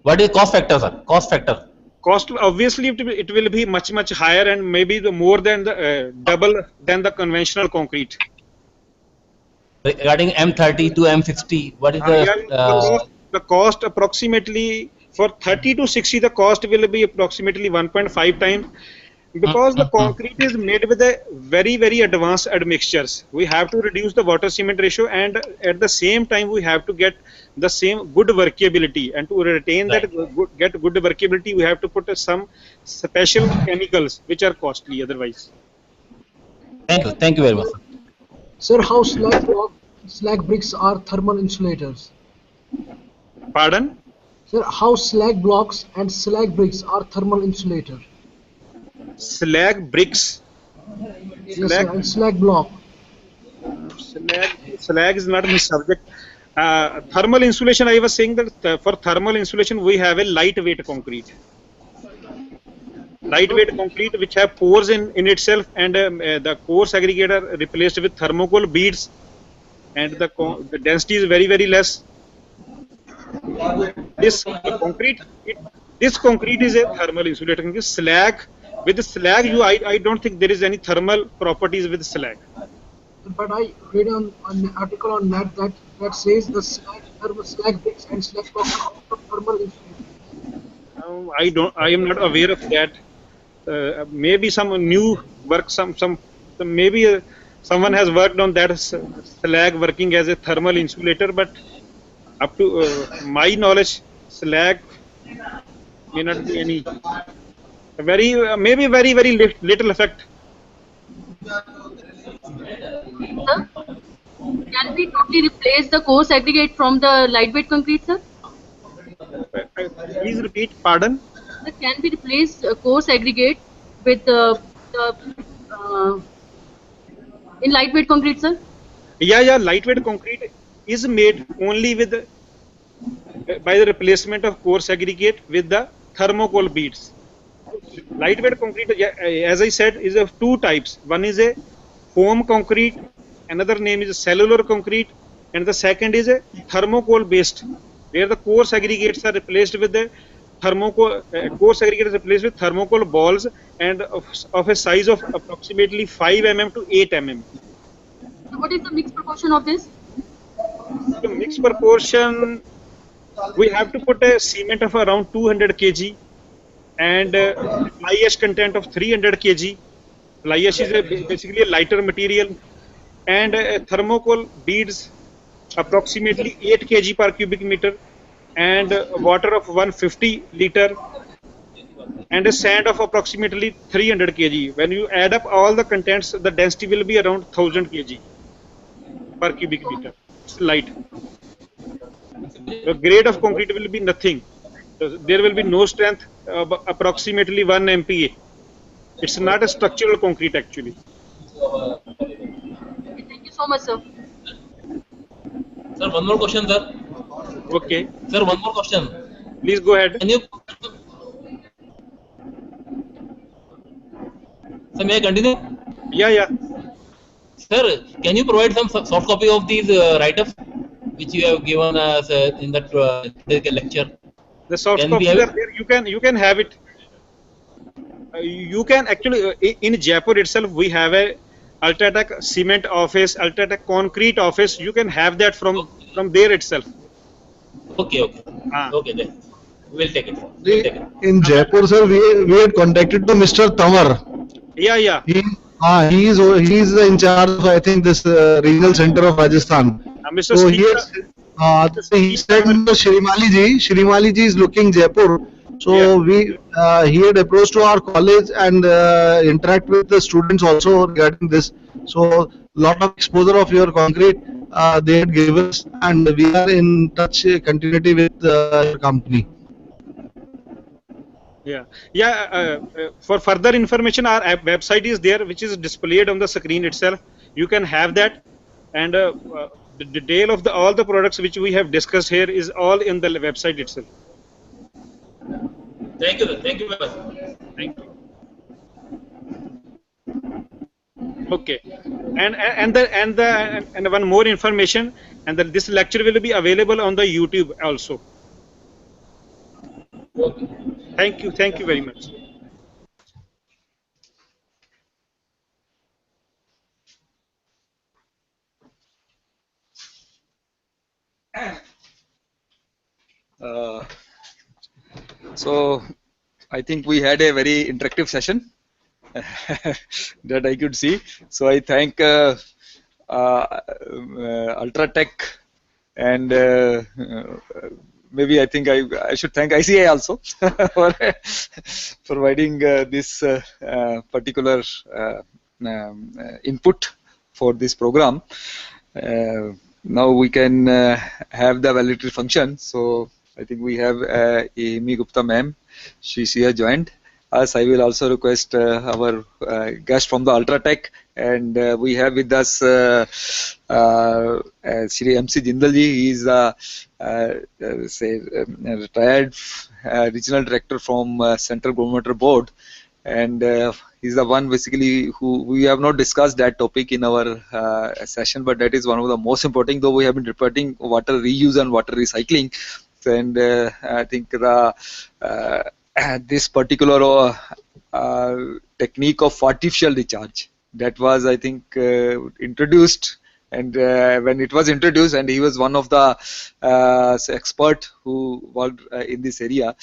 What is cost factor, sir? Cost factor. Cost obviously it will be much higher and maybe the more than the double than the conventional concrete. Regarding M30 to M60, what is The cost approximately for 30 to 60 the cost will be approximately 1.5 times, because the concrete is made with a very advanced admixtures. We have to reduce the water cement ratio, and at the same time we have to get the same good workability, and to retain that get good workability we have to put some special chemicals which are costly otherwise. Thank you very much, sir. Sir, how slag bricks are thermal insulators? Pardon? Sir, how slag blocks and slag bricks are thermal insulator? Slag bricks. Yes, sir, and slag block. Slag is not the subject. Thermal insulation, I was saying that for thermal insulation we have a lightweight concrete. Lightweight concrete which have pores in itself, and the core segregator are replaced with thermocol beads, and the density is very less. This concrete is a thermal insulator. Slag, with slag I don't think there is any thermal properties with slag. But I read an article on net that says the slag bricks and slag blocks are also thermal insulators. I am not aware of that. Maybe some new work, maybe someone has worked on that slag working as a thermal insulator, but up to my knowledge, slag may not be any maybe very little effect. Sir, can we totally replace the coarse aggregate from the lightweight concrete, sir? Please repeat. Pardon? Sir, can we replace coarse aggregate with in lightweight concrete, sir? Yeah. Lightweight concrete is made only with by the replacement of coarse aggregate with the thermocol beads. Lightweight concrete, as I said, is of two types. One is a foam concrete, another name is cellular concrete, and the second is a thermocol based, where the coarse aggregates are replaced with the thermocol. Coarse aggregates are replaced with thermocol balls, and of a size of approximately 5 mm to 8 mm. So what is the mixed proportion of this? The mixed proportion, we have to put a cement of around 200 kg and fly ash content of 300 kg. Fly ash is basically a lighter material, and thermocol beads approximately 8 kg per cubic meter, and water of 150 liter, and a sand of approximately 300 kg. When you add up all the contents, the density will be around 1000 kg per cubic meter. It's light. The grade of concrete will be nothing. There will be no strength, approximately 1 MPa. It's not a structural concrete actually. Thank you so much, sir. Sir, one more question, sir. Okay. Sir, one more question. Please go ahead. Can you? Sir, may I continue? Yeah. Sir, can you provide some soft copy of these write-ups which you have given us in that lecture? The soft copy are there. You can have it. You can actually in Jaipur itself we have a Ultratech cement office, Ultratech concrete office. You can have that from there itself. Okay. Okay, then we'll take it. In Jaipur, sir, we had contacted to Mr. Tamar. Yeah. He is in charge of, I think, this regional center of Rajasthan. Mr. So he said Shrimali ji is looking Jaipur. So he had approached to our college and interact with the students also regarding this. So lot of exposure of your concrete they had given us, and we are in touch continuity with your company. Yeah. For further information, our website is there, which is displayed on the screen itself. you can have that. And the detail of all the products which we have discussed here is all in the website itself. Thank you, sir. Thank you very much. Thank you. Okay, and one more information, and that this lecture will be available on the YouTube also. Okay. Thank you very much. So I think we had a very interactive session that I could see. So I thank Ultratech and maybe I think I should thank ICI also for providing this particular input for this program. Now we can have the validatory function. So I think we have Amy Gupta ma'am. She has joined us. I will also request our guest from the Ultratech, and we have with us Shri MC Jindal ji. He is retired regional director from Central Government Board, and he's the one basically who we have not discussed that topic in our session, but that is one of the most important, though we have been reporting water reuse and water recycling. And I think the this particular technique of artificial recharge, that was I think introduced, and when it was introduced, and he was one of the expert who worked in this area,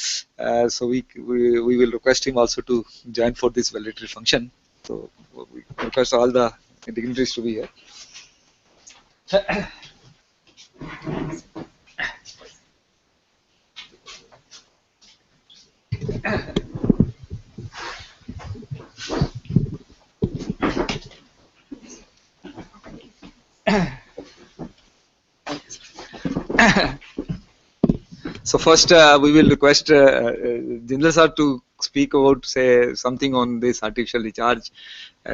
so we will request him also to join for this validatory function. So we request all the dignitaries to be here. So first we will request Jindal sir to speak about, say, something on this artificial recharge,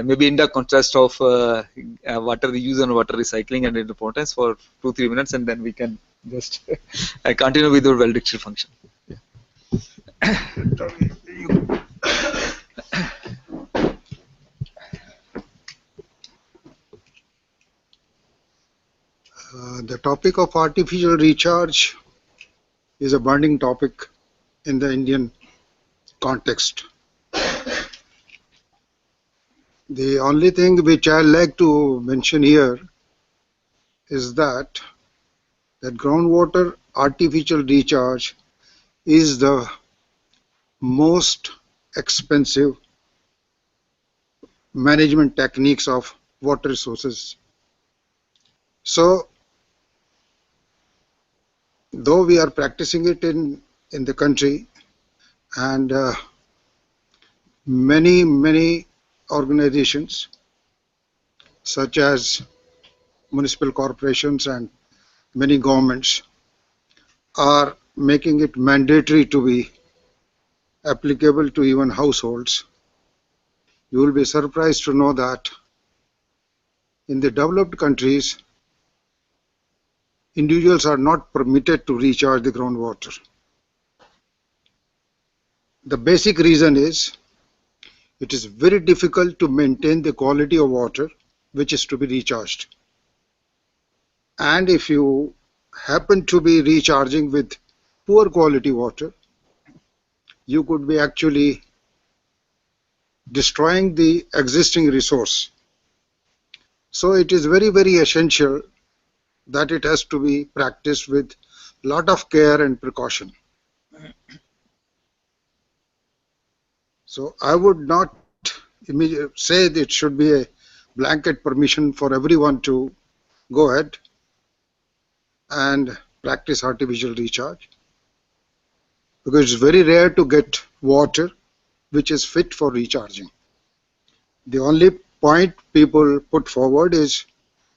maybe in the context of water reuse and water recycling and its importance for 2-3 minutes, and then we can just continue with our validatory function. The topic of artificial recharge is a burning topic in the Indian context. The only thing which I like to mention here is that groundwater artificial recharge is the most expensive management techniques of water resources. So though we are practicing it in the country, and many organizations such as municipal corporations and many governments are making it mandatory to be applicable to even households, you will be surprised to know that in the developed countries, individuals are not permitted to recharge the groundwater. The basic reason is it is very difficult to maintain the quality of water which is to be recharged. And if you happen to be recharging with poor quality water, you could be actually destroying the existing resource. So it is very essential that it has to be practiced with lot of care and precaution. So I would not say that it should be a blanket permission for everyone to go ahead and practice artificial recharge, because it's very rare to get water which is fit for recharging. The only point people put forward is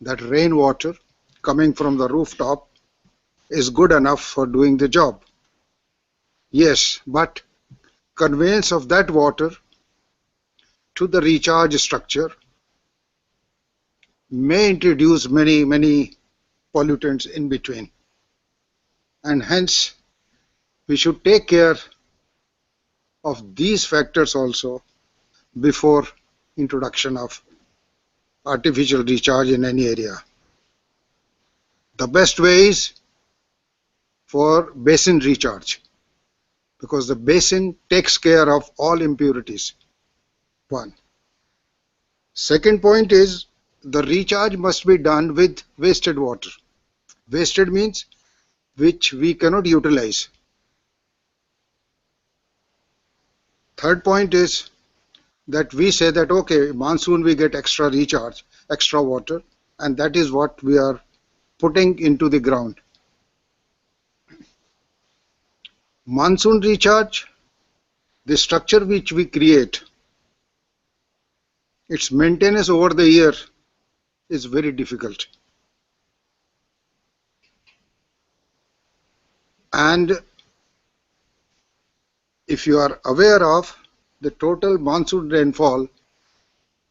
that rainwater coming from the rooftop is good enough for doing the job. Yes, but conveyance of that water to the recharge structure may introduce many pollutants in between, and hence we should take care of these factors also before introduction of artificial recharge in any area. The best way is for basin recharge, because the basin takes care of all impurities. One. Second point is the recharge must be done with wasted water. Wasted means which we cannot utilize. Third point is that we say that okay, monsoon we get extra recharge, extra water, and that is what we are putting into the ground. Monsoon recharge, the structure which we create, its maintenance over the year is very difficult. And if you are aware of, the total monsoon rainfall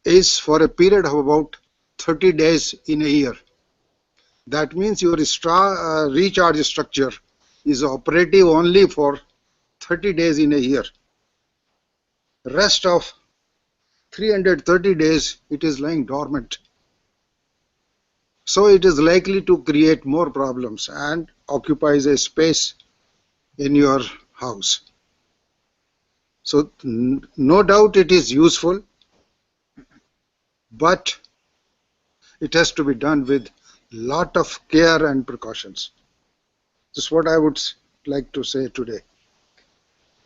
is for a period of about 30 days in a year. That means your recharge structure is operative only for 30 days in a year. Rest of 330 days it is lying dormant. So it is likely to create more problems and occupies a space in your house. So no doubt it is useful, but it has to be done with lot of care and precautions. This is what I would like to say today.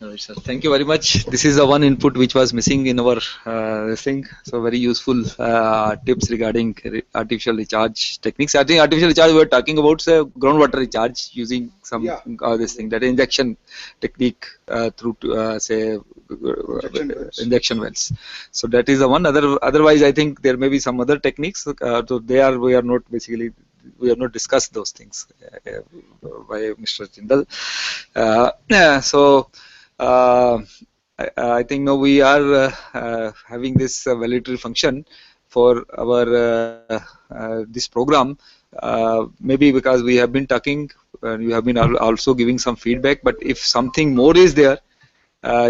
Right, sir. Thank you very much. This is the one input which was missing in our thing. So very useful tips regarding artificial recharge techniques. I think artificial recharge we were talking about groundwater recharge using some this thing, that injection technique through say injection wells. So that is the one. Otherwise, I think there may be some other techniques. So we are not basically. We have not discussed those things by Mr. Jindal. I think now we are having this valedictory function for our this program. Maybe because we have been talking, you have been also giving some feedback. But if something more is there,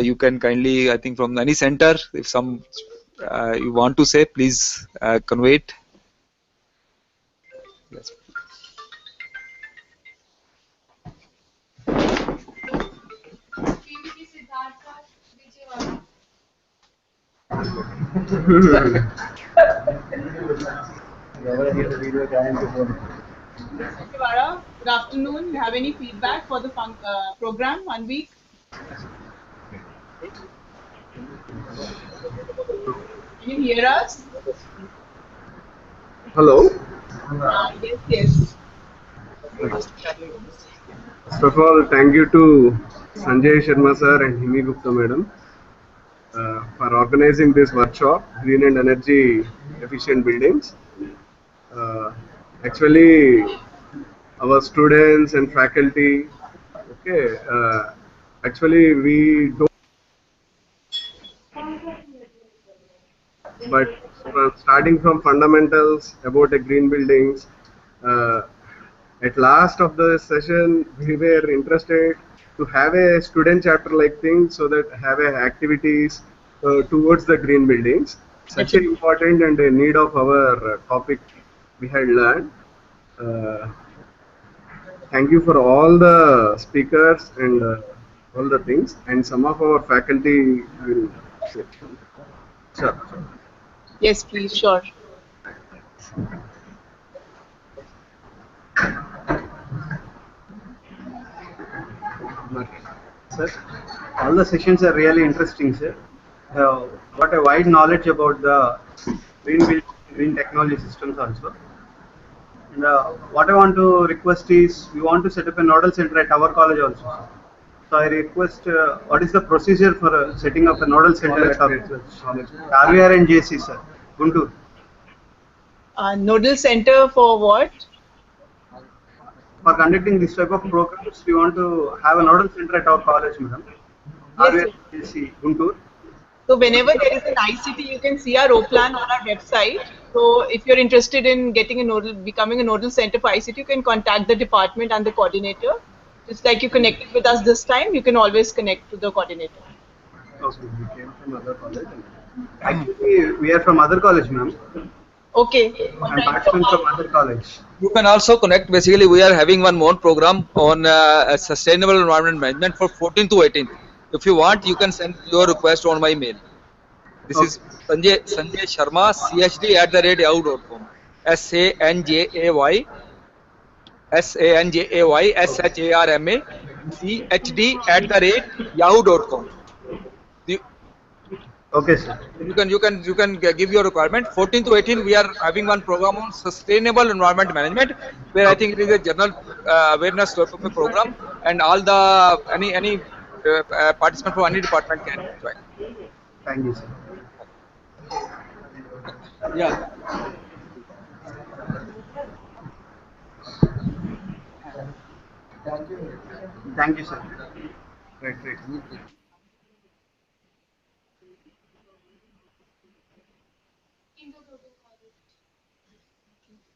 you can kindly, I think, from any center, if some you want to say, please convey it. Yes. Good afternoon. You have any feedback for the program 1 week? Can you hear us? Hello. Yes. First of all, thank you to Sanjay Sharma sir and Himi Gupta madam for organizing this workshop, Green and Energy Efficient Buildings. Actually, our students and faculty, okay, actually we don't, but starting from fundamentals about the green buildings, at last of the session, we were interested to have a student chapter like thing, so that have activities towards the green buildings. Such an important and a need of our topic we had learned. Thank you for all the speakers and all the things, and some of our faculty will say. Sure. Yes, please, sure. Sir, all the sessions are really interesting, sir. Got a wide knowledge about the green technology systems also. And what I want to request is, we want to set up a nodal center at our college also, sir. So I request, what is the procedure for setting up a nodal center at our college? RVR and JC, sir, Guntur. Nodal center for what? For conducting this type of programs, we want to have a nodal center at our college, madam. Yes, RVR, Guntur. So whenever there is an ICT, you can see our O plan on our website. So if you're interested in getting a becoming a nodal center for ICT, you can contact the department and the coordinator. Just like you connected with us this time, you can always connect to the coordinator. Okay, we came from other college. Actually, we are from other college, ma'am. Okay. I'm participant from other college. You can also connect. Basically, we are having one more program on sustainable environment management for 14th to 18th. If you want, you can send your request on my mail. This is Sanjay Sharma, chd@yahoo.com. SANJAY@yahoo.com. Okay, sir. You can give your requirement. 14 to 18, we are having one program on sustainable environment management, where I think it is a general awareness sort of a program, and all the any participant from any department can join. Thank you, sir. Yeah. Thank you, sir. Great.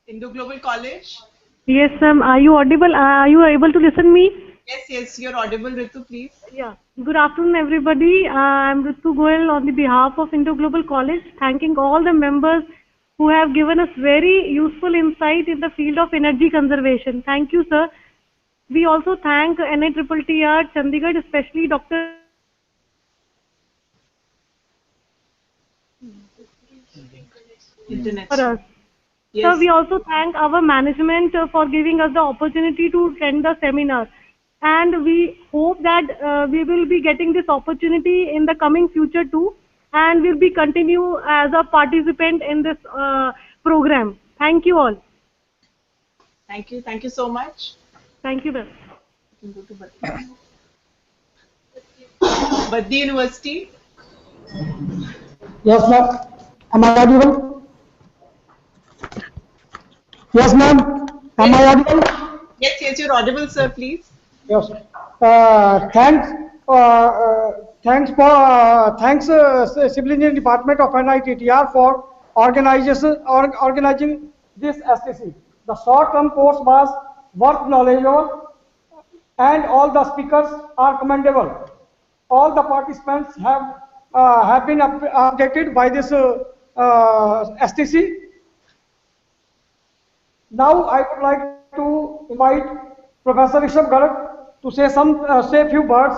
Indo-Global College. Yes, ma'am. Are you audible? Are you able to listen me? Yes, you're audible, Ritu, please. Yeah. Good afternoon, everybody. I'm Ritu Goel on the behalf of Indo-Global College, thanking all the members who have given us very useful insight in the field of energy conservation. Thank you, sir. We also thank NITTTRCHD Chandigarh, especially Dr. Internet. for us. Yes. So we also thank our management for giving us the opportunity to attend the seminar. And we hope that we will be getting this opportunity in the coming future too. And we'll be continue as a participant in this program. Thank you all. Thank you. Thank you so much. Thank you, ma'am. You can go to Baddi University. Yes, ma'am. Am I audible? Yes, ma'am. Am I audible? Yes, you're audible, sir, please. Yes. Thanks. Thanks, Civil Engineering Department of NITTR for organizing this STC. The short-term course was worth knowledgeable, and all the speakers are commendable. All the participants have been updated by this STC. Now I would like to invite Professor Rishabh Garg to say say a few words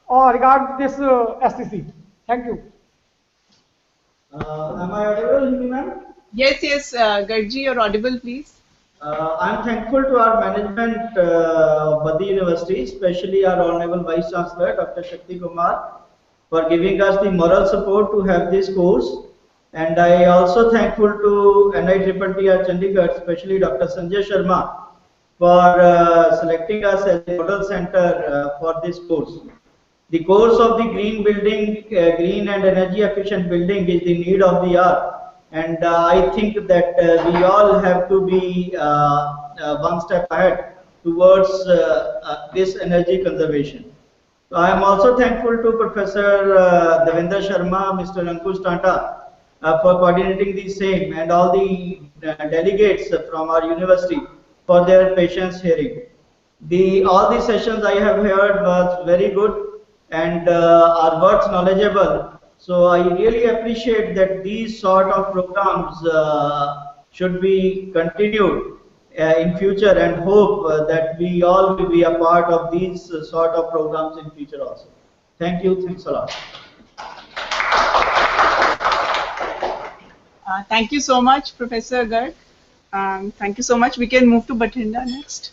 regarding this STC. Thank you. Am I audible, ma'am? Yes, Gargi, you're audible, please. I'm thankful to our management, Baddi University, especially our Honorable Vice Chancellor, Dr. Shakti Kumar, for giving us the moral support to have this course. And I also thankful to NITTTR Chandigarh, especially Dr. Sanjay Sharma, for selecting us as a model center for this course. The course of the green building, green and energy efficient building is the need of the hour. And I think that we all have to be one step ahead towards this energy conservation. So I am also thankful to Professor Devendra Sharma, Mr. Ankush Tanta for coordinating the same, and all the delegates from our university for their patience hearing. All the sessions I have heard was very good and are worth knowledgeable. So I really appreciate that these sort of programs should be continued in future, and hope that we all will be a part of these sort of programs in future also. Thank you. Thanks a lot. Thank you so much, Professor Garg. Thank you so much. We can move to Bathinda next.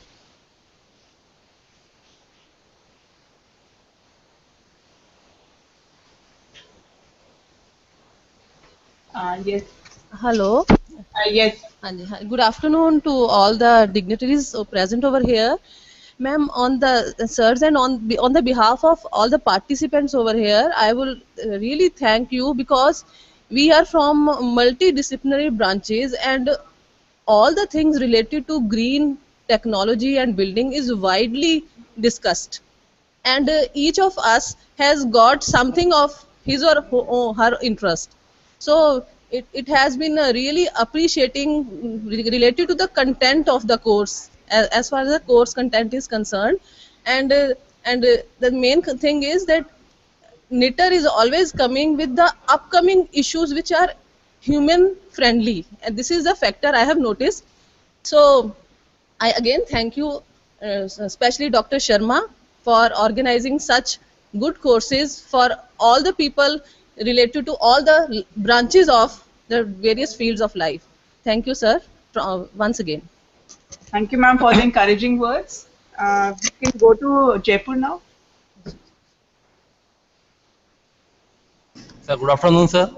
Yes. Hello. Yes. Good afternoon to all the dignitaries present over here. Ma'am, on the sirs and on the behalf of all the participants over here, I will really thank you, because we are from multidisciplinary branches, and all the things related to green technology and building is widely discussed, and each of us has got something of his or her interest. So it has been really appreciating related to the content of the course as far as the course content is concerned, and the main thing is that knitter is always coming with the upcoming issues which are human friendly, and this is the factor I have noticed. So I again thank you, especially Dr. Sharma, for organizing such good courses for all the people related to all the branches of the various fields of life. Thank you, sir, once again. Thank you, ma'am, for the encouraging words. We can go to Jaipur now. Sir, good afternoon, sir.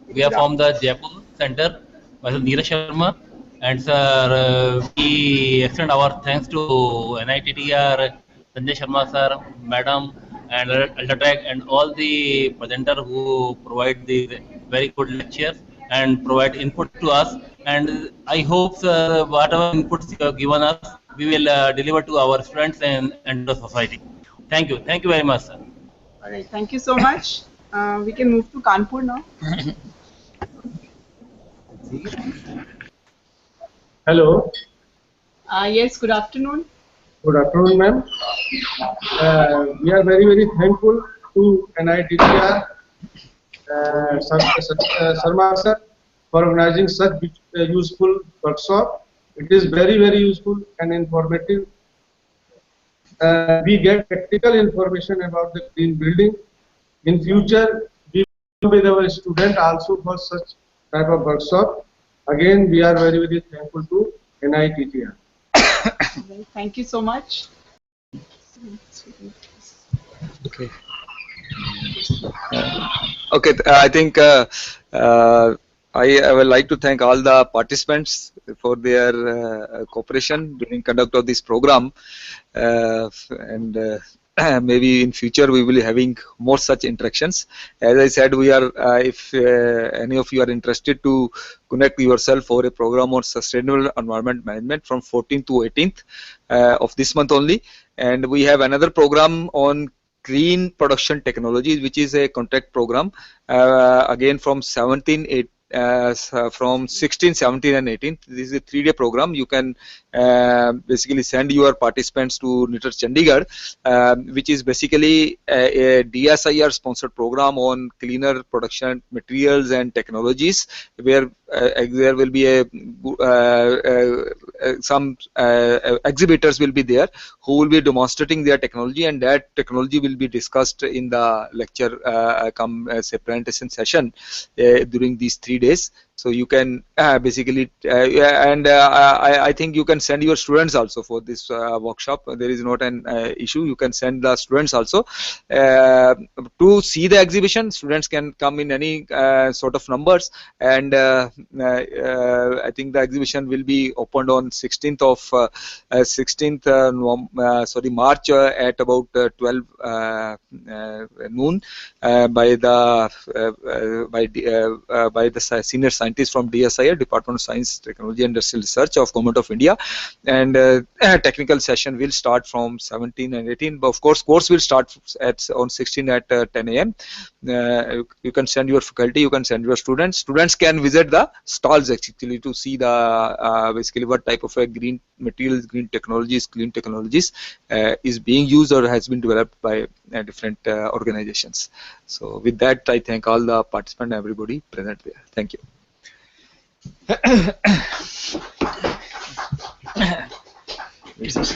We are from the Jaipur Center, myself Neeraj Sharma, and sir, we extend our thanks to NITTR, Sanjay Sharma sir, madam, and UltraTech, and all the presenters who provide the very good lectures and provide input to us. And I hope, sir, whatever inputs you have given us, we will deliver to our students and to the society. Thank you. Thank you very much, sir. All right, thank you so much. We can move to Kanpur now. Hello. Yes, good afternoon. Good afternoon, ma'am. We are very, very thankful to NITTR, Sharma sir, for organizing such useful workshop. It is very, very useful and informative. We get practical information about the green building. In future, we will with our student also for such type of workshop. Again, we are very, very thankful to NITTR. Thank you so much. Okay. Okay. I think I would like to thank all the participants for their cooperation during conduct of this program, and maybe in future we will be having more such interactions. As I said, we are if any of you are interested to connect yourself for a program on sustainable environment management from 14th to 18th of this month only, and we have another program on green production technologies, which is a contract program again from 16, 17 and 18. This is a 3-day program. You can basically send your participants to NITTTRCHD, which is basically a DSIR sponsored program on cleaner production materials and technologies, where there will be some exhibitors will be there who will be demonstrating their technology, and that technology will be discussed in the lecture come as a presentation session during these 3 days. So you can basically I think you can send your students also for this workshop. There is not an issue. You can send the students also to see the exhibition. Students can come in any sort of numbers, and I think the exhibition will be opened on 16th March at about 12 noon by the senior scientists from DSIR, Department of Science, Technology and Industrial Research of Government of India, and technical session will start from 17 and 18. But of course, course will start on 16 at 10 a.m. You can send your faculty, you can send your students. Students can visit the stalls actually to see the basically what type of green materials, green technologies, clean technologies is being used or has been developed by different organizations. So with that, I thank all the participants, everybody present there. Thank you. It's